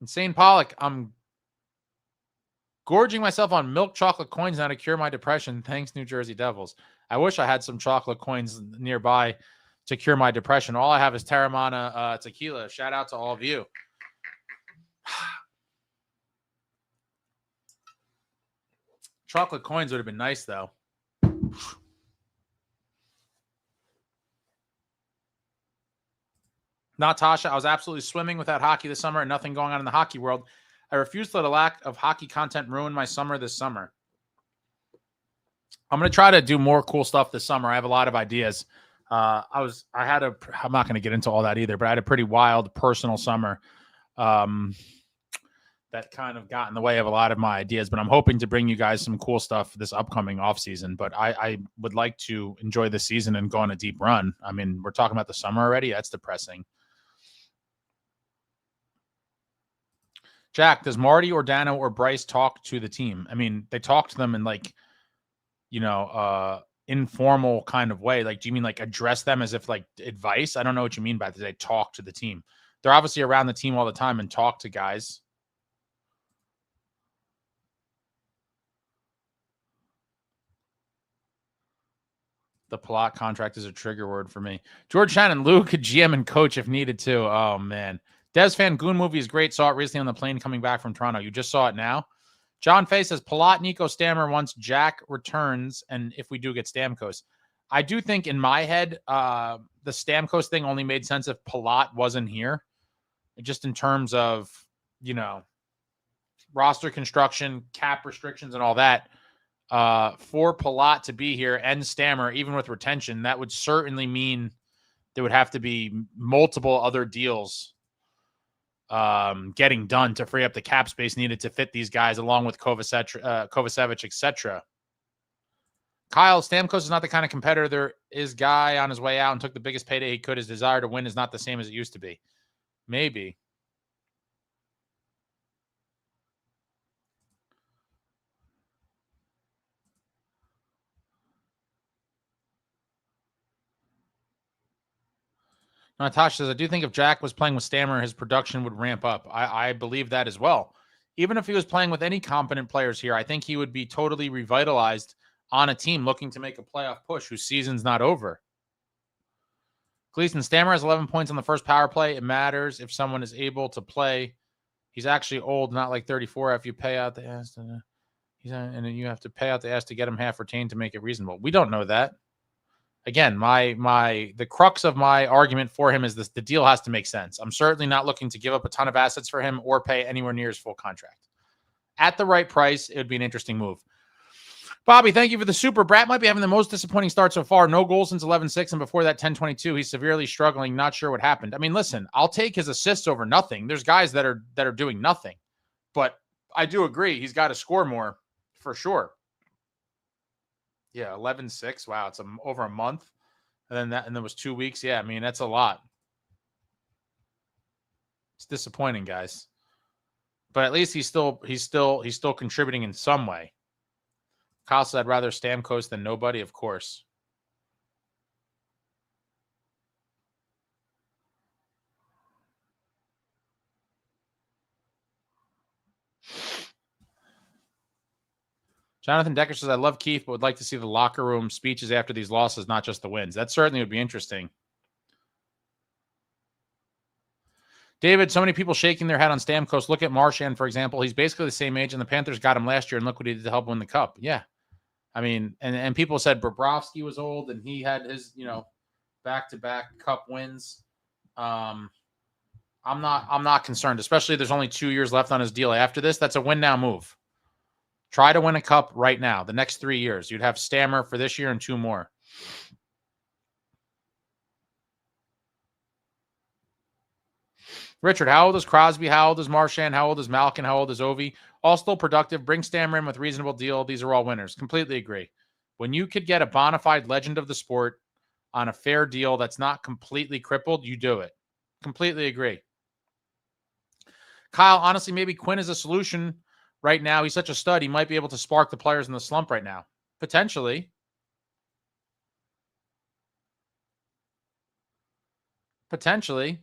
Insane Pollock, I'm gorging myself on milk chocolate coins now to cure my depression. Thanks, New Jersey Devils. I wish I had some chocolate coins nearby to cure my depression. All I have is Terramana tequila. Shout out to all of you. Chocolate coins would have been nice, though. Natasha, I was absolutely swimming without hockey this summer and nothing going on in the hockey world. I refuse to let a lack of hockey content ruin my summer this summer. I'm going to try to do more cool stuff this summer. I have a lot of ideas. I'm not going to get into all that either, but I had a pretty wild personal summer that kind of got in the way of a lot of my ideas, but I'm hoping to bring you guys some cool stuff this upcoming off season. But I would like to enjoy the season and go on a deep run. I mean, we're talking about the summer already. That's depressing. Jack, does Marty or Dano or Bryce talk to the team? I mean, they talk to them in like, informal kind of way. Like, do you mean like address them as if like advice? I don't know what you mean by that. They talk to the team. They're obviously around the team all the time and talk to guys. The Palat contract is a trigger word for me. George Shannon, Lou could GM and coach if needed to. Oh, man. Des fan, Goon movie is great. Saw it recently on the plane coming back from Toronto. You just saw it now? John Fay says, Palat, Nico Stammer once Jack returns, and if we do get Stamkos. I do think in my head, the Stamkos thing only made sense if Palat wasn't here. Just in terms of, roster construction, cap restrictions, and all that. For Palat to be here and Stammer, even with retention, that would certainly mean there would have to be multiple other deals getting done to free up the cap space needed to fit these guys along with Kovacevic, etc. Kyle, Stamkos is not the kind of competitor. There is guy on his way out and took the biggest payday he could. His desire to win is not the same as it used to be. Maybe. Natasha says, I do think if Jack was playing with Stammer, his production would ramp up. I believe that as well. Even if he was playing with any competent players here, I think he would be totally revitalized on a team looking to make a playoff push whose season's not over. Gleason, Stammer has 11 points on the first power play. It matters if someone is able to play. He's actually old, not like 34. If you pay out the ass, and then you have to pay out the ass to get him half retained to make it reasonable. We don't know that. Again, the crux of my argument for him is this: the deal has to make sense. I'm certainly not looking to give up a ton of assets for him or pay anywhere near his full contract. At the right price, it would be an interesting move. Bobby, thank you for the super. Bratt might be having the most disappointing start so far. No goals since 11-6, and before that 10-22. He's severely struggling. Not sure what happened. I mean, listen, I'll take his assists over nothing. There's guys that are doing nothing. But I do agree he's got to score more for sure. Yeah, 11-6. Wow, it's over a month. And then there was 2 weeks. Yeah, I mean, that's a lot. It's disappointing, guys. But at least he's still contributing in some way. Kyle said, I'd rather Stamkos than nobody, of course. Jonathan Decker says, I love Keith, but would like to see the locker room speeches after these losses, not just the wins. That certainly would be interesting. David, so many people shaking their head on Stamkos. Look at Marchand, for example. He's basically the same age, and the Panthers got him last year, and look what he did to help win the cup. Yeah. I mean, and people said Bobrovsky was old, and he had his, back-to-back cup wins. I'm not concerned, especially there's only 2 years left on his deal after this. That's a win-now move. Try to win a cup right now. The next 3 years. You'd have Stammer for this year and 2 more. Richard, how old is Crosby? How old is Marchand? How old is Malkin? How old is Ovi? All still productive. Bring Stammer in with reasonable deal. These are all winners. Completely agree. When you could get a bona fide legend of the sport on a fair deal that's not completely crippled, you do it. Completely agree. Kyle, honestly, maybe Quinn is a solution right now. He's such a stud. He might be able to spark the players in the slump right now. Potentially. Potentially.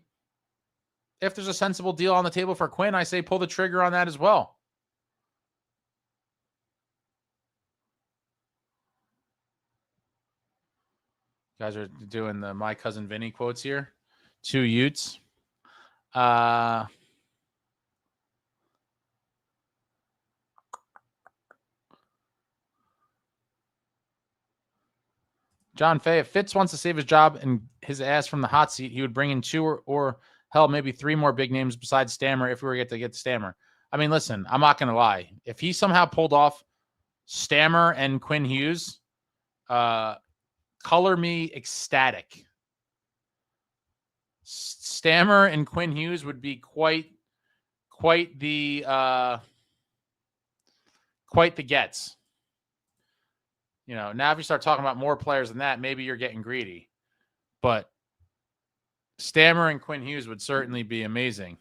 If there's a sensible deal on the table for Quinn, I say pull the trigger on that as well. You guys are doing the My Cousin Vinny quotes here. 2 Utes. John Fay, if Fitz wants to save his job and his ass from the hot seat, he would bring in 2 or hell, maybe 3 more big names besides Stammer if we were to get Stammer. I mean, listen, I'm not going to lie. If he somehow pulled off Stammer and Quinn Hughes, color me ecstatic. Stammer and Quinn Hughes would be quite the gets. Now if you start talking about more players than that, maybe you're getting greedy. But Stammer and Quinn Hughes would certainly be amazing.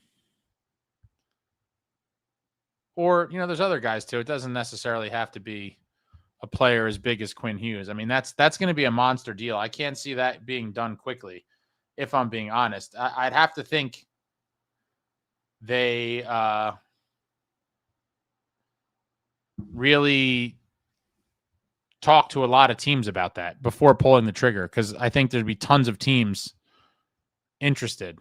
Or, there's other guys too. It doesn't necessarily have to be a player as big as Quinn Hughes. I mean, that's going to be a monster deal. I can't see that being done quickly, if I'm being honest. I'd have to think they really talk to a lot of teams about that before pulling the trigger, because I think there'd be tons of teams interested.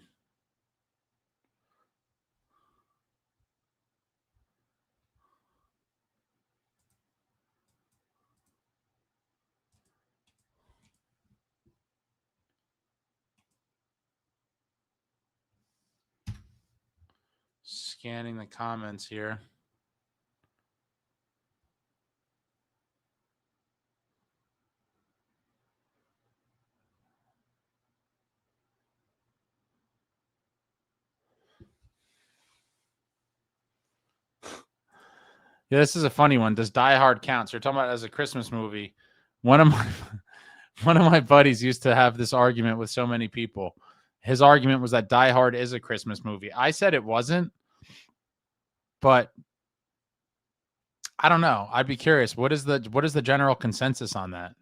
Scanning the comments here. Yeah, this is a funny one. Does Die Hard count? So you're talking about it as a Christmas movie. One of my one of my buddies used to have this argument with so many people. His argument was that Die Hard is a Christmas movie. I said it wasn't, but I don't know. I'd be curious. What is the general consensus on that?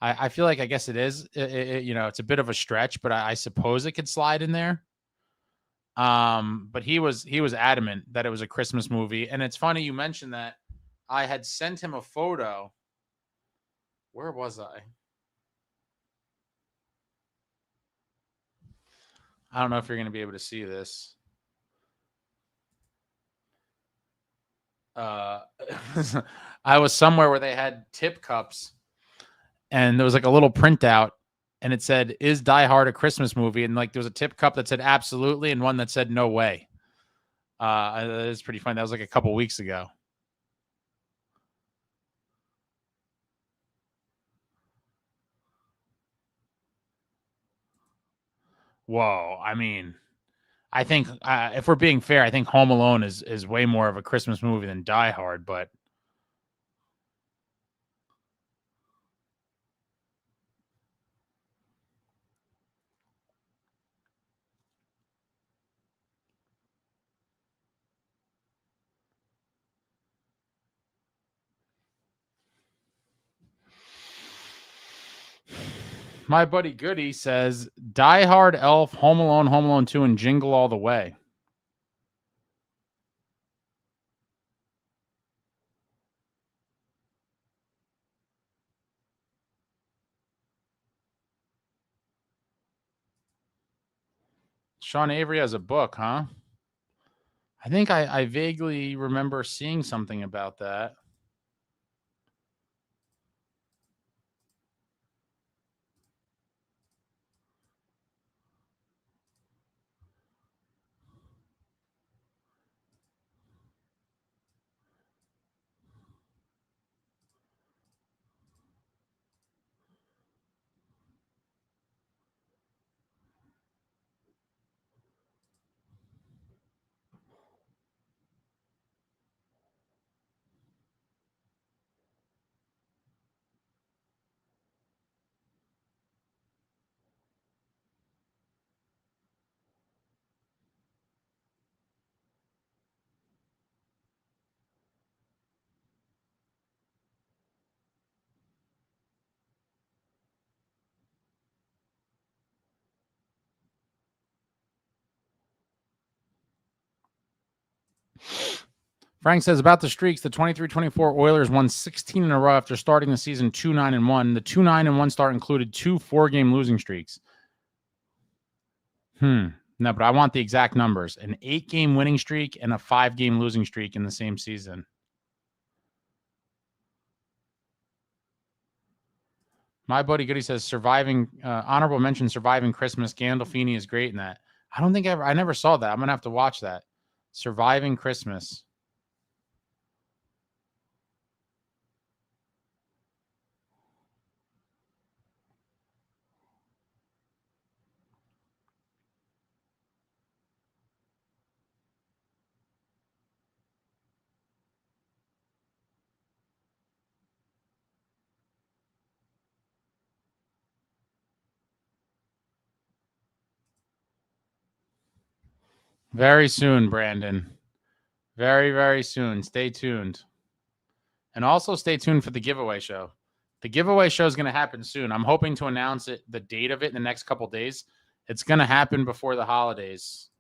I feel like I guess it is. It's a bit of a stretch, but I suppose it could slide in there. But he was adamant that it was a Christmas movie, and it's funny you mentioned that. I had sent him a photo. Where was I? I don't know if you're going to be able to see this. I was somewhere where they had tip cups, and there was like a little printout, and it said, "Is Die Hard a Christmas movie?" And like there was a tip cup that said absolutely, and one that said no way. It's pretty funny. That was like a couple weeks ago. Whoa! I mean, I think if we're being fair, I think Home Alone is way more of a Christmas movie than Die Hard, but. My buddy Goody says Die Hard, Elf, Home Alone 2, and Jingle All the Way. Sean Avery has a book, huh? I think I vaguely remember seeing something about that. Frank says about the streaks, the 23-24 Oilers won 16 in a row after starting the season 2-9-1. The 2-9-1 start included 2 4-game losing streaks. No, but I want the exact numbers. An 8-game winning streak and a 5-game losing streak in the same season. My buddy Goody says surviving, honorable mention, surviving Christmas. Gandolfini is great in that. I never saw that. I'm going to have to watch that. Surviving Christmas. Very soon, Brandon. Very, very soon. Stay tuned. And also stay tuned for the giveaway show. The giveaway show is going to happen soon. I'm hoping to announce the date of it in the next couple days. It's going to happen before the holidays,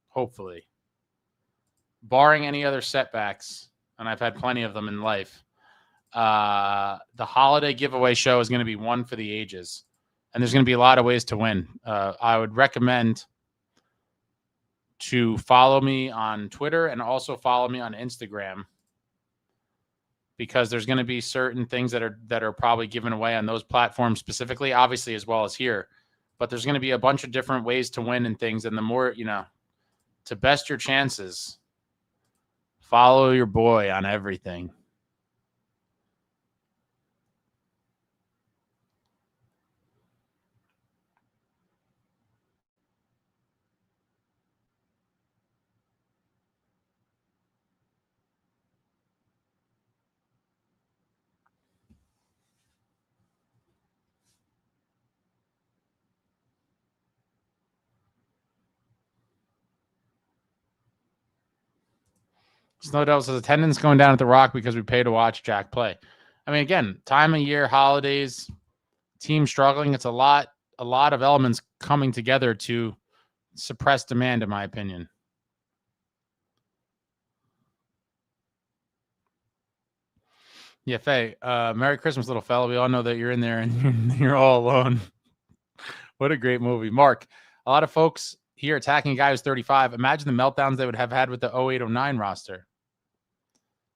hopefully. Barring any other setbacks, and I've had plenty of them in life. The holiday giveaway show is going to be one for the ages. And there's going to be a lot of ways to win. I would recommend to follow me on Twitter and also follow me on Instagram, because there's going to be certain things that are probably given away on those platforms specifically, obviously, as well as here. But there's going to be a bunch of different ways to win and things. And the more, to best your chances, follow your boy on everything. Snow Devil says attendance going down at the Rock because we pay to watch Jack play. I mean, again, time of year, holidays, team struggling. It's a lot of elements coming together to suppress demand, in my opinion. Yeah, Faye, Merry Christmas, little fella. We all know that you're in there and you're all alone. What a great movie. Mark, a lot of folks here attacking a guy who's 35. Imagine the meltdowns they would have had with the 08-09 roster.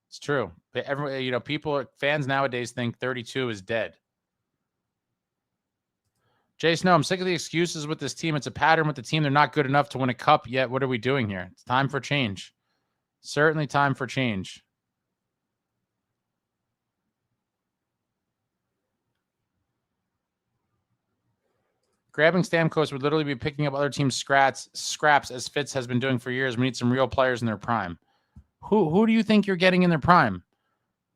It's true. Everyone, people, fans nowadays think 32 is dead. Jay Snow, I'm sick of the excuses with this team. It's a pattern with the team. They're not good enough to win a cup yet. What are we doing here? It's time for change. Certainly time for change. Grabbing Stamkos would literally be picking up other teams' scraps as Fitz has been doing for years. We need some real players in their prime. Who do you think you're getting in their prime?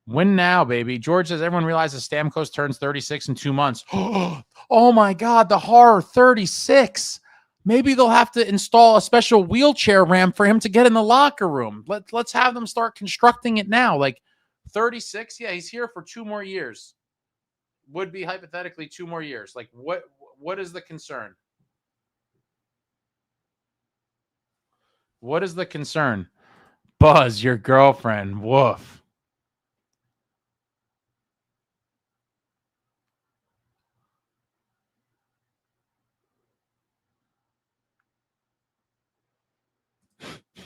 Win now, baby. George says everyone realizes Stamkos turns 36 in 2 months. Oh my God, the horror, 36. Maybe they'll have to install a special wheelchair ramp for him to get in the locker room. Let's have them start constructing it now. Like 36, yeah, he's here for 2 more years. Would be hypothetically 2 more years. Like what is the concern? What is the concern? Buzz, your girlfriend. Woof.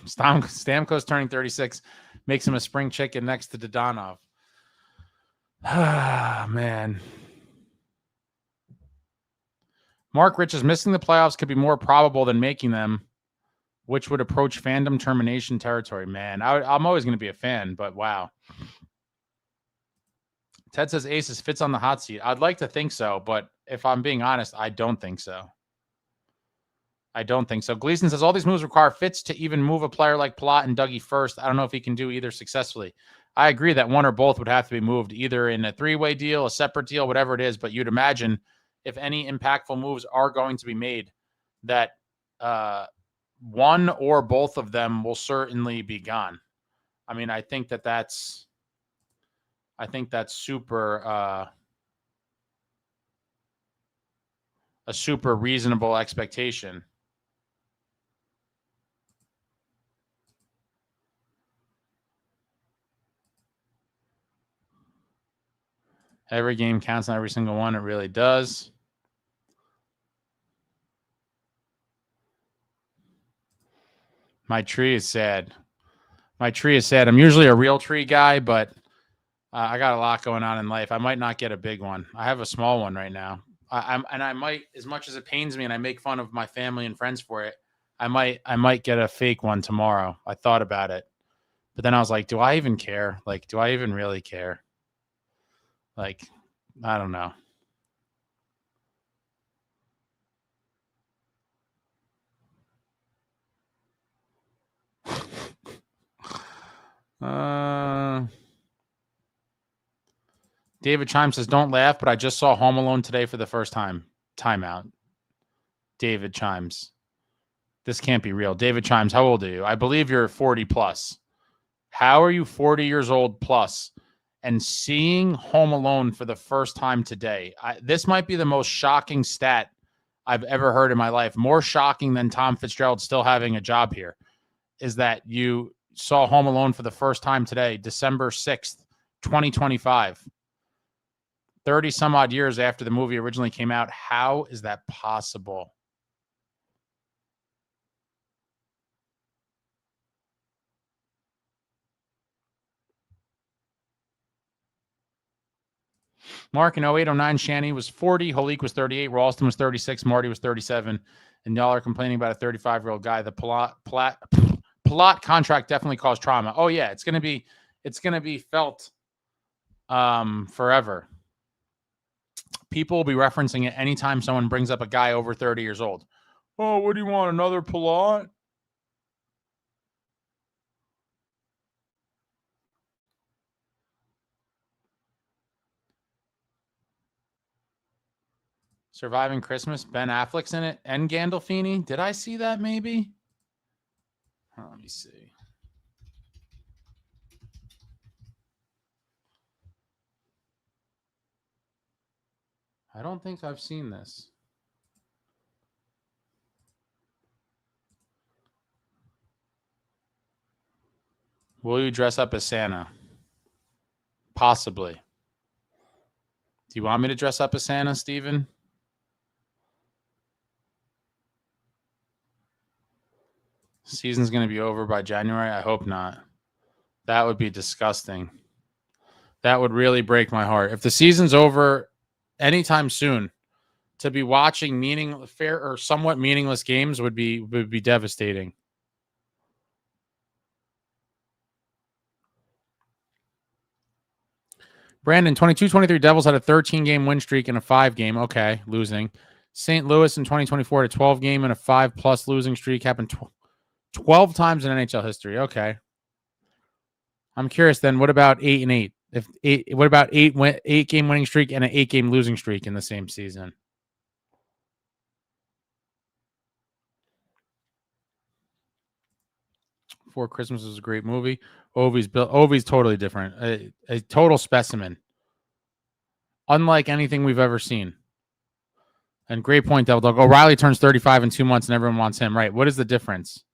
Stamkos turning 36 makes him a spring chicken next to Dodonov. Ah, man. Mark Rich is missing the playoffs could be more probable than making them, which would approach fandom termination territory. Man, I'm always going to be a fan, but wow. Ted says Aces fits on the hot seat. I'd like to think so, but if I'm being honest, I don't think so. I don't think so. Gleason says all these moves require Fitz to even move a player like Palat and Dougie first. I don't know if he can do either successfully. I agree that one or both would have to be moved, either in a 3-way deal, a separate deal, whatever it is. But you'd imagine if any impactful moves are going to be made, that one or both of them will certainly be gone. I mean, I think that's super a super reasonable expectation. Every game counts on every single one. It really does. My tree is sad. I'm usually a real tree guy, but I got a lot going on in life. I might not get a big one. I have a small one right now. I might, as much as it pains me and I make fun of my family and friends for it, I might get a fake one tomorrow. I thought about it, but then I was like, do I even care? Like, do I even really care? Like, I don't know. David Chimes says, don't laugh, but I just saw Home Alone today for the first time. Timeout. David Chimes. This can't be real. David Chimes, how old are you? I believe you're 40 plus. How are you 40 years old plus and seeing Home Alone for the first time today? This might be the most shocking stat I've ever heard in my life. More shocking than Tom Fitzgerald still having a job here is that you saw Home Alone for the first time today, December 6th, 2025. 30 some odd years after the movie originally came out. How is that possible? Mark in 08-09, Shanny was 40, Holik was 38, Ralston was 36, Marty was 37, and y'all are complaining about a 35-year-old guy. The Palat contract definitely caused trauma. Oh yeah, it's gonna be felt forever. People will be referencing it anytime someone brings up a guy over 30 years old. Oh, what do you want? Another Palat? Surviving Christmas, Ben Affleck's in it, and Gandolfini. Did I see that maybe? Let me see. I don't think I've seen this. Will you dress up as Santa? Possibly. Do you want me to dress up as Santa, Steven? Season's going to be over by January? I hope not. That would be disgusting. That would really break my heart. If the season's over anytime soon, to be watching fair or somewhat meaningless games would be devastating. Brandon, 22-23 Devils had a 13-game win streak and a 5-game. Okay, losing. St. Louis in 2024 had a 12-game and a 5+ losing streak. Happened 12 times in NHL history. Okay. I'm curious then, what about 8-8? What about 8-game winning streak and an 8-game losing streak in the same season? Before Christmas was a great movie. Ovi's totally different. A total specimen. Unlike anything we've ever seen. And great point, Devil Dog. O'Reilly turns 35 in 2 months and everyone wants him. Right. What is the difference?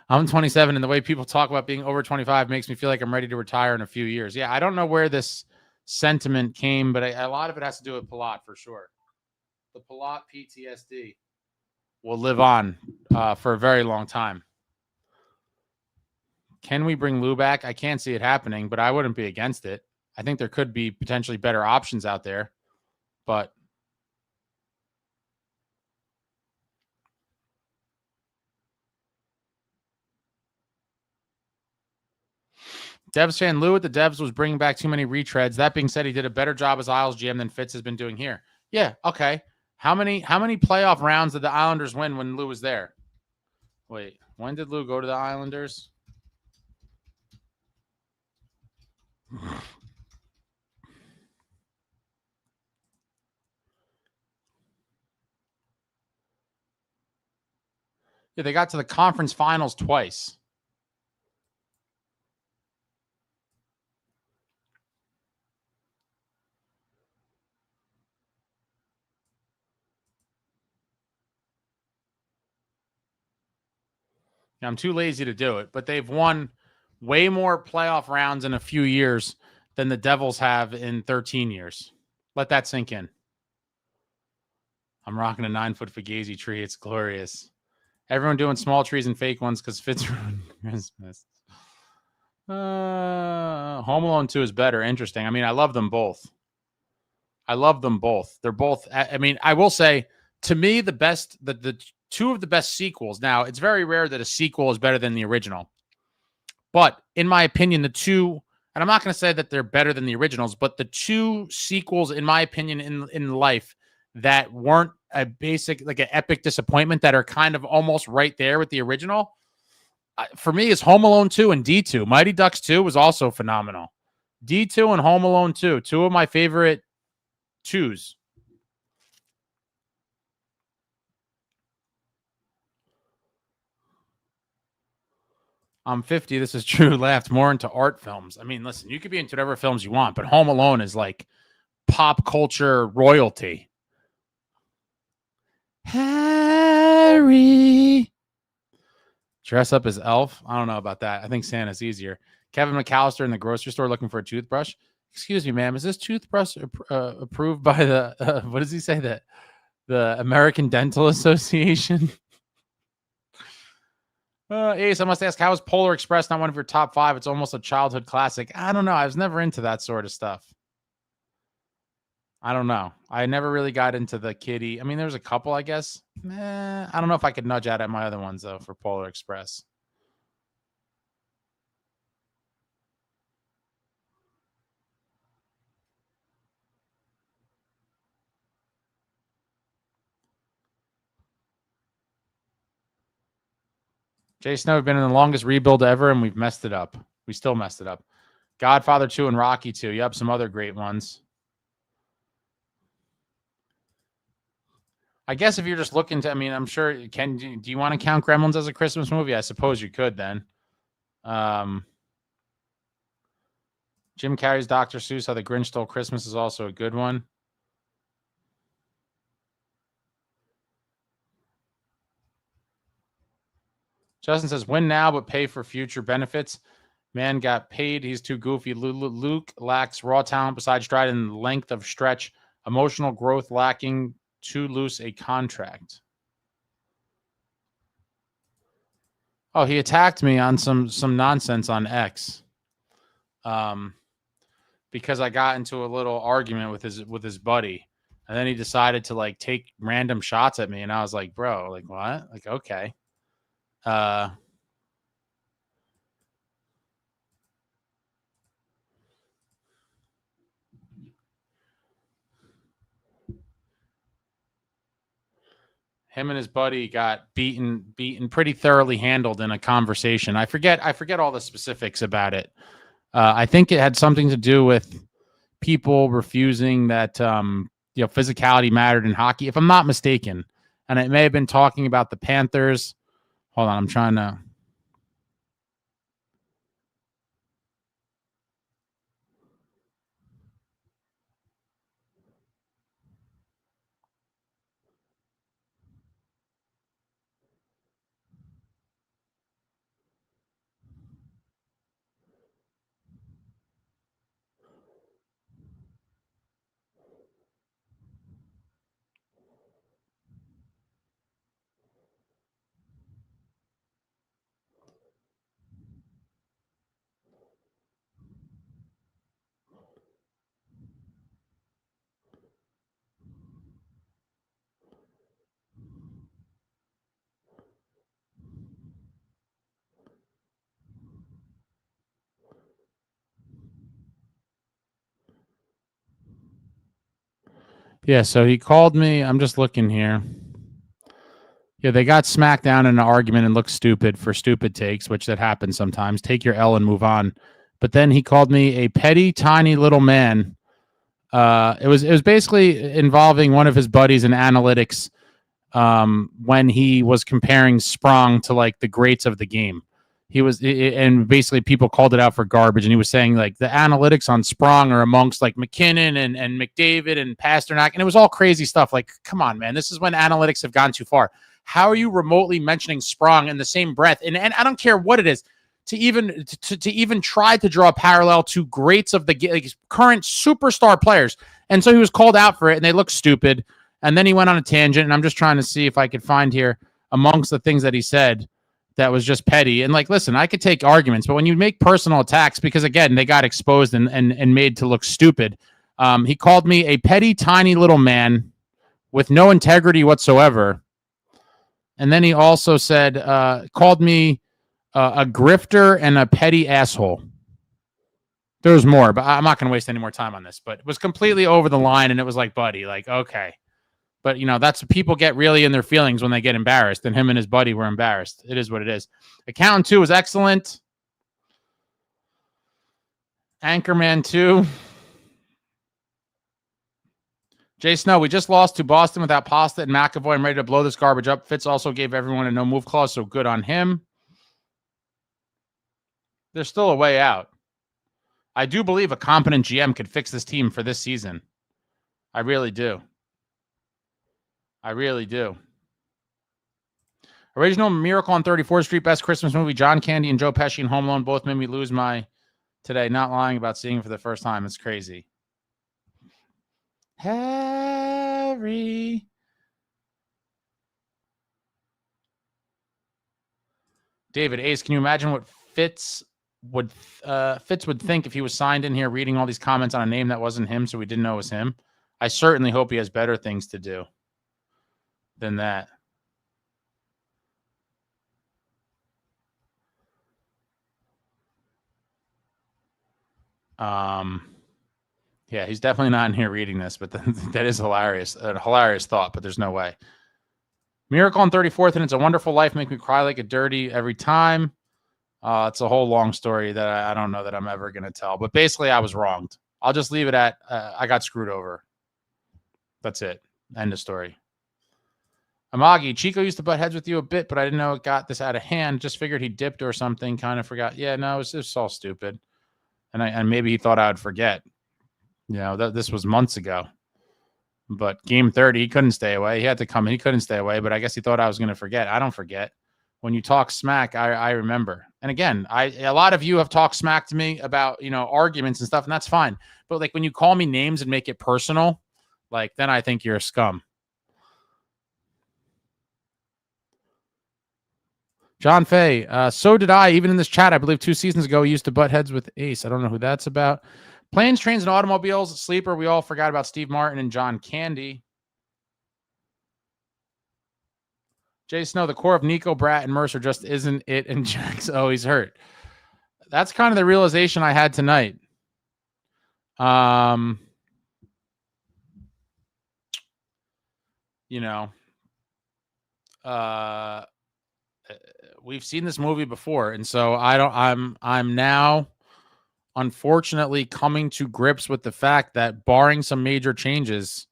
I'm 27 and the way people talk about being over 25 makes me feel like I'm ready to retire in a few years. Yeah, I don't know where this sentiment came, but a lot of it has to do with Palat for sure. The Palat PTSD will live on for a very long time. Can we bring Lou back? I can't see it happening, but I wouldn't be against it. I think there could be potentially better options out there, but Devs fan Lou at the Devs was bringing back too many retreads. That being said, he did a better job as Isles GM than Fitz has been doing here. Yeah, okay. How many playoff rounds did the Islanders win when Lou was there? Wait, when did Lou go to the Islanders? Yeah, they got to the conference finals twice. I'm too lazy to do it, but they've won way more playoff rounds in a few years than the Devils have in 13 years. Let that sink in. I'm rocking a 9-foot Fugazi tree. It's glorious. Everyone doing small trees and fake ones because Fitz ruined Christmas. Home Alone 2 is better. Interesting. I mean, I love them both. They're both. I mean, I will say, to me, the two of the best sequels. Now, it's very rare that a sequel is better than the original. But in my opinion, the two, and I'm not going to say that they're better than the originals, but the two sequels, in my opinion, in life that weren't a basic, like an epic disappointment, that are kind of almost right there with the original, for me, is Home Alone 2 and D2. Mighty Ducks 2 was also phenomenal. D2 and Home Alone 2, two of my favorite twos. I'm 50. This is true. Laughed more into art films. I mean, listen, you could be into whatever films you want, but Home Alone is like pop culture royalty. Harry. Dress up as Elf? I don't know about that. I think Santa's easier. Kevin McAllister in the grocery store looking for a toothbrush. Excuse me, ma'am. Is this toothbrush approved by the, what does he say, that the American Dental Association? Ace, I must ask, how is Polar Express not one of your top 5? It's almost a childhood classic. I don't know. I was never into that sort of stuff. I don't know. I never really got into the kitty. I mean, there's a couple, I guess. I don't know if I could nudge out at my other ones, though, for Polar Express. Jay Snow have been in the longest rebuild ever, and we've messed it up. We still messed it up. Godfather 2 and Rocky 2. Yep, some other great ones. I guess if you're just looking to, I mean, I'm sure, do you want to count Gremlins as a Christmas movie? I suppose you could then. Jim Carrey's Dr. Seuss, How the Grinch Stole Christmas is also a good one. Justin says, win now, but pay for future benefits. Man got paid. He's too goofy. Luke lacks raw talent besides stride and length of stretch. Emotional growth lacking. Too loose a contract. Oh, he attacked me on some nonsense on X. Because I got into a little argument with his buddy. And then he decided to like take random shots at me. And I was like, bro, like what? Like, okay. Him and his buddy got beaten pretty thoroughly, handled in a conversation. I forget all the specifics about it. I think it had something to do with people refusing that physicality mattered in hockey, if I'm not mistaken. And it may have been talking about the Panthers. Hold on, I'm trying to. Yeah, so he called me. I'm just looking here. Yeah, they got smacked down in an argument and looked stupid for stupid takes, which that happens sometimes. Take your L and move on. But then he called me a petty, tiny little man. It was basically involving one of his buddies in analytics when he was comparing Sprong to like the greats of the game. And basically people called it out for garbage, and he was saying like the analytics on Sprong are amongst like McKinnon and McDavid and Pasternak, and it was all crazy stuff. Like, come on, man, this is when analytics have gone too far. How are you remotely mentioning Sprong in the same breath? And I don't care what it is, to even try to draw a parallel to greats of the like, current superstar players. And so he was called out for it, and they look stupid. And then he went on a tangent, and I'm just trying to see if I could find here amongst the things that he said that was just petty. And like, listen, I could take arguments, but when you make personal attacks, because again, they got exposed and made to look stupid. He called me a petty, tiny little man with no integrity whatsoever. And then he also said, called me a grifter and a petty asshole. There was more, but I'm not going to waste any more time on this. But it was completely over the line, and it was like, buddy, like, okay. But, that's people get really in their feelings when they get embarrassed, and him and his buddy were embarrassed. It is what it is. Accountant 2 was excellent. Anchorman 2. Jay Snow, we just lost to Boston without Pasta and McAvoy. I'm ready to blow this garbage up. Fitz also gave everyone a no-move clause, so good on him. There's still a way out. I do believe a competent GM could fix this team for this season. I really do. I really do. Original Miracle on 34th Street, best Christmas movie. John Candy and Joe Pesci and Home Alone both made me lose my today. Not lying about seeing it for the first time. It's crazy. Harry. David Ace, can you imagine what Fitz would think if he was signed in here reading all these comments on a name that wasn't him, so we didn't know it was him? I certainly hope he has better things to do than that. Yeah, he's definitely not in here reading this, but that is hilarious. A hilarious thought, but there's no way. Miracle on 34th, and It's a Wonderful Life make me cry like a dirty every time. It's a whole long story that I don't know that I'm ever going to tell. But basically, I was wronged. I'll just leave it at I got screwed over. That's it. End of story. Amagi, Chico used to butt heads with you a bit, but I didn't know it got this out of hand. Just figured he dipped or something. Kind of forgot. Yeah, no, it's all stupid. and maybe he thought I would forget. You know, this was months ago. But game 30, he couldn't stay away. He had to come. He couldn't stay away, but I guess he thought I was going to forget. I don't forget. When you talk smack, I remember. And again, a lot of you have talked smack to me about, arguments and stuff, and that's fine. But like when you call me names and make it personal, like then I think you're a scum. John Fay, so did I. Even in this chat, I believe 2 seasons ago, we used to butt heads with Ace. I don't know who that's about. Planes, Trains, and Automobiles, Sleeper. We all forgot about Steve Martin and John Candy. Jay Snow, the core of Nico, Bratt, and Mercer just isn't it, and Jack's always hurt. That's kind of the realization I had tonight. We've seen this movie before, and so I'm now unfortunately coming to grips with the fact that barring some major changes,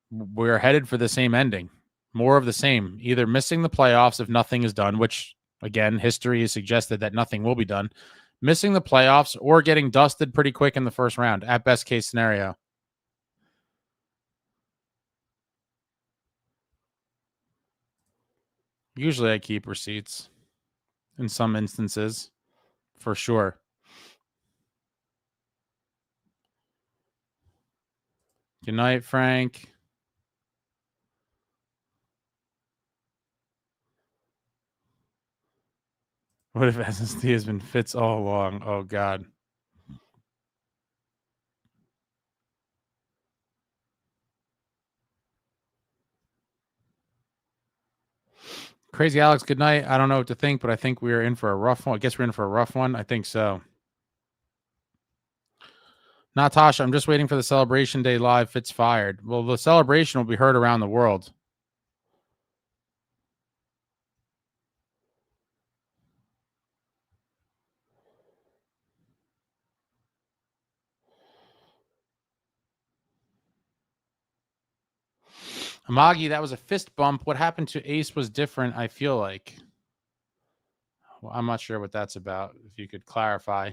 we're headed for the same ending. More of the same, either missing the playoffs if nothing is done, which again, history has suggested that nothing will be done, missing the playoffs, or getting dusted pretty quick in the first round at best case scenario. Usually I keep receipts in some instances, for sure. Good night, Frank. What if SSD has been Fitz all along? Oh, God. Crazy Alex, good night. I don't know what to think, but I think we're in for a rough one. I guess we're in for a rough one. I think so. Natasha, I'm just waiting for the Celebration Day live. Fitz fired. Well, the celebration will be heard around the world. Amagi, that was a fist bump. What happened to Ace was different, I feel like. Well, I'm not sure what that's about. If you could clarify.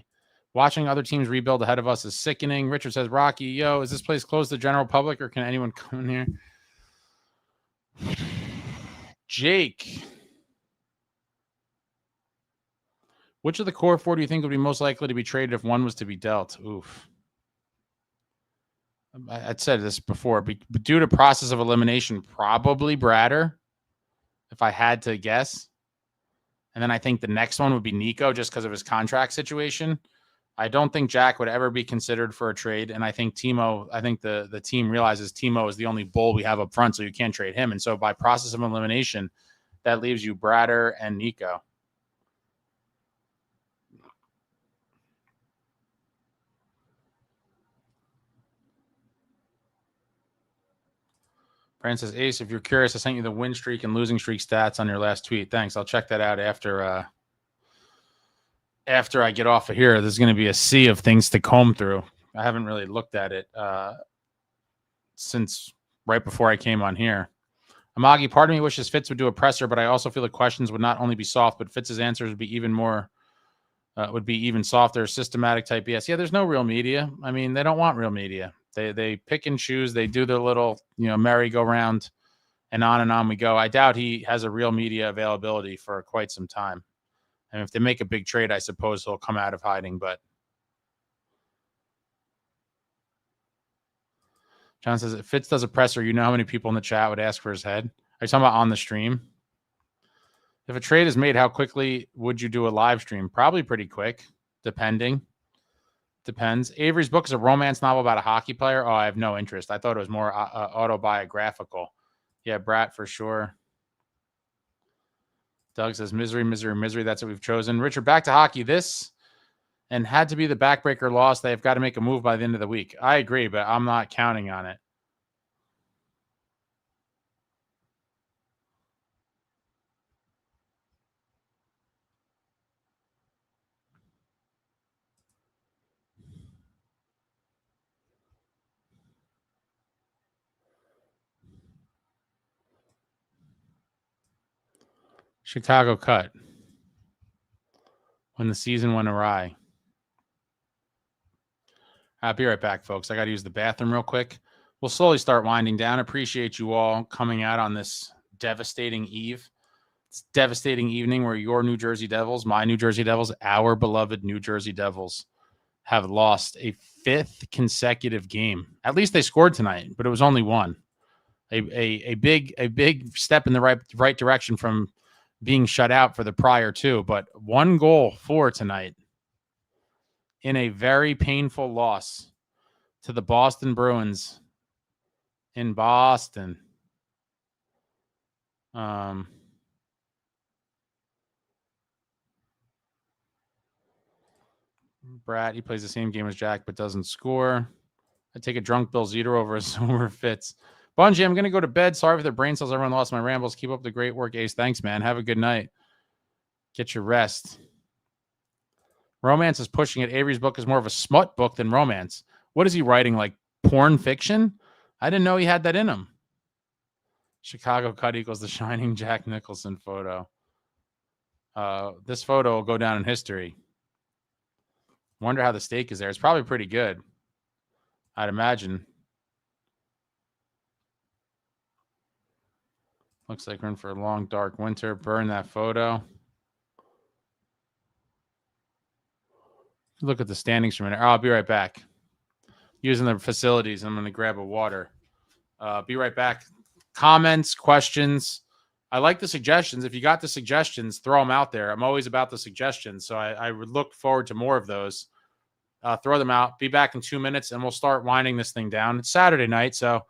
Watching other teams rebuild ahead of us is sickening. Richard says, Rocky, yo, is this place closed to the general public or can anyone come in here? Jake. Which of the core 4 do you think would be most likely to be traded if one was to be dealt? Oof. I'd said this before, but due to process of elimination, probably Bratter, if I had to guess. And then I think the next one would be Nico just because of his contract situation. I don't think Jack would ever be considered for a trade. And I think Timo, the team realizes Timo is the only bull we have up front, so you can't trade him. And so by process of elimination, that leaves you Bratter and Nico. Brand says, Ace, if you're curious, I sent you the win streak and losing streak stats on your last tweet. Thanks. I'll check that out after I get off of here. There's going to be a sea of things to comb through. I haven't really looked at it since right before I came on here. Amagi, part of me wishes Fitz would do a presser, but I also feel the questions would not only be soft, but Fitz's answers would be even more, softer, systematic type BS. Yeah, there's no real media. I mean, they don't want real media. They pick and choose. They do their little, merry-go-round, and on we go. I doubt he has a real media availability for quite some time. And if they make a big trade, I suppose he'll come out of hiding. But John says, if Fitz does a presser, you know how many people in the chat would ask for his head? Are you talking about on the stream? If a trade is made, how quickly would you do a live stream? Probably pretty quick, depends. Avery's book is a romance novel about a hockey player. Oh, I have no interest. I thought it was more autobiographical. Yeah, Bratt for sure. Doug says, misery. That's what we've chosen. Richard, back to hockey. This and had to be the backbreaker loss. They've got to make a move by the end of the week. I agree, but I'm not counting on it. Chicago cut when the season went awry. I'll be right back, folks. I got to use the bathroom real quick. We'll slowly start winding down. Appreciate you all coming out on this devastating eve. It's a devastating evening where your New Jersey Devils, my New Jersey Devils, our beloved New Jersey Devils have lost a 5th consecutive game. At least they scored tonight, but it was only one. A big step in the right direction from being shut out for the prior two, but 1 goal for tonight in a very painful loss to the Boston Bruins in Boston. Bratt, he plays the same game as Jack, but doesn't score. I take a drunk Bill Zito over a sober Fitz. Bungie, I'm going to go to bed. Sorry for the brain cells. Everyone lost my rambles. Keep up the great work, Ace. Thanks, man. Have a good night. Get your rest. Romance is pushing it. Avery's book is more of a smut book than romance. What is he writing, like porn fiction? I didn't know he had that in him. Chicago cut equals the shining Jack Nicholson photo. This photo will go down in history. Wonder how the steak is there. It's probably pretty good, I'd imagine. Looks like we're in for a long, dark winter. Burn that photo. Look at the standings for a minute. I'll be right back. Using the facilities. I'm going to grab a water. Be right back. Comments, questions. I like the suggestions. If you got the suggestions, throw them out there. I'm always about the suggestions, so I would look forward to more of those. Throw them out. Be back in 2 minutes, and we'll start winding this thing down. It's Saturday night, so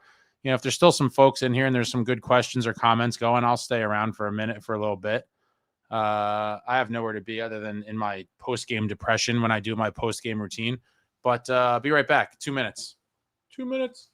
if there's still some folks in here and there's some good questions or comments going, I'll stay around for a minute, for a little bit. I have nowhere to be other than in my post-game depression when I do my post-game routine. But be right back. 2 minutes. 2 minutes.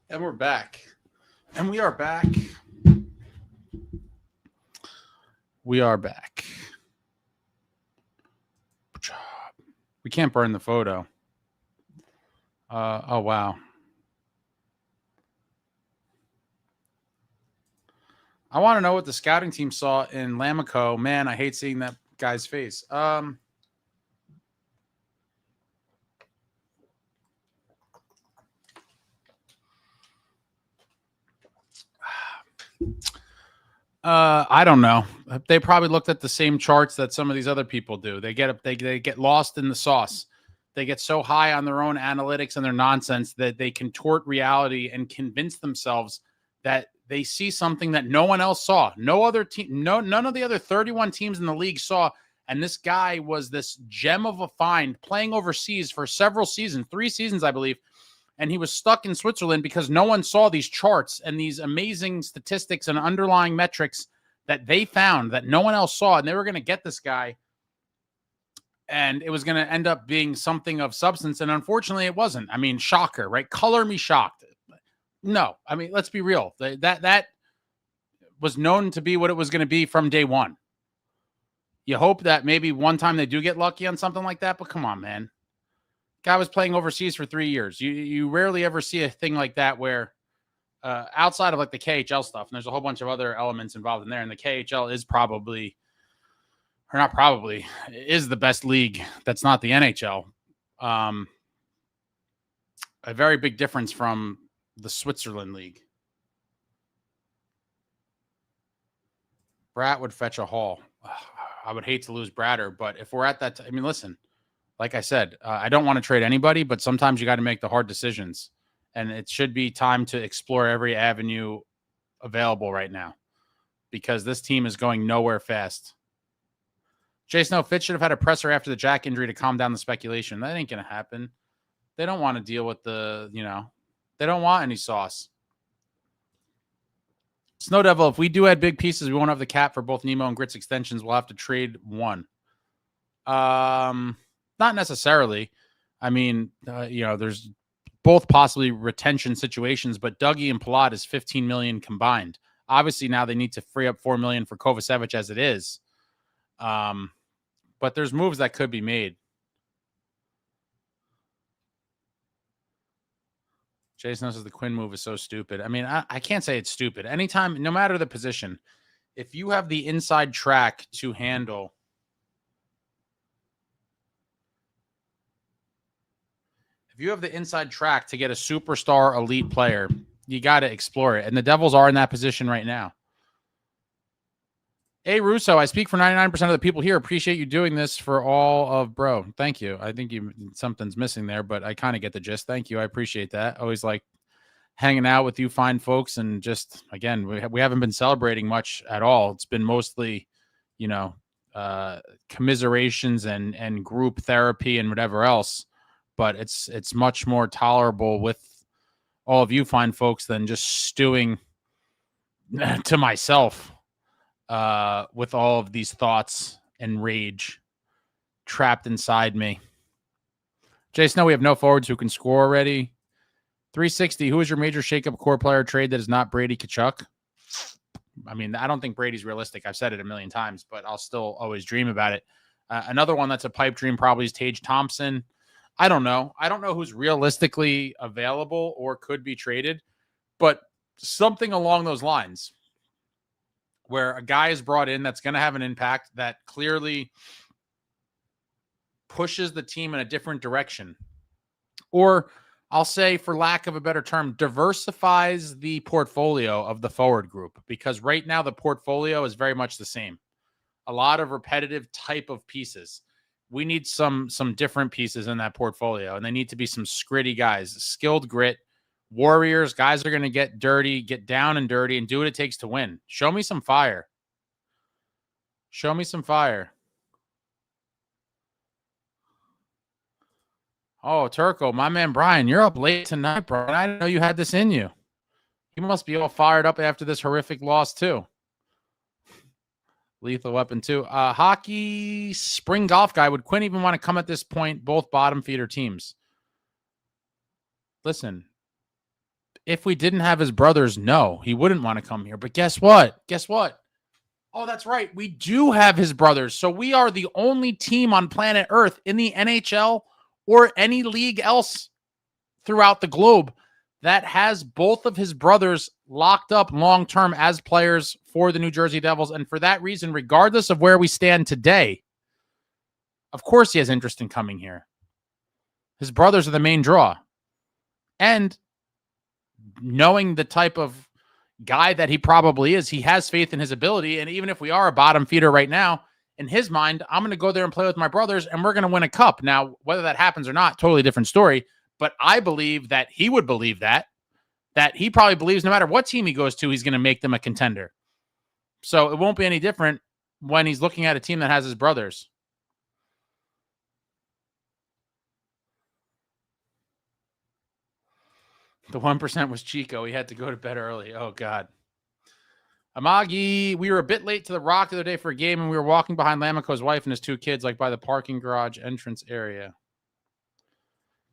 And we're back. And we are back. We are back. We can't burn the photo. Oh, wow. I want to know what the scouting team saw in Lamico. Man, I hate seeing that guy's face. I don't know. They probably looked at the same charts that some of these other people do. They get lost in the sauce. They get so high on their own analytics and their nonsense that they contort reality and convince themselves that they see something that no one else saw. No other team, none of the other 31 teams in the league saw. And this guy was this gem of a find, playing overseas for several seasons, 3 seasons, I believe. And he was stuck in Switzerland because no one saw these charts and these amazing statistics and underlying metrics that they found that no one else saw. And they were going to get this guy, and it was going to end up being something of substance. And unfortunately, it wasn't. I mean, shocker, right? Color me shocked. No, I mean, let's be real. That was known to be what it was going to be from day one. You hope that maybe one time they do get lucky on something like that, but come on, man. Guy was playing overseas for 3 years. You rarely ever see a thing like that where outside of like the KHL stuff, and there's a whole bunch of other elements involved in there, and the KHL is probably, or not probably, is the best league that's not the NHL. A very big difference from the Switzerland league. Bratt would fetch a haul. I would hate to lose Bratter, but if we're at that, I mean, listen, like I said, I don't want to trade anybody, but sometimes you got to make the hard decisions, and it should be time to explore every avenue available right now because this team is going nowhere fast. Jason Fitz should have had a presser after the Jack injury to calm down the speculation. That ain't going to happen. They don't want to deal with they don't want any sauce. Snow Devil, if we do add big pieces, we won't have the cap for both Nemo and Grit's extensions. We'll have to trade one. Not necessarily. I mean, there's both possibly retention situations, but Dougie and Palat is $15 million combined. Obviously, now they need to free up $4 million for Kovacevic as it is. But there's moves that could be made. Jason says the Quinn move is so stupid. I mean, I can't say it's stupid. Anytime, no matter the position, if you have the inside track to handle to get a superstar elite player, you got to explore it. And the Devils are in that position right now. Hey, Russo, I speak for 99% of the people here. Appreciate you doing this for all of bro. Thank you. I think something's missing there, but I kind of get the gist. Thank you. I appreciate that. Always like hanging out with you fine folks. And just, again, we haven't been celebrating much at all. It's been mostly, commiserations and group therapy and whatever else. But it's much more tolerable with all of you fine folks than just stewing to myself with all of these thoughts and rage trapped inside me. Jason, we have no forwards who can score already. 360, who is your major shakeup core player trade that is not Brady Tkachuk? I mean, I don't think Brady's realistic. I've said it a million times, but I'll still always dream about it. Another one that's a pipe dream probably is Tage Thompson. I don't know. I don't know who's realistically available or could be traded, but something along those lines where a guy is brought in that's going to have an impact that clearly pushes the team in a different direction. Or I'll say, for lack of a better term, diversifies the portfolio of the forward group, because right now the portfolio is very much the same. A lot of repetitive type of pieces. We need some different pieces in that portfolio, and they need to be some scritty guys, skilled grit, warriors, guys are going to get dirty, get down and dirty, and do what it takes to win. Show me some fire. Show me some fire. Oh, Turco, my man Brian, you're up late tonight, bro. I didn't know you had this in you. You must be all fired up after this horrific loss, too. Lethal weapon, too. Hockey spring golf guy. Would Quinn even want to come at this point? Both bottom feeder teams. Listen, if we didn't have his brothers, no, he wouldn't want to come here. But guess what? Guess what? Oh, that's right. We do have his brothers. So we are the only team on planet Earth in the NHL or any league else throughout the globe that has both of his brothers locked up long-term as players for the New Jersey Devils. And for that reason, regardless of where we stand today, of course he has interest in coming here. His brothers are the main draw. And knowing the type of, guy that he probably is, he has faith in his ability. And even if we are a bottom feeder right now, in his mind, I'm going to go there and play with my brothers and we're going to win a cup. Now, whether that happens or not, totally different story. But I believe that he would believe that he probably believes no matter what team he goes to, he's going to make them a contender. So it won't be any different when he's looking at a team that has his brothers. The 1% was Chico. He had to go to bed early. Oh, God. Amagi, we were a bit late to the Rock the other day for a game, and we were walking behind Lamico's wife and his 2 kids, like by the parking garage entrance area.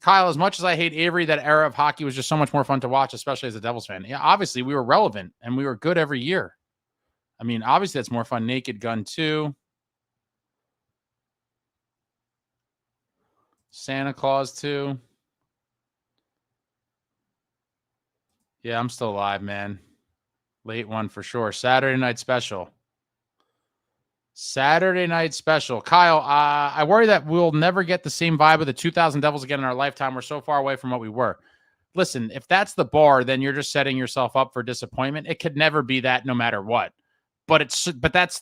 Kyle, as much as I hate Avery, that era of hockey was just so much more fun to watch, especially as a Devils fan. Yeah, obviously, we were relevant, and we were good every year. I mean, obviously, that's more fun. Naked Gun 2. Santa Claus 2. Yeah, I'm still alive, man. Late one for sure. Saturday night special. Saturday night special. Kyle, I worry that we'll never get the same vibe of the 2000 Devils again in our lifetime. We're so far away from what we were. Listen, if that's the bar, then you're just setting yourself up for disappointment. It could never be that no matter what. But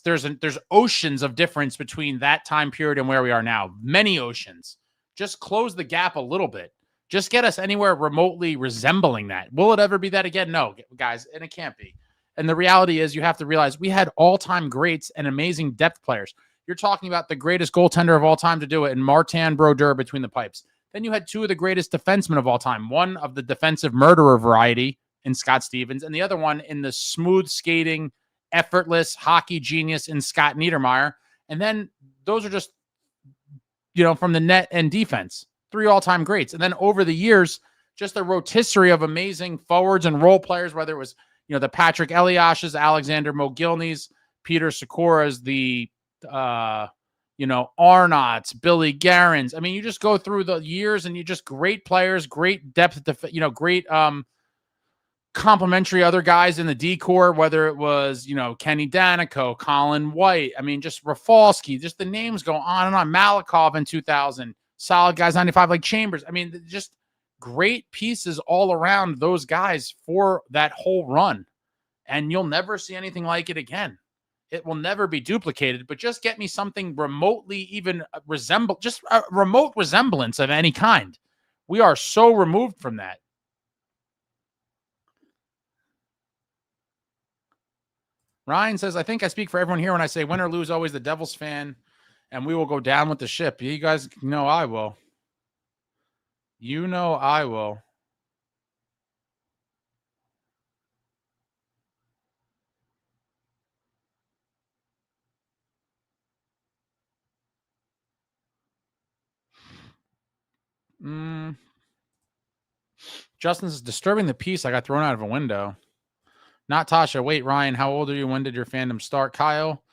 there's oceans of difference between that time period and where we are now. Many oceans. Just close the gap a little bit. Just get us anywhere remotely resembling that. Will it ever be that again? No, guys, and it can't be. And the reality is you have to realize we had all-time greats and amazing depth players. You're talking about the greatest goaltender of all time to do it in Martin Brodeur between the pipes. Then you had 2 of the greatest defensemen of all time, one of the defensive murderer variety in Scott Stevens, and the other one in the smooth skating, effortless hockey genius in Scott Niedermayer. And then those are just, from the net and defense. 3 all-time greats. And then over the years, just a rotisserie of amazing forwards and role players, whether it was, the Patrick Eliashes, Alexander Mogilny's, Peter Sikora's, the, Arnott's, Billy Guerin's. I mean, you just go through the years and you just great players, great depth, great complimentary other guys in the D-corps, whether it was, Kenny Danico, Colin White. I mean, just Rafalski, just the names go on and on. Malikov in 2000. Solid guys, 95, like Chambers. I mean, just great pieces all around those guys for that whole run. And you'll never see anything like it again. It will never be duplicated, but just get me something remotely even just a remote resemblance of any kind. We are so removed from that. Ryan says, I think I speak for everyone here when I say win or lose, always the Devils fan. And we will go down with the ship. You guys know I will. I will. Justin is disturbing the piece. I got thrown out of a window. Not Tasha. Wait, Ryan, how old are you? When did your fandom start? Kyle,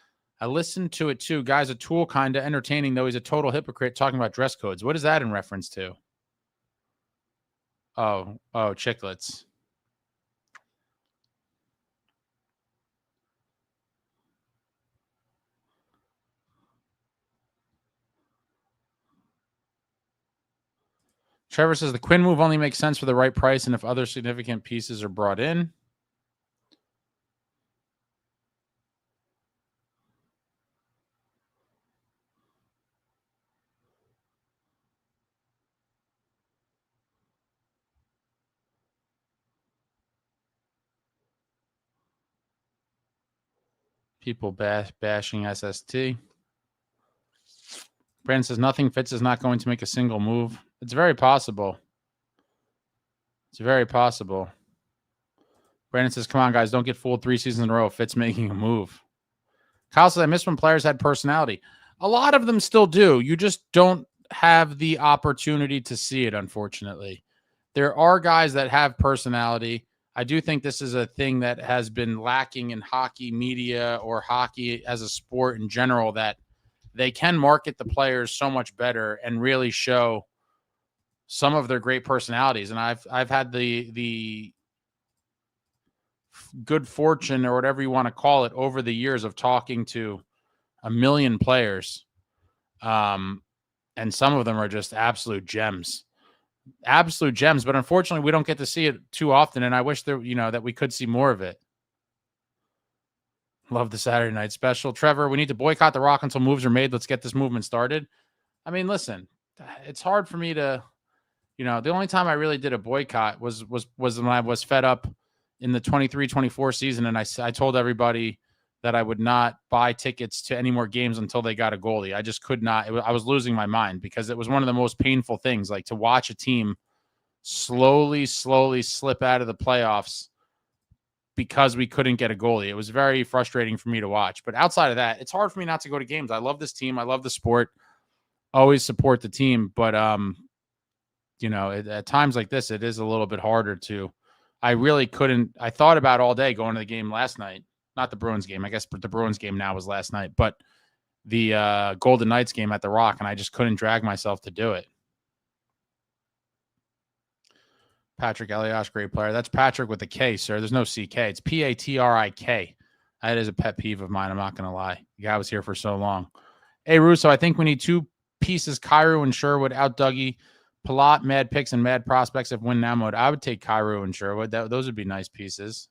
I listened to it too. Guy's a tool, kind of entertaining, though he's a total hypocrite talking about dress codes. What is that in reference to? Oh, chiclets. Trevor says the Quinn move only makes sense for the right price and if other significant pieces are brought in. People bashing SST. Brandon says nothing Fitz is not going to make a single move. It's very possible. It's very possible. Brandon says, come on, guys, don't get fooled 3 seasons in a row. Fitz making a move. Kyle says, I miss when players had personality. A lot of them still do. You just don't have the opportunity to see it, unfortunately. There are guys that have personality. I do think this is a thing that has been lacking in hockey media or hockey as a sport in general, that they can market the players so much better and really show some of their great personalities. And I've had the good fortune, or whatever you want to call it, over the years of talking to a million players. And some of them are just absolute gems. Absolute gems. But unfortunately, we don't get to see it too often. And I wish that we could see more of it. Love the Saturday night special. Trevor, we need to boycott The Rock until moves are made. Let's get this movement started. I mean, listen, it's hard for me to, the only time I really did a boycott was when I was fed up in the 23-24 season, and I told everybody that I would not buy tickets to any more games until they got a goalie. I just could not. I was losing my mind because it was one of the most painful things, like to watch a team slowly slip out of the playoffs because we couldn't get a goalie. It was very frustrating for me to watch. But outside of that, it's hard for me not to go to games. I love this team. I love the sport. Always support the team. But, at times like this, it is a little bit harder to. I really couldn't. I thought about all day going to the game last night. Not the Bruins game. I guess the Bruins game now was last night. But the Golden Knights game at the Rock, and I just couldn't drag myself to do it. Patrick Elias, great player. That's Patrick with a K, sir. There's no CK. It's Patrik. That is a pet peeve of mine. I'm not going to lie. The guy was here for so long. Hey, Russo, I think we need two pieces, Kyrou and Sherwood, out Dougie. Palat, mad picks, and mad prospects of win now mode. I would take Kyrou and Sherwood. Those would be nice pieces.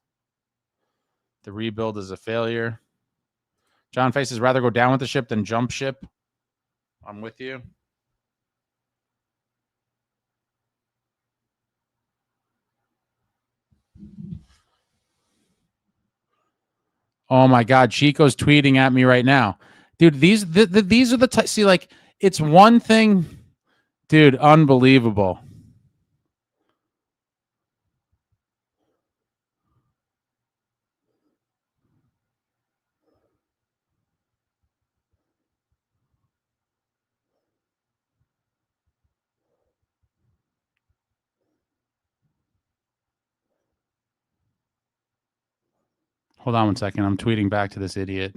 The rebuild is a failure. John Faces rather go down with the ship than jump ship. I'm with you. Oh my God, Chico's tweeting at me right now, dude. These are the see, like, it's one thing, dude. Unbelievable. Hold on one second. I'm tweeting back to this idiot.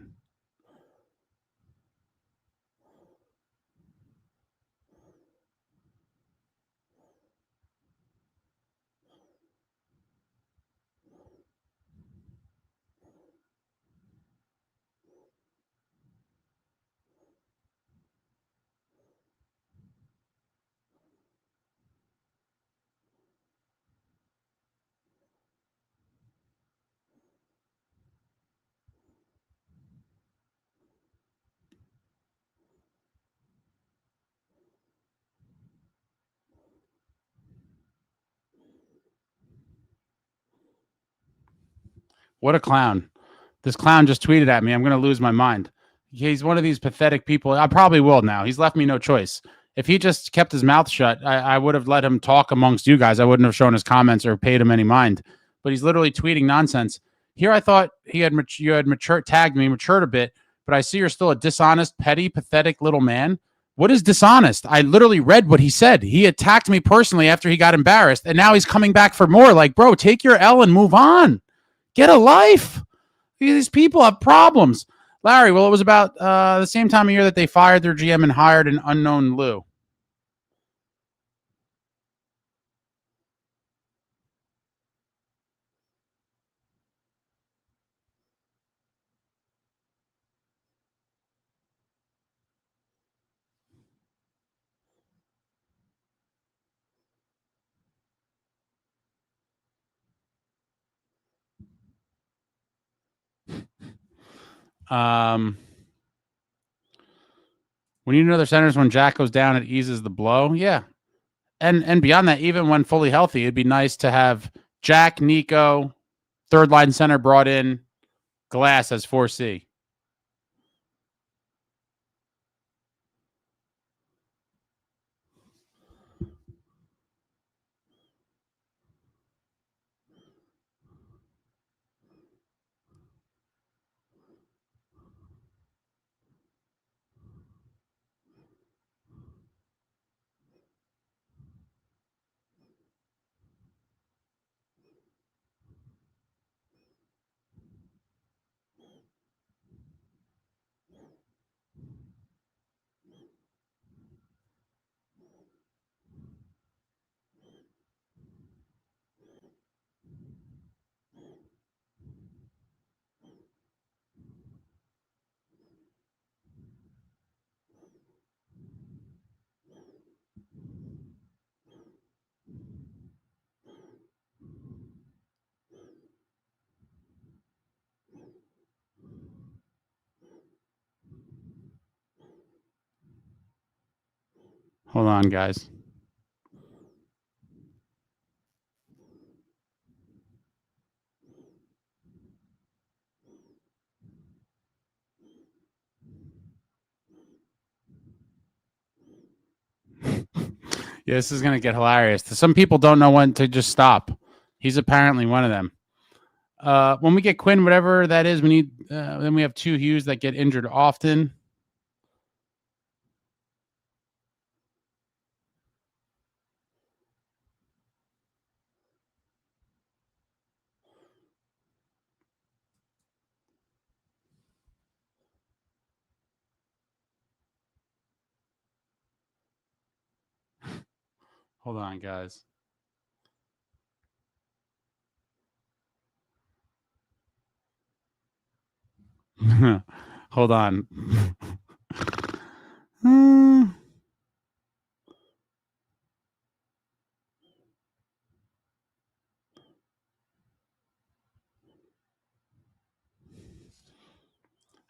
What a clown. This clown just tweeted at me. I'm going to lose my mind. He's one of these pathetic people. I probably will now. He's left me no choice. If he just kept his mouth shut, I would have let him talk amongst you guys. I wouldn't have shown his comments or paid him any mind. But he's literally tweeting nonsense. Here I thought you had tagged me, matured a bit, but I see you're still a dishonest, petty, pathetic little man. What is dishonest? I literally read what he said. He attacked me personally after he got embarrassed, and now he's coming back for more. Like, bro, take your L and move on. Get a life. These people have problems. Larry, well, it was about the same time of year that they fired their GM and hired an unknown Lou. We need another centers when Jack goes down. It eases the blow. Yeah, and beyond that, even when fully healthy, it'd be nice to have Jack, Nico, third line center brought in, Glass as 4C. Hold on, guys. Yeah, this is going to get hilarious. Some people don't know when to just stop. He's apparently one of them. When we get Quinn, whatever that is, we need. Then we have 2 Hughes that get injured often. Hold on, guys. Hold on.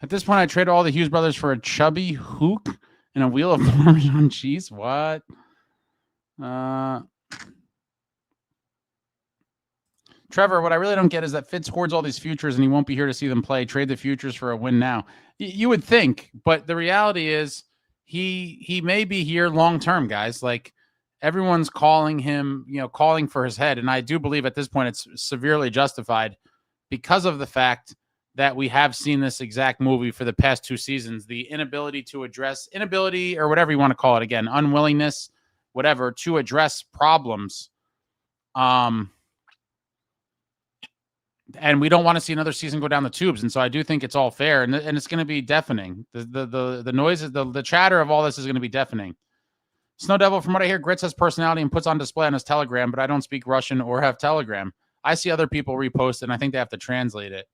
At this point, I traded all the Hughes brothers for a chubby hook and a wheel of Parmesan cheese. What? Trevor, what I really don't get is that Fitz hoards all these futures and he won't be here to see them play. Trade the futures for a win now. You would think, but the reality is he may be here long term, guys. Like everyone's calling him, calling for his head. And I do believe at this point it's severely justified because of the fact that we have seen this exact movie for the past 2 seasons. The inability or whatever you want to call it again, unwillingness, whatever, to address problems. And we don't want to see another season go down the tubes. And so I do think it's all fair. And it's going to be deafening. The noises, the chatter of all this is going to be deafening. Snow Devil, from what I hear, Grits has personality and puts on display on his Telegram, but I don't speak Russian or have Telegram. I see other people repost it, and I think they have to translate it.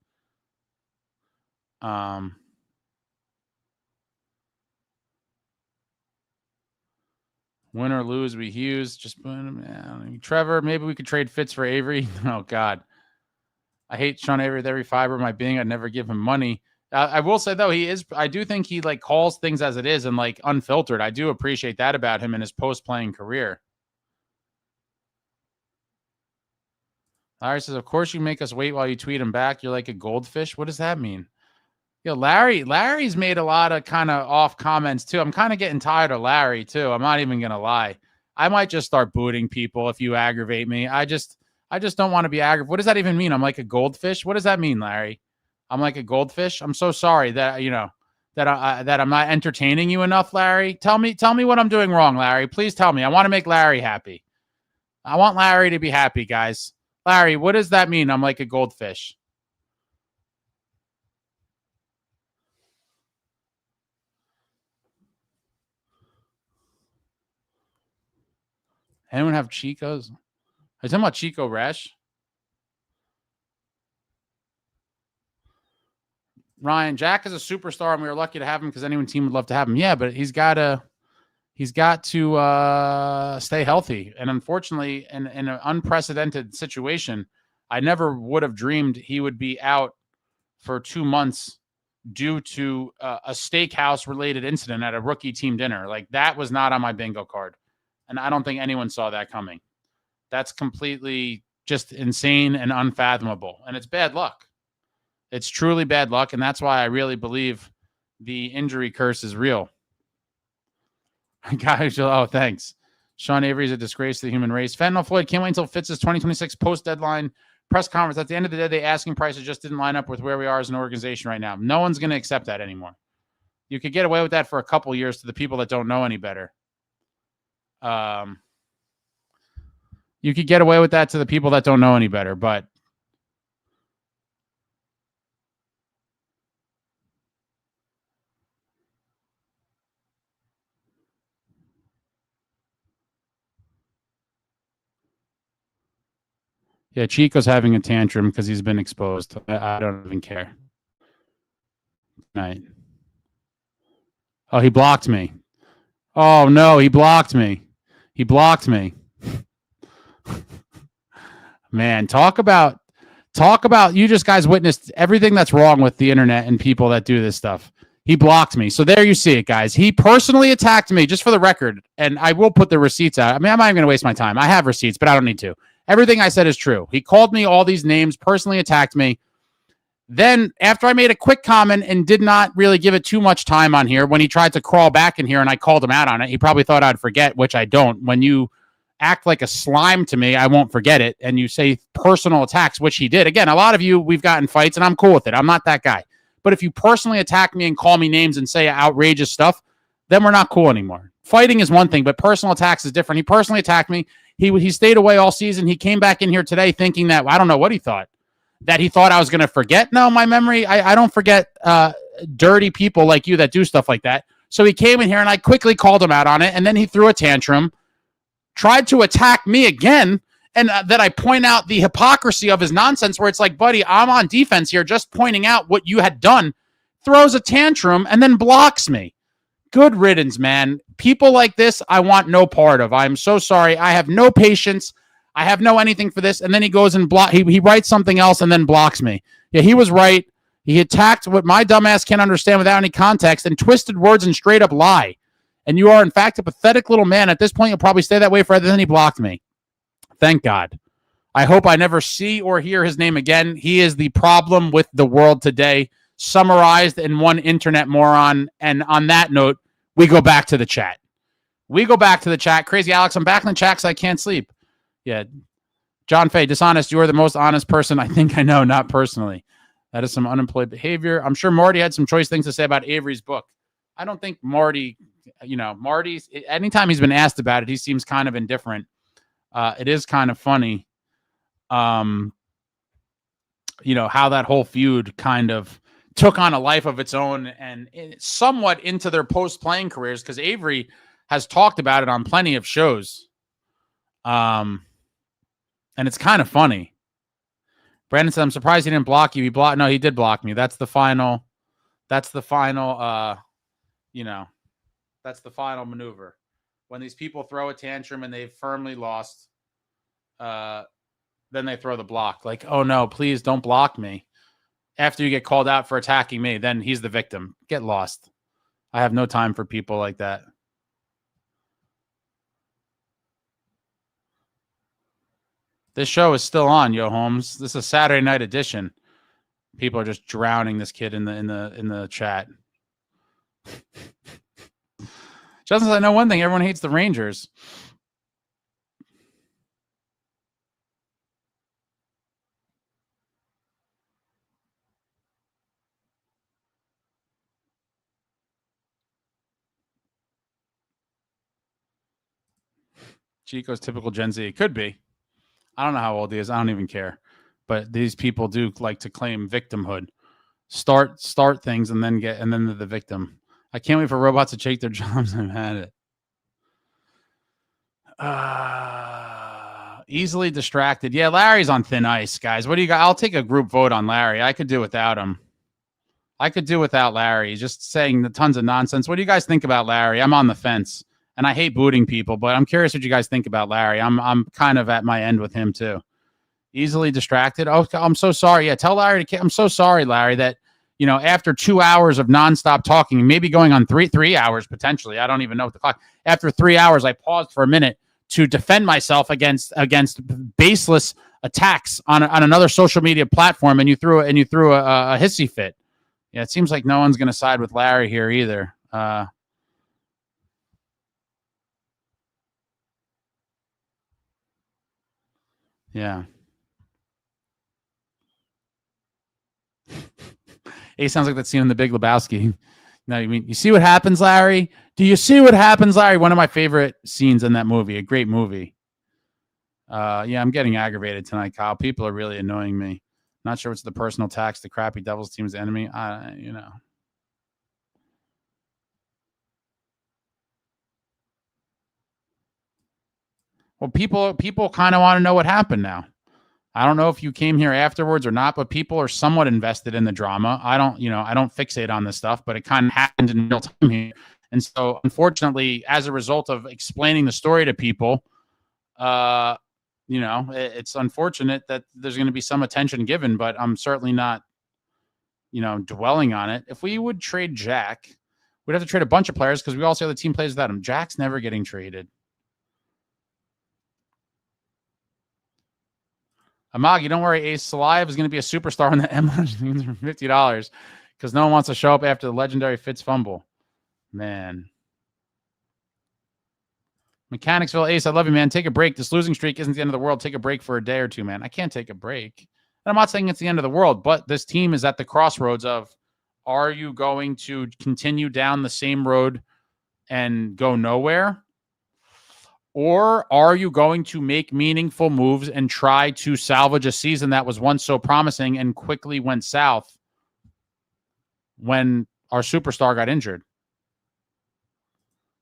Win or lose, we Hughes. Just Trevor, maybe we could trade Fitz for Avery. Oh, God. I hate Sean Avery with every fiber of my being. I'd never give him money. I will say, though, I do think he calls things as it is and unfiltered. I do appreciate that about him in his post-playing career. Larry says, of course you make us wait while you tweet him back. You're like a goldfish. What does that mean? Larry's made a lot of kind of off comments, too. I'm kind of getting tired of Larry, too. I'm not even going to lie. I might just start booting people if you aggravate me. I just don't want to be aggravated. What does that even mean? I'm like a goldfish. What does that mean, Larry? I'm like a goldfish. I'm so sorry that, that I'm not entertaining you enough, Larry. Tell me what I'm doing wrong, Larry. Please tell me. I want to make Larry happy. I want Larry to be happy, guys. Larry, what does that mean? I'm like a goldfish. Anyone have Chicos? Are you talking about Chico Resch? Ryan, Jack is a superstar, and we were lucky to have him because any team would love to have him. Yeah, but he's got to stay healthy. And unfortunately, in an unprecedented situation, I never would have dreamed he would be out for 2 months due to a steakhouse-related incident at a rookie team dinner. That was not on my bingo card. And I don't think anyone saw that coming. That's completely just insane and unfathomable. And it's bad luck. It's truly bad luck. And that's why I really believe the injury curse is real. Guys, oh, thanks. Sean Avery is a disgrace to the human race. Fentanyl Floyd, can't wait until Fitz's 2026 post-deadline press conference. At the end of the day, the asking prices just didn't line up with where we are as an organization right now. No one's going to accept that anymore. You could get away with that for a couple years to the people that don't know any better. You could get away with that to the people that don't know any better, but yeah, Chico's having a tantrum because he's been exposed. I don't even care. Right. Oh, he blocked me. Oh, no, he blocked me. He blocked me. Man, talk about you just guys witnessed everything that's wrong with the internet and people that do this stuff. He blocked me. So there you see it, guys. He personally attacked me, just for the record, and I will put the receipts out. I mean, I'm not even going to waste my time. I have receipts, but I don't need to. Everything I said is true. He called me all these names, personally attacked me. Then, after I made a quick comment and did not really give it too much time on here, when he tried to crawl back in here and I called him out on it, he probably thought I'd forget, which I don't. When you act like a slime to me, I won't forget it. And you say personal attacks, which he did. Again, a lot of you, we've gotten fights, and I'm cool with it. I'm not that guy. But if you personally attack me and call me names and say outrageous stuff, then we're not cool anymore. Fighting is one thing, but personal attacks is different. He personally attacked me. He stayed away all season. He came back in here today thinking that, I don't know what he thought, that he thought I was going to forget. No, my memory, I don't forget dirty people like you that do stuff like that. So he came in here and I quickly called him out on it. And then he threw a tantrum, tried to attack me again. And that I point out the hypocrisy of his nonsense, where it's like, buddy, I'm on defense here, just pointing out what you had done, throws a tantrum, and then blocks me. Good riddance, man. People like this, I want no part of. I'm so sorry. I have no patience. I have no anything for this. And then he goes and he writes something else and then blocks me. Yeah, he was right. He attacked what my dumbass can't understand without any context and twisted words and straight up lie. And you are, in fact, a pathetic little man. At this point, you'll probably stay that way forever. Then he blocked me. Thank God. I hope I never see or hear his name again. He is the problem with the world today, summarized in one internet moron. And on that note, we go back to the chat. Crazy Alex, I'm back in the chat because I can't sleep. Yeah. John Fay, dishonest. You are the most honest person I think I know, not personally. That is some unemployed behavior. I'm sure Marty had some choice things to say about Avery's book. I don't think Marty's, anytime he's been asked about it, he seems kind of indifferent. It is kind of funny, how that whole feud kind of took on a life of its own and somewhat into their post-playing careers, because Avery has talked about it on plenty of shows. And it's kind of funny. Brandon said, I'm surprised he didn't block you. No, he did block me. That's the final maneuver. When these people throw a tantrum and they've firmly lost, then they throw the block. Like, oh no, please don't block me. After you get called out for attacking me, then he's the victim. Get lost. I have no time for people like that. This show is still on, Yo Holmes. This is a Saturday night edition. People are just drowning this kid in the chat. Justin says, I know one thing. Everyone hates the Rangers. Chico's typical Gen Z. It could be. I don't know how old he is. I don't even care. But these people do like to claim victimhood. Start things and then they're the victim. I can't wait for robots to take their jobs. I've had it. Easily distracted. Yeah, Larry's on thin ice, guys. What do you got? I'll take a group vote on Larry. I could do without him. I could do without Larry. He's just saying the tons of nonsense. What do you guys think about Larry? I'm on the fence. And I hate booting people, but I'm curious what you guys think about Larry. I'm kind of at my end with him too. Easily distracted. Oh, I'm so sorry. Yeah, tell Larry to. I'm so sorry, Larry, that after 2 hours of nonstop talking, maybe going on three hours potentially. I don't even know what the clock. After 3 hours, I paused for a minute to defend myself against baseless attacks on another social media platform, and you threw a hissy fit. Yeah, it seems like no one's going to side with Larry here either. Yeah. It sounds like that scene in The Big Lebowski. No, you see what happens, Larry? Do you see what happens, Larry? One of my favorite scenes in that movie. A great movie. Yeah, I'm getting aggravated tonight, Kyle. People are really annoying me. Not sure what's the personal tax. The crappy Devils team's enemy. Well, people kind of want to know what happened now. I don't know if you came here afterwards or not, but people are somewhat invested in the drama. I don't fixate on this stuff, but it kind of happened in real time here. And so, unfortunately, as a result of explaining the story to people, it's unfortunate that there's going to be some attention given, but I'm certainly not, dwelling on it. If we would trade Jack, we'd have to trade a bunch of players because we all say the team plays without him. Jack's never getting traded. Amagi, don't worry. Ace Salayev is going to be a superstar in the M1 for $50 because no one wants to show up after the legendary Fitz fumble. Man. Mechanicsville Ace, I love you, man. Take a break. This losing streak isn't the end of the world. Take a break for a day or two, man. I can't take a break. And I'm not saying it's the end of the world, but this team is at the crossroads of, are you going to continue down the same road and go nowhere? Or are you going to make meaningful moves and try to salvage a season that was once so promising and quickly went south when our superstar got injured?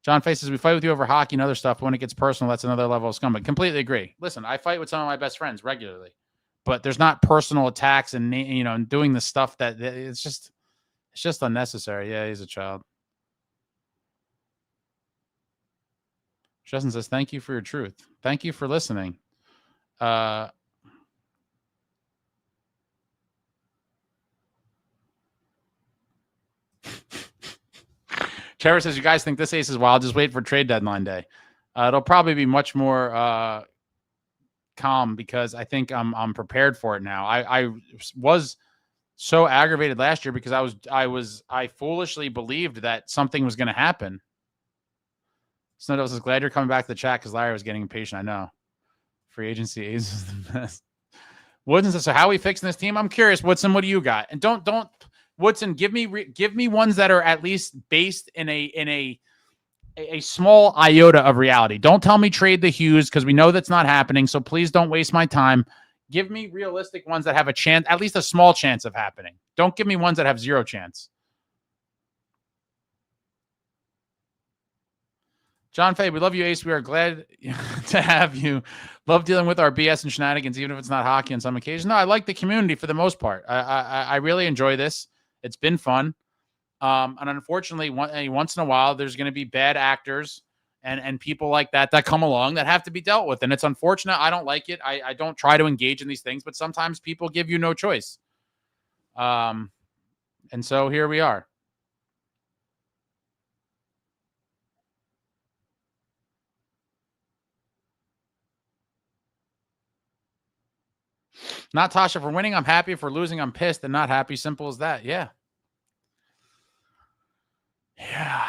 John Faces, we fight with you over hockey and other stuff. But when it gets personal, that's another level of scumbag. Completely agree. Listen, I fight with some of my best friends regularly, but there's not personal attacks and doing the stuff that it's just unnecessary. Yeah, he's a child. Justin says, thank you for your truth. Thank you for listening. Trevor says, you guys think this ace is wild? Just wait for trade deadline day. It'll probably be much more calm because I think I'm prepared for it now. I was so aggravated last year because I foolishly believed that something was going to happen. Snowdell says, glad you're coming back to the chat because Larry was getting impatient. I know. Free agency ace is the best. Woodson says, so how are we fixing this team? I'm curious, Woodson, what do you got? And don't Woodson, give me ones that are at least based in a small iota of reality. Don't tell me trade the Hughes because we know that's not happening. So please don't waste my time. Give me realistic ones that have a chance, at least a small chance of happening. Don't give me ones that have zero chance. John Fay, we love you, Ace. We are glad to have you. Love dealing with our BS and shenanigans, even if it's not hockey on some occasions. No, I like the community for the most part. I really enjoy this. It's been fun. And unfortunately, once in a while, there's going to be bad actors and people like that come along that have to be dealt with. And it's unfortunate. I don't like it. I don't try to engage in these things, but sometimes people give you no choice. And so here we are. Not Tasha for winning. I'm happy. For losing, I'm pissed and not happy. Simple as that. Yeah. Yeah.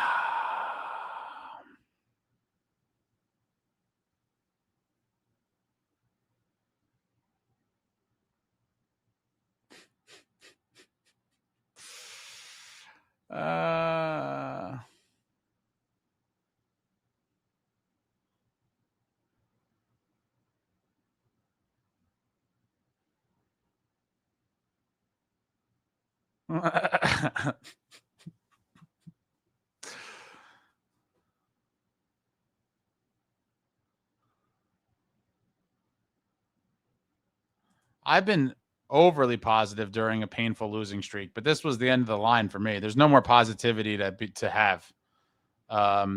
I've been overly positive during a painful losing streak, but this was the end of the line for me. There's no more positivity to have.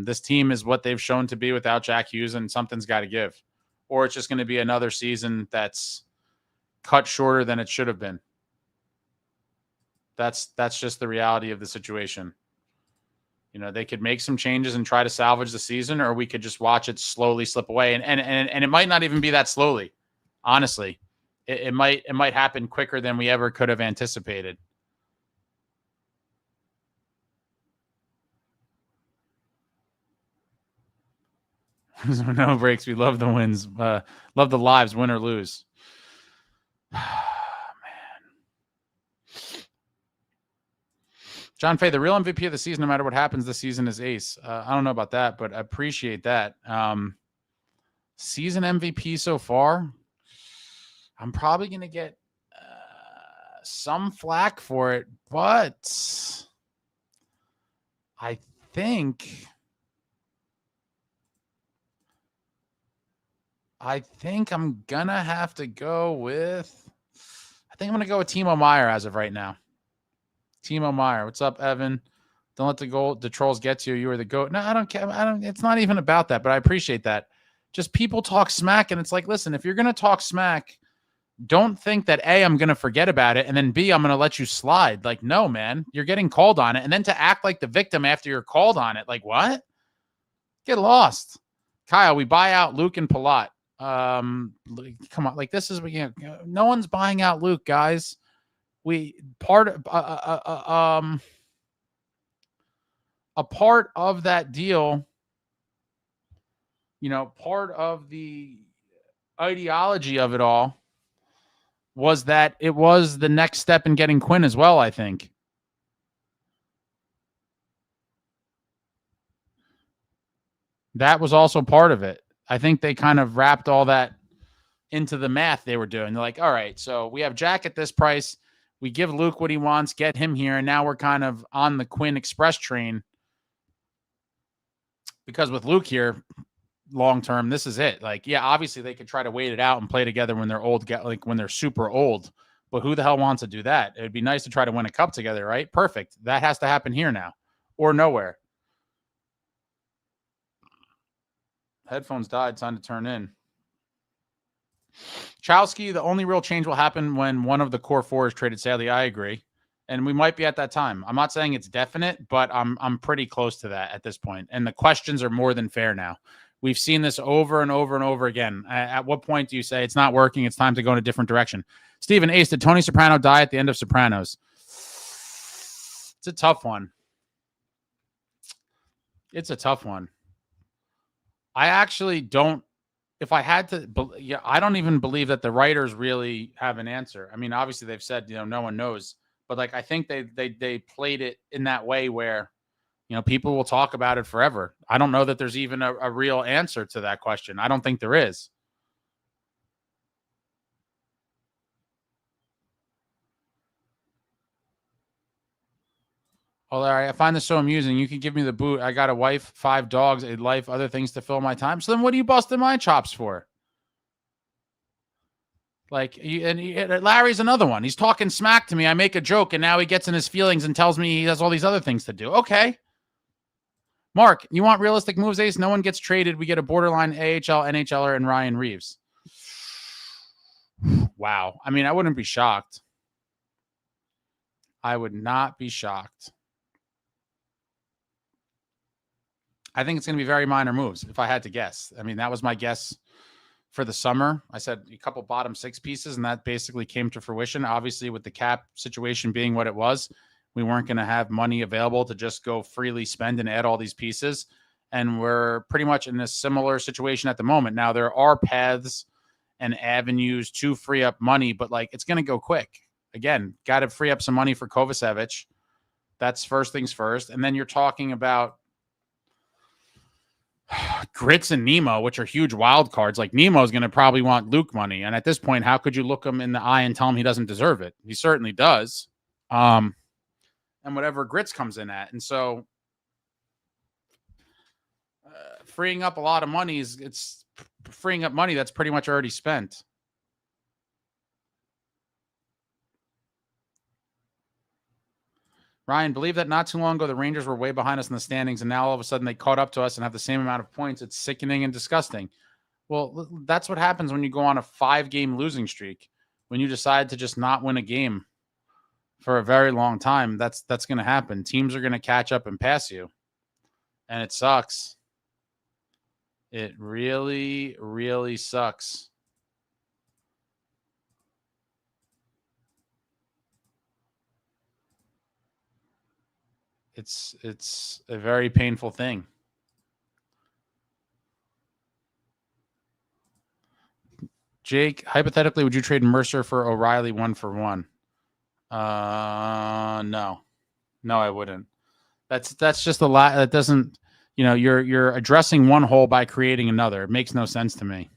This team is what they've shown to be without Jack Hughes, and something's got to give, or it's just going to be another season that's cut shorter than it should have been. That's just the reality of the situation. They could make some changes and try to salvage the season, or we could just watch it slowly slip away. And it might not even be that slowly. Honestly, it might happen quicker than we ever could have anticipated. No breaks. We love the wins. Love the lives, win or lose. Man. John Fay, the real MVP of the season, no matter what happens this season, is Ace. I don't know about that, but I appreciate that. Season MVP so far, I'm probably going to get some flack for it, but I think I'm going to have to go with, I'm going to go with Timo Meier as of right now. Timo Meier. What's up, Evan? Don't let the trolls get to you. You are the GOAT. No, I don't care. It's not even about that, but I appreciate that. Just people talk smack, and it's like, listen, if you're going to talk smack, don't think that A, I'm going to forget about it, and then B, I'm going to let you slide. Like, no, man, you're getting called on it. And then to act like the victim after you're called on it. Like, what? Get lost. Kyle, we buy out Luke and Palat. Come on. Like, this is, no one's buying out Luke, guys. A part of that deal, part of the ideology of it all was that it was the next step in getting Quinn as well, I think. That was also part of it. I think they kind of wrapped all that into the math they were doing. They're like, all right, so we have Jack at this price. We give Luke what he wants, get him here, and now we're kind of on the Quinn Express train. Because with Luke here, long term, this is it. Like, yeah, obviously they could try to wait it out and play together when they're old, like when they're super old. But who the hell wants to do that? It would be nice to try to win a cup together, right? Perfect. That has to happen here now or nowhere. Headphones died. Time to turn in. Chowski, the only real change will happen when one of the core four is traded. Sadly, I agree. And we might be at that time. I'm not saying it's definite, but I'm pretty close to that at this point. And the questions are more than fair now. We've seen this over and over and over again. At what point do you say it's not working? It's time to go in a different direction. Steven Ace, did Tony Soprano die at the end of Sopranos? It's a tough one. It's a tough one. I actually don't. If I had to, I don't even believe that the writers really have an answer. I mean, obviously they've said, no one knows, but like, I think they played it in that way where, people will talk about it forever. I don't know that there's even a real answer to that question. I don't think there is. Oh, Larry, I find this so amusing. You can give me the boot. I got a wife, 5 dogs, a life, other things to fill my time. So then what are you busting my chops for? Like, Larry's another one. He's talking smack to me. I make a joke, and now he gets in his feelings and tells me he has all these other things to do. Okay. Mark, you want realistic moves, Ace? No one gets traded. We get a borderline AHL, NHLer, and Ryan Reeves. Wow. I mean, I wouldn't be shocked. I would not be shocked. I think it's going to be very minor moves, if I had to guess. I mean, that was my guess for the summer. I said a couple bottom 6 pieces, and that basically came to fruition. Obviously, with the cap situation being what it was, we weren't going to have money available to just go freely spend and add all these pieces. And we're pretty much in a similar situation at the moment. Now, there are paths and avenues to free up money, but like, it's going to go quick. Again, got to free up some money for Kovacevic. That's first things first. And then you're talking about Grits and Nemo, which are huge wild cards. Like, Nemo's going to probably want Luke money. And at this point, how could you look him in the eye and tell him he doesn't deserve it? He certainly does. And whatever Grits comes in at. And so freeing up a lot of money it's freeing up money that's pretty much already spent. Ryan, believe that not too long ago, the Rangers were way behind us in the standings, and now all of a sudden they caught up to us and have the same amount of points. It's sickening and disgusting. Well, that's what happens when you go on a 5-game losing streak. When you decide to just not win a game for a very long time, that's going to happen. Teams are going to catch up and pass you, and it sucks. It really, really sucks. It's a very painful thing. Jake, hypothetically, would you trade Mercer for O'Reilly 1-for-1? No, I wouldn't. That's just a lot. That doesn't, you're addressing one hole by creating another. It makes no sense to me.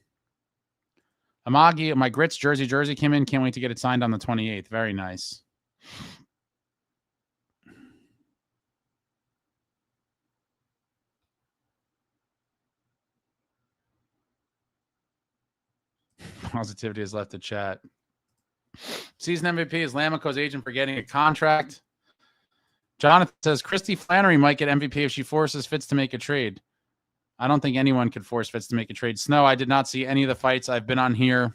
Amagi, my Grits jersey came in. Can't wait to get it signed on the 28th. Very nice. Positivity has left the chat. Season MVP is Lamico's agent for getting a contract. Jonathan says Christy Flannery might get MVP if she forces Fitz to make a trade. I don't think anyone could force Fitz to make a trade. Snow, I did not see any of the fights. I've been on here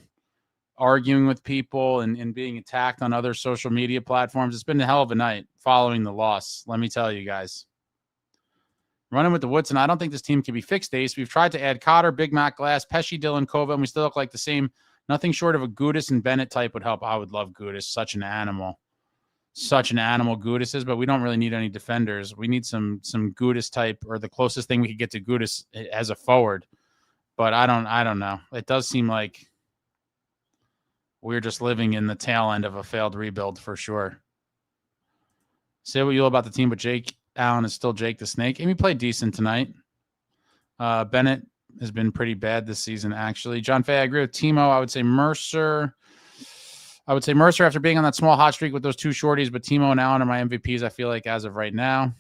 arguing with people and being attacked on other social media platforms. It's been a hell of a night following the loss. Let me tell you guys. Running with the Woodson, I don't think this team can be fixed, Ace. We've tried to add Cotter, Big Mac Glass, Pesci, Dylan, Kova, and we still look like the same. Nothing short of a Gudis and Bennett type would help. I would love Gudis. Such an animal. Such an animal Gudis is, but we don't really need any defenders. We need some Gudis type, or the closest thing we could get to Gudis as a forward. But I don't know. It does seem like we're just living in the tail end of a failed rebuild for sure. Say what you will about the team, but Jake Allen is still Jake the Snake. Amy played decent tonight. Bennett has been pretty bad this season, actually. John Fay, I agree with Timo. I would say Mercer after being on that small hot streak with those two shorties, but Timo and Allen are my MVPs, I feel like, as of right now.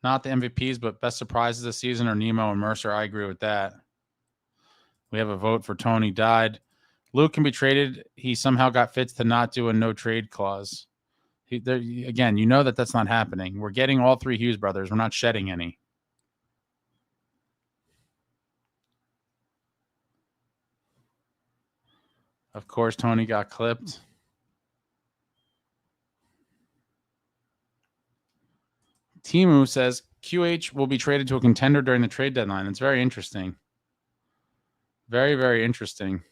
Not the MVPs, but best surprises this season are Nemo and Mercer. I agree with that. We have a vote for Tony died. Luke can be traded. He somehow got Fitz to not do a no trade clause. Again, you know that's not happening. We're getting all three Hughes brothers. We're not shedding any. Of course, Tony got clipped. Timu says QH will be traded to a contender during the trade deadline. That's very interesting. Very, very interesting.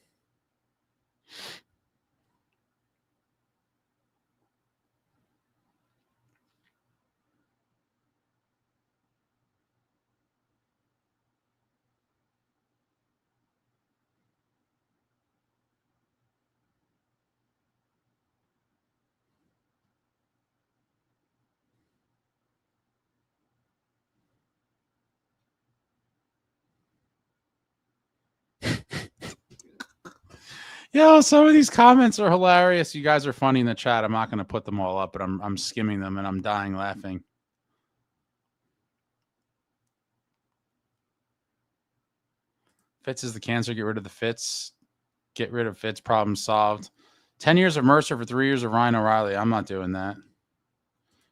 Yo, some of these comments are hilarious. You guys are funny in the chat. I'm not going to put them all up, but I'm skimming them and I'm dying laughing. Fitz is the cancer. Get rid of the Fitz. Get rid of Fitz. Problem solved. 10 years of Mercer for 3 years of Ryan O'Reilly. I'm not doing that.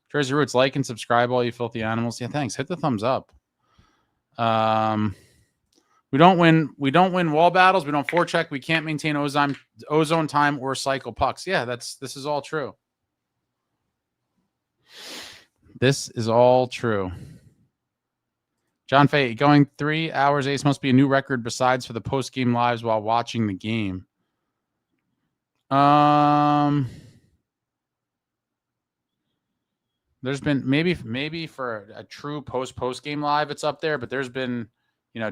Jersey Roots, like and subscribe, all you filthy animals. Yeah, thanks. Hit the thumbs up. We don't win wall battles. We don't forecheck. We can't maintain ozone time or cycle pucks. Yeah, this is all true. This is all true. John Fay, going 3 hours, Ace must be a new record besides for the post-game lives while watching the game. There's been maybe for a true post-game live, it's up there, but there's been,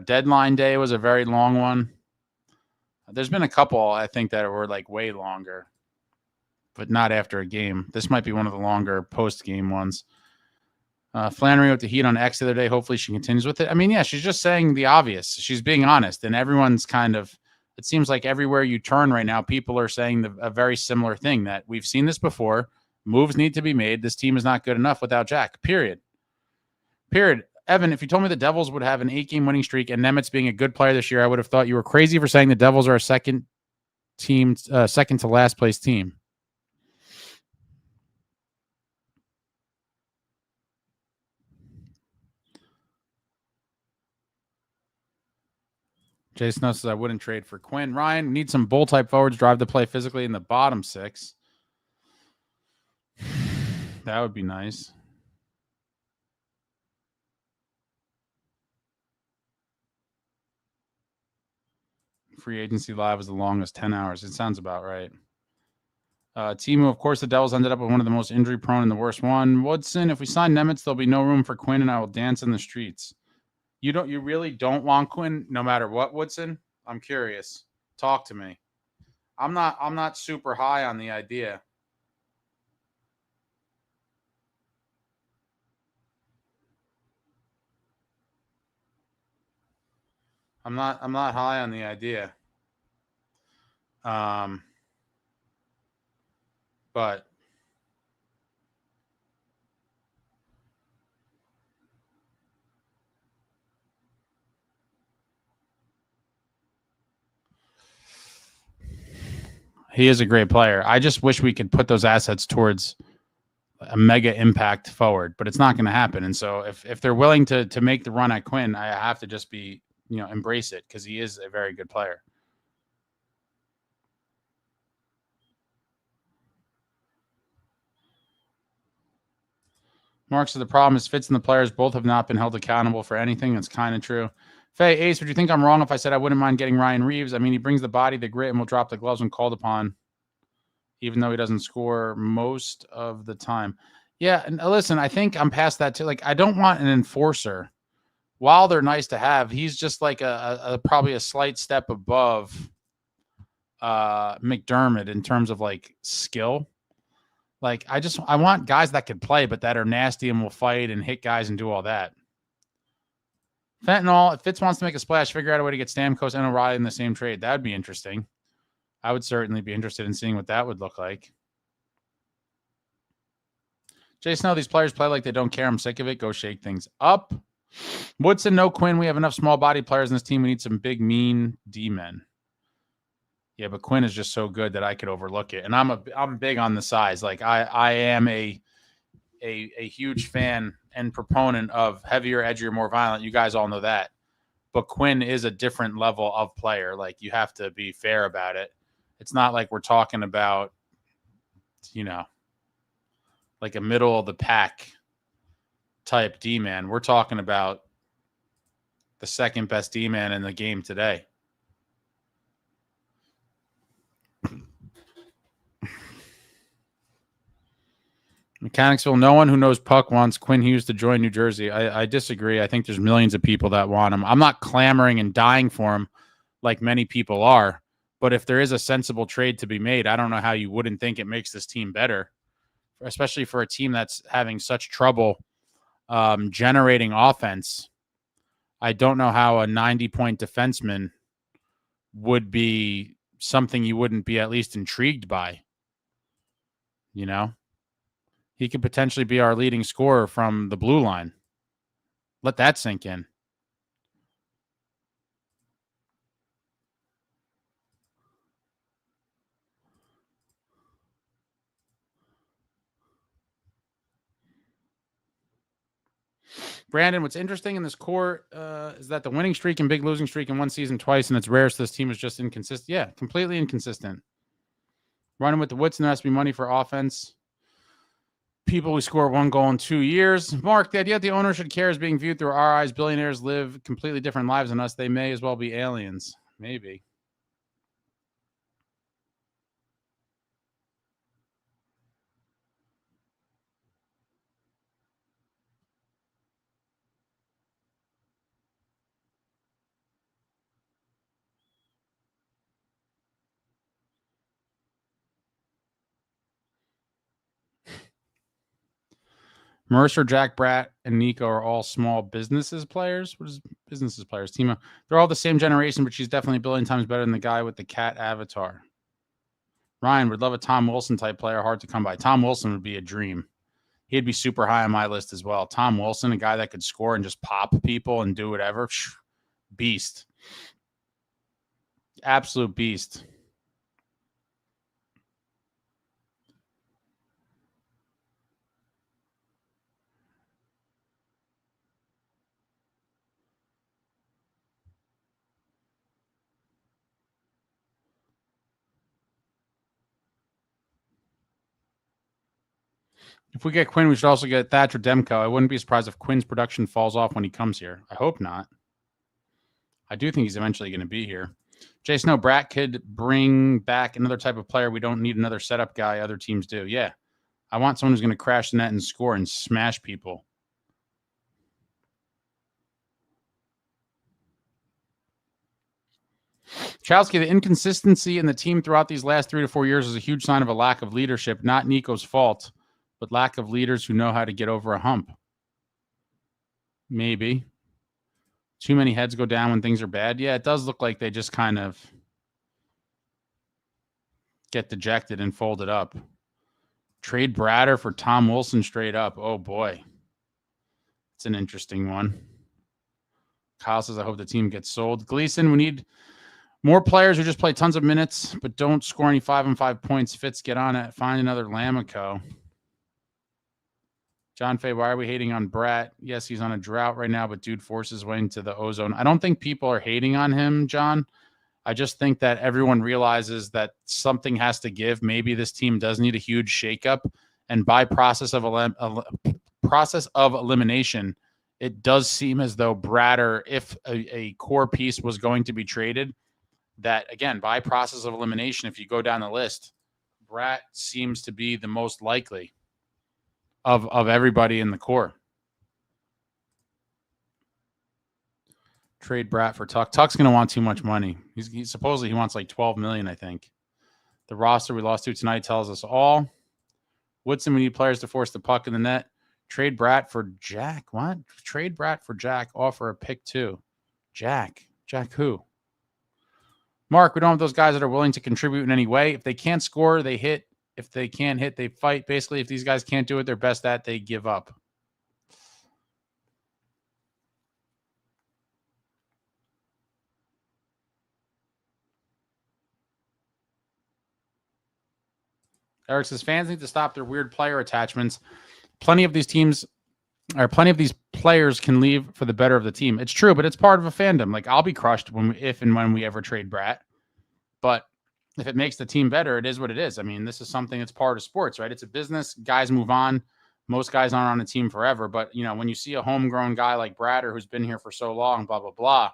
deadline day was a very long one. There's been a couple, I think, that were like way longer, but not after a game. This might be one of the longer post-game ones. Flannery with the heat on X the other day. Hopefully she continues with it. I mean, yeah, she's just saying the obvious. She's being honest, and everyone's it seems like everywhere you turn right now, people are saying a very similar thing, that we've seen this before. Moves need to be made. This team is not good enough without Jack, period. Evan, if you told me the Devils would have an 8-game winning streak and Nemitz being a good player this year, I would have thought you were crazy for saying the Devils are a second to last place team. Jason says I wouldn't trade for Quinn. Ryan, need some bull type forwards, drive the play physically in the bottom 6. That would be nice. Free agency live was the longest, 10 hours. It sounds about right. Timo, of course, the Devils ended up with one of the most injury prone and the worst one. Woodson, if we sign Nemitz, there'll be no room for Quinn, and I will dance in the streets. You really don't want Quinn no matter what, Woodson? I'm curious. Talk to me. I'm not super high on the idea. I'm not high on the idea. But he is a great player. I just wish we could put those assets towards a mega impact forward, but it's not going to happen. And so if they're willing to make the run at Quinn, I have to just be, embrace it because he is a very good player. Mark said the problem is Fitz and the players both have not been held accountable for anything. That's kind of true. Faye, Ace, would you think I'm wrong if I said I wouldn't mind getting Ryan Reeves? I mean, he brings the body, the grit, and will drop the gloves when called upon, even though he doesn't score most of the time. Yeah, and listen, I think I'm past that too. Like, I don't want an enforcer. While they're nice to have, he's just like probably a slight step above McDermott in terms of like skill. Like, I want guys that could play, but that are nasty and will fight and hit guys and do all that. Fentanyl, if Fitz wants to make a splash, figure out a way to get Stamkos and O'Reilly in the same trade. That would be interesting. I would certainly be interested in seeing what that would look like. Jay Snow, these players play like they don't care. I'm sick of it. Go shake things up. Woodson, no Quinn. We have enough small body players in this team. We need some big, mean D-men. Yeah, but Quinn is just so good that I could overlook it. And I'm big on the size. Like I am a huge fan and proponent of heavier, edgier, more violent. You guys all know that. But Quinn is a different level of player. Like, you have to be fair about it. It's not like we're talking about, like a middle of the pack type D-man. We're talking about the second best D-man in the game today. Mechanicsville, no one who knows puck wants Quinn Hughes to join New Jersey. I disagree. I think there's millions of people that want him. I'm not clamoring and dying for him like many people are. But if there is a sensible trade to be made, I don't know how you wouldn't think it makes this team better, especially for a team that's having such trouble generating offense. I don't know how a 90-point defenseman would be something you wouldn't be at least intrigued by. He could potentially be our leading scorer from the blue line. Let that sink in. Brandon, what's interesting in this core is that the winning streak and big losing streak in one season twice, and it's rare, so this team is just inconsistent. Yeah, completely inconsistent. Running with the Woods, and there has to be money for offense. People who score 1 goal in 2 years. Mark, the idea that the owner should care is being viewed through our eyes. Billionaires live completely different lives than us. They may as well be aliens. Maybe. Mercer, Jack Bratt, and Nico are all small businesses players. What is businesses players? Timo. They're all the same generation, but she's definitely a billion times better than the guy with the cat avatar. Ryan would love a Tom Wilson type player. Hard to come by. Tom Wilson would be a dream. He'd be super high on my list as well. Tom Wilson, a guy that could score and just pop people and do whatever. Beast. Absolute beast. If we get Quinn, we should also get Thatcher Demko. I wouldn't be surprised if Quinn's production falls off when he comes here. I hope not. I do think he's eventually going to be here. Jason Bratt could bring back another type of player. We don't need another setup guy. Other teams do. Yeah. I want someone who's going to crash the net and score and smash people. Chowsky, the inconsistency in the team throughout these last 3 to 4 years is a huge sign of a lack of leadership. Not Nico's fault, but lack of leaders who know how to get over a hump. Maybe. Too many heads go down when things are bad. Yeah, it does look like they just kind of get dejected and folded up. Trade Bratter for Tom Wilson straight up. Oh, boy. It's an interesting one. Kyle says, I hope the team gets sold. Gleason, we need more players who just play tons of minutes but don't score any 5-on-5 points. Fitz, get on it. Find another Lamico. John Fay, why are we hating on Bratt? Yes, he's on a drought right now, but dude forces his way into the ozone. I don't think people are hating on him, John. I just think that everyone realizes that something has to give. Maybe this team does need a huge shakeup, and by process of elimination, it does seem as though Bratter, if a core piece was going to be traded, that again, by process of elimination, if you go down the list, Bratt seems to be the most likely of everybody in the core. Trade Bratt for Tuck. Tuck's going to want too much money. He's supposedly he wants like $12 million, I think. The roster we lost to tonight tells us all. Woodson, we need players to force the puck in the net. Trade Bratt for Jack. What? Trade Bratt for Jack. Offer a pick too. Jack who? Mark, we don't have those guys that are willing to contribute in any way. If they can't score, they hit. If they can't hit, they fight. Basically, if these guys can't do what they're best at, they give up. Eric says fans need to stop their weird player attachments. Plenty of these players can leave for the better of the team. It's true, but it's part of a fandom. Like I'll be crushed if and when we ever trade Bratt. But if it makes the team better, it is what it is. I mean, this is something that's part of sports, right? It's a business. Guys move on. Most guys aren't on a team forever. But, when you see a homegrown guy like Bratter who's been here for so long, blah, blah, blah,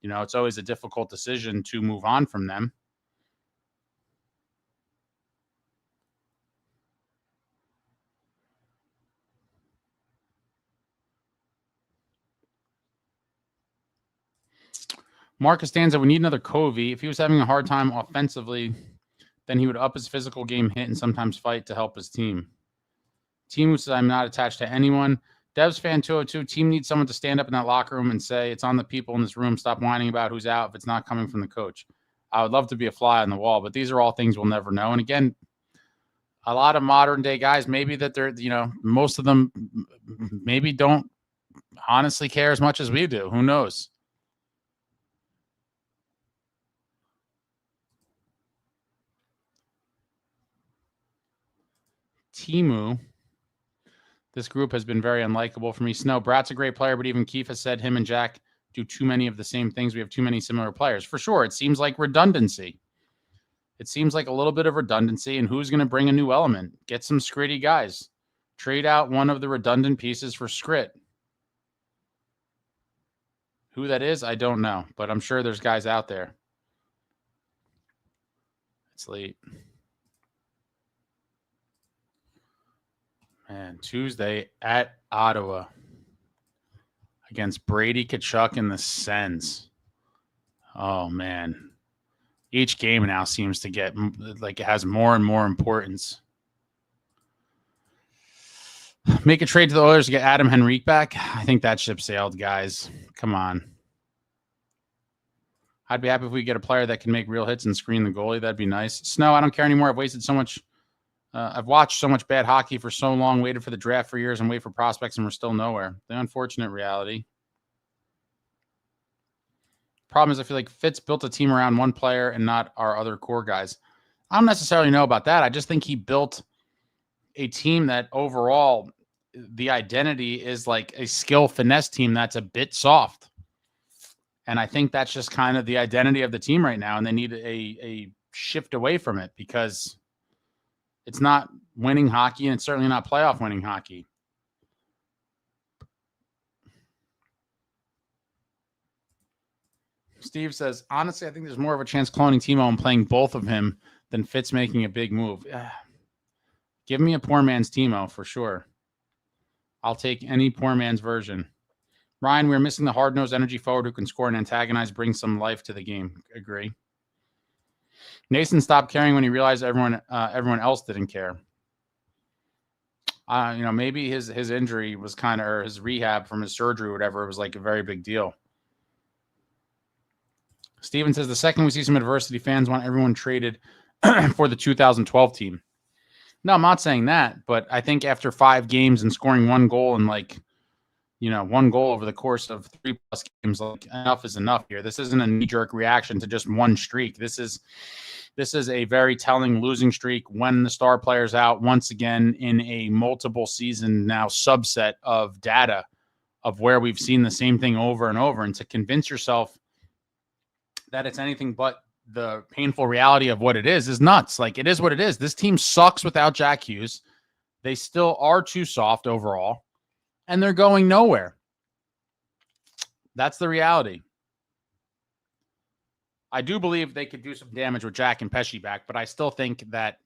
it's always a difficult decision to move on from them. Marcus Stanza, we need another Covey. If he was having a hard time offensively, then he would up his physical game hit and sometimes fight to help his team. Timo says, I'm not attached to anyone. Devs fan 202, team needs someone to stand up in that locker room and say, it's on the people in this room. Stop whining about who's out if it's not coming from the coach. I would love to be a fly on the wall, but these are all things we'll never know. And again, a lot of modern day guys, maybe that they're, most of them maybe don't honestly care as much as we do. Who knows? Timo, this group has been very unlikable for me. Snow, Bratt's a great player, but even Keefe has said him and Jack do too many of the same things. We have too many similar players. For sure, it seems like redundancy. It seems like a little bit of redundancy, and who's going to bring a new element? Get some scritty guys. Trade out one of the redundant pieces for Scrit. Who that is, I don't know, but I'm sure there's guys out there. It's late. Man, Tuesday at Ottawa against Brady Tkachuk and the Sens. Oh, man. Each game now seems to get like it has more and more importance. Make a trade to the Oilers to get Adam Henrique back. I think that ship sailed, guys. Come on. I'd be happy if we get a player that can make real hits and screen the goalie. That'd be nice. Snow, I don't care anymore. I've wasted so much. I've watched so much bad hockey for so long, waited for the draft for years and wait for prospects, and we're still nowhere. The unfortunate reality. Problem is, I feel like Fitz built a team around one player and not our other core guys. I don't necessarily know about that. I just think he built a team that overall the identity is like a skill finesse team that's a bit soft. And I think that's just kind of the identity of the team right now. And they need a shift away from it because it's not winning hockey and it's certainly not playoff winning hockey. Steve says, honestly, I think there's more of a chance cloning Timo and playing both of him than Fitz making a big move. Give me a poor man's Timo for sure. I'll take any poor man's version. Ryan, we're missing the hard-nosed energy forward who can score and antagonize, bring some life to the game. Agree. Nason stopped caring when he realized everyone else didn't care. Maybe his injury was kind of, or his rehab from his surgery or whatever, it was like a very big deal. Steven says, the second we see some adversity, fans want everyone traded for the 2012 team. No, I'm not saying that, but I think after 5 games and scoring 1 goal in one goal over the course of 3+ games. Like, enough is enough here. This isn't a knee-jerk reaction to just one streak. This is a very telling losing streak when the star player's out once again in a multiple season now subset of data of where we've seen the same thing over and over. And to convince yourself that it's anything but the painful reality of what it is nuts. Like, it is what it is. This team sucks without Jack Hughes. They still are too soft overall, and they're going nowhere. That's the reality. I do believe they could do some damage with Jack and Pesci back, but I still think that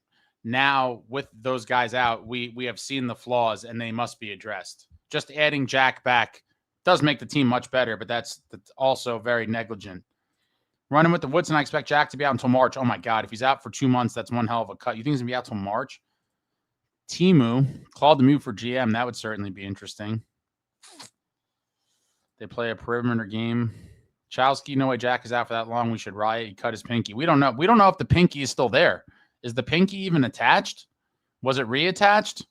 now with those guys out, we have seen the flaws and they must be addressed. Just adding Jack back does make the team much better, but that's also very negligent. Running with the Woods, and I expect Jack to be out until March. Oh, my God. If he's out for 2 months, that's one hell of a cut. You think he's going to be out till March? Timo, Claude Lemieux for GM. That would certainly be interesting. They play a perimeter game. Chowski, no way Jack is out for that long. We should riot. He cut his pinky. We don't know. We don't know if the pinky is still there. Is the pinky even attached? Was it reattached?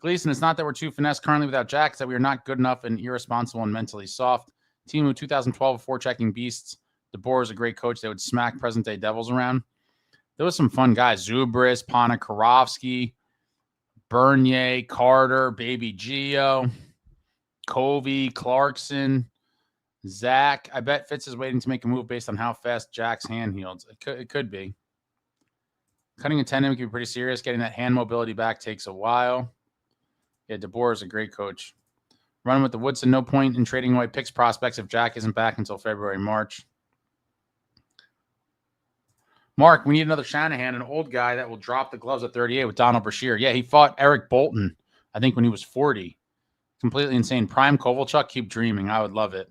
Gleason, it's not that we're too finesse currently without Jack. It's that we are not good enough and irresponsible and mentally soft. Timo, 2012, before checking beasts. DeBoer is a great coach. They would smack present-day Devils around. There was some fun guys. Zubris, Ponikarovsky, Bernier, Carter, Baby Gio, Covey, Clarkson, Zach. I bet Fitz is waiting to make a move based on how fast Jack's hand heals. It could be. Cutting a tendon can be pretty serious. Getting that hand mobility back takes a while. Yeah, DeBoer is a great coach. Running with the Woodson, no point in trading away picks prospects if Jack isn't back until February, March. Mark, we need another Shanahan, an old guy that will drop the gloves at 38 with Donald Brashear. Yeah, he fought Eric Bolton, I think, when he was 40. Completely insane. Prime Kovalchuk, keep dreaming. I would love it.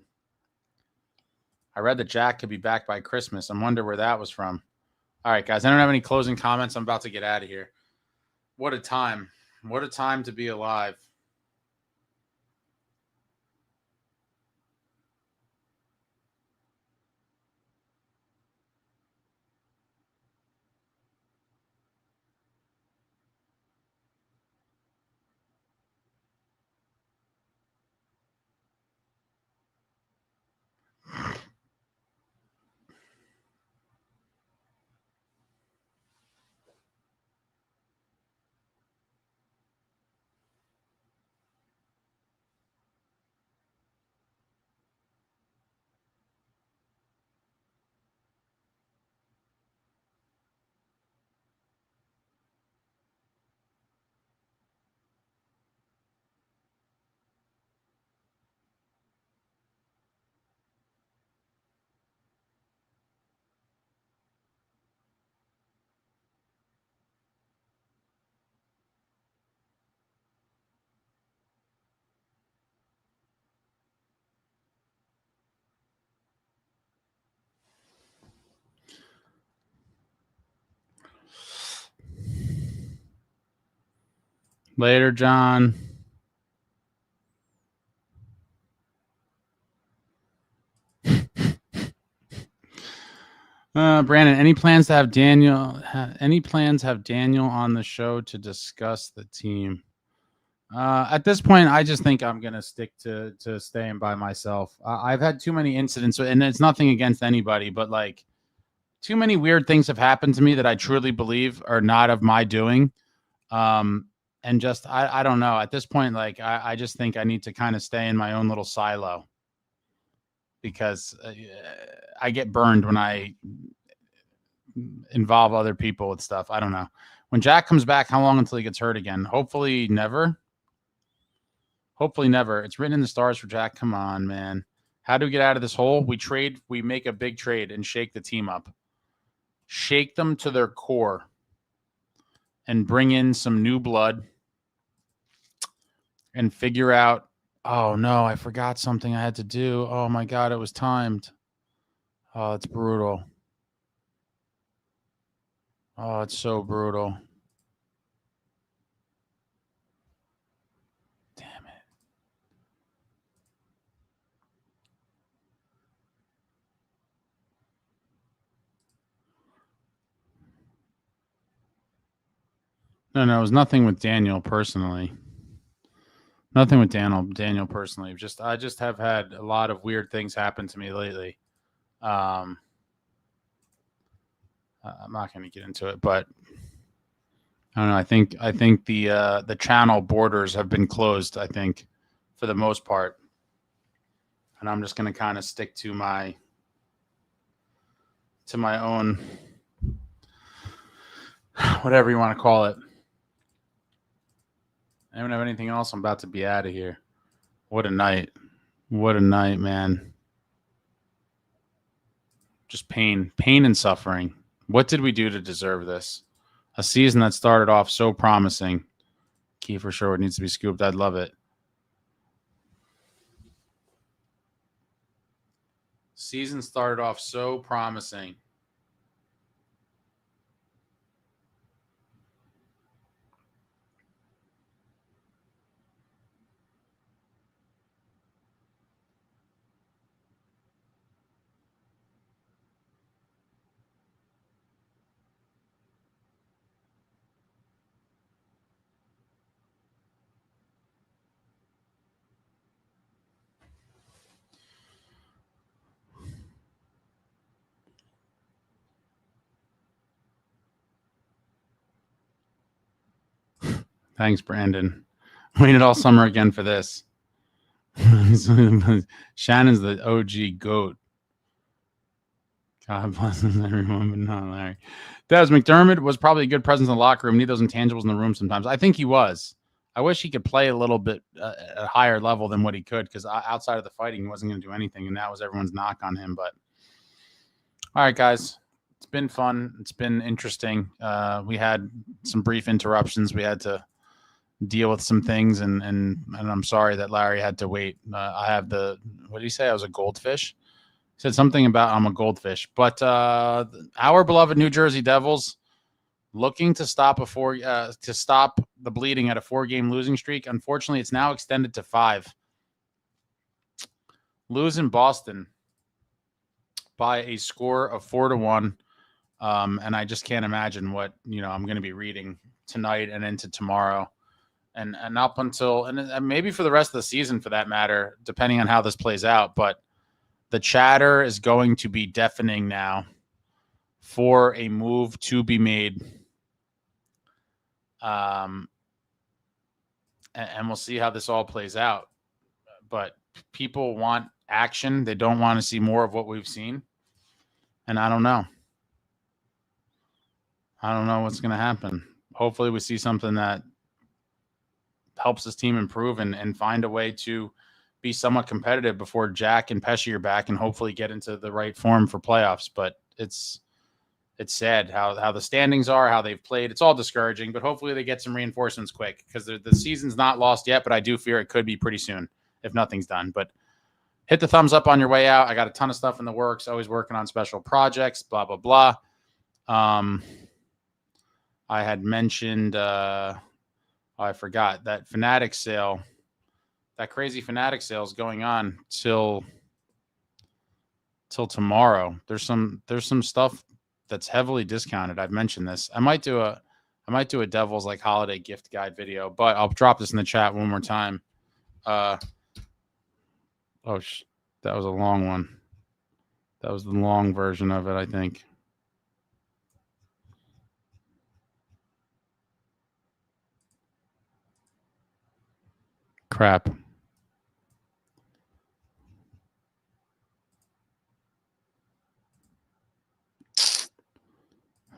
I read that Jack could be back by Christmas. I wonder where that was from. All right, guys, I don't have any closing comments. I'm about to get out of here. What a time. What a time to be alive. Later, John. Brandon, any plans to have Daniel? Any plans have Daniel on the show to discuss the team? At this point, I just think I'm gonna stick to staying by myself. I've had too many incidents, and it's nothing against anybody, but like too many weird things have happened to me that I truly believe are not of my doing. And just I don't know. At this point, like I just think I need to kind of stay in my own little silo because I get burned when I involve other people with stuff. I don't know. When Jack comes back, how long until he gets hurt again? Hopefully never. Hopefully never. It's written in the stars for Jack. Come on, man. How do we get out of this hole? We make a big trade and shake the team up. Shake them to their core and bring in some new blood and figure out, oh, no, I forgot something I had to do. Oh, my God, it was timed. Oh, it's brutal. Oh, it's so brutal. Damn it. No, it was nothing with Daniel personally. Nothing with Daniel personally. I just have had a lot of weird things happen to me lately. I'm not going to get into it, but I don't know. I think the channel borders have been closed, I think, for the most part. And I'm just going to kind of stick to my own, whatever you want to call it. I don't have anything else. I'm about to be out of here. What a night. What a night, man. Just pain and suffering. What did we do to deserve this? A season that started off so promising. Kiefer Sherwood needs to be scooped. I'd love it. Season started off so promising. Thanks, Brandon. Waited all summer again for this. Shannon's the OG GOAT. God bless everyone, but not Larry. Des McDermott was probably a good presence in the locker room. Need those intangibles in the room sometimes. I think he was. I wish he could play a little bit at a higher level than what he could, because outside of the fighting, he wasn't going to do anything, and that was everyone's knock on him. But all right, guys. It's been fun. It's been interesting. We had some brief interruptions. We had to deal with some things, and I'm sorry that Larry had to wait. I have what did he say? I was a goldfish. He said something about I'm a goldfish. But our beloved New Jersey Devils looking to stop the bleeding at a 4-game losing streak. Unfortunately, it's now extended to 5. Losing Boston by a score of 4-1. And I just can't imagine what I'm going to be reading tonight and into tomorrow. And up until and maybe for the rest of the season, for that matter, depending on how this plays out. But the chatter is going to be deafening now for a move to be made. And we'll see how this all plays out. But people want action. They don't want to see more of what we've seen. And I don't know. I don't know what's going to happen. Hopefully we see something that helps this team improve and find a way to be somewhat competitive before Jack and Pesci are back and hopefully get into the right form for playoffs. But it's sad how the standings are, how they've played. It's all discouraging, but hopefully they get some reinforcements quick, because the season's not lost yet, but I do fear it could be pretty soon if nothing's done. But hit the thumbs up on your way out. I got a ton of stuff in the works, always working on special projects, blah, blah, blah. I had mentioned I forgot that Fanatics sale, that crazy Fanatics sale is going on till tomorrow. There's some stuff that's heavily discounted. I've mentioned this. I might do a Devils like holiday gift guide video, but I'll drop this in the chat one more time. That was a long one. That was the long version of it, I think. Crap.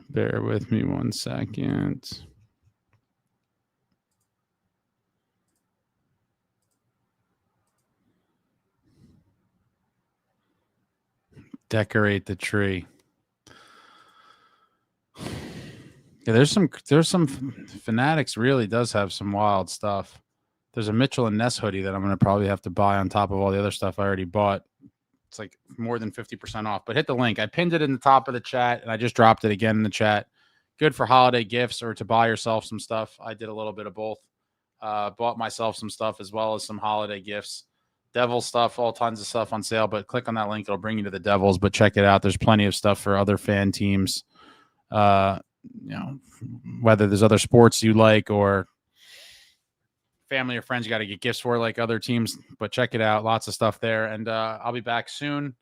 Bear with me 1 second. Decorate the tree. Yeah, there's some Fanatics really does have some wild stuff. There's a Mitchell and Ness hoodie that I'm going to probably have to buy on top of all the other stuff I already bought. It's like more than 50% off. But hit the link. I pinned it in the top of the chat, and I just dropped it again in the chat. Good for holiday gifts or to buy yourself some stuff. I did a little bit of both. Bought myself some stuff as well as some holiday gifts. Devil stuff, all tons of stuff on sale. But click on that link. It'll bring you to the Devils. But check it out. There's plenty of stuff for other fan teams. Whether there's other sports you like or family or friends you got to get gifts for, like other teams. But check it out. Lots of stuff there. And I'll be back soon.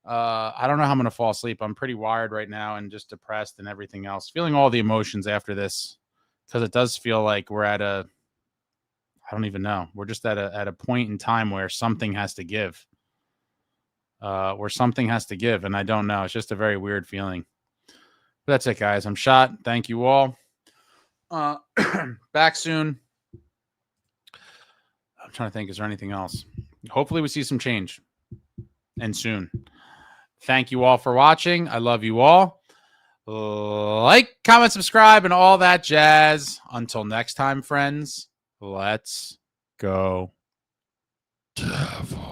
I don't know how I'm going to fall asleep. I'm pretty wired right now and just depressed and everything else. Feeling all the emotions after this because it does feel like we're at I don't even know. We're just at a point in time where something has to give. And I don't know. It's just a very weird feeling. But that's it, guys. I'm shot. Thank you all. Back soon. I'm trying to think. Is there anything else? Hopefully we see some change. And soon. Thank you all for watching. I love you all. Like, comment, subscribe, and all that jazz. Until next time, friends, let's go Devils.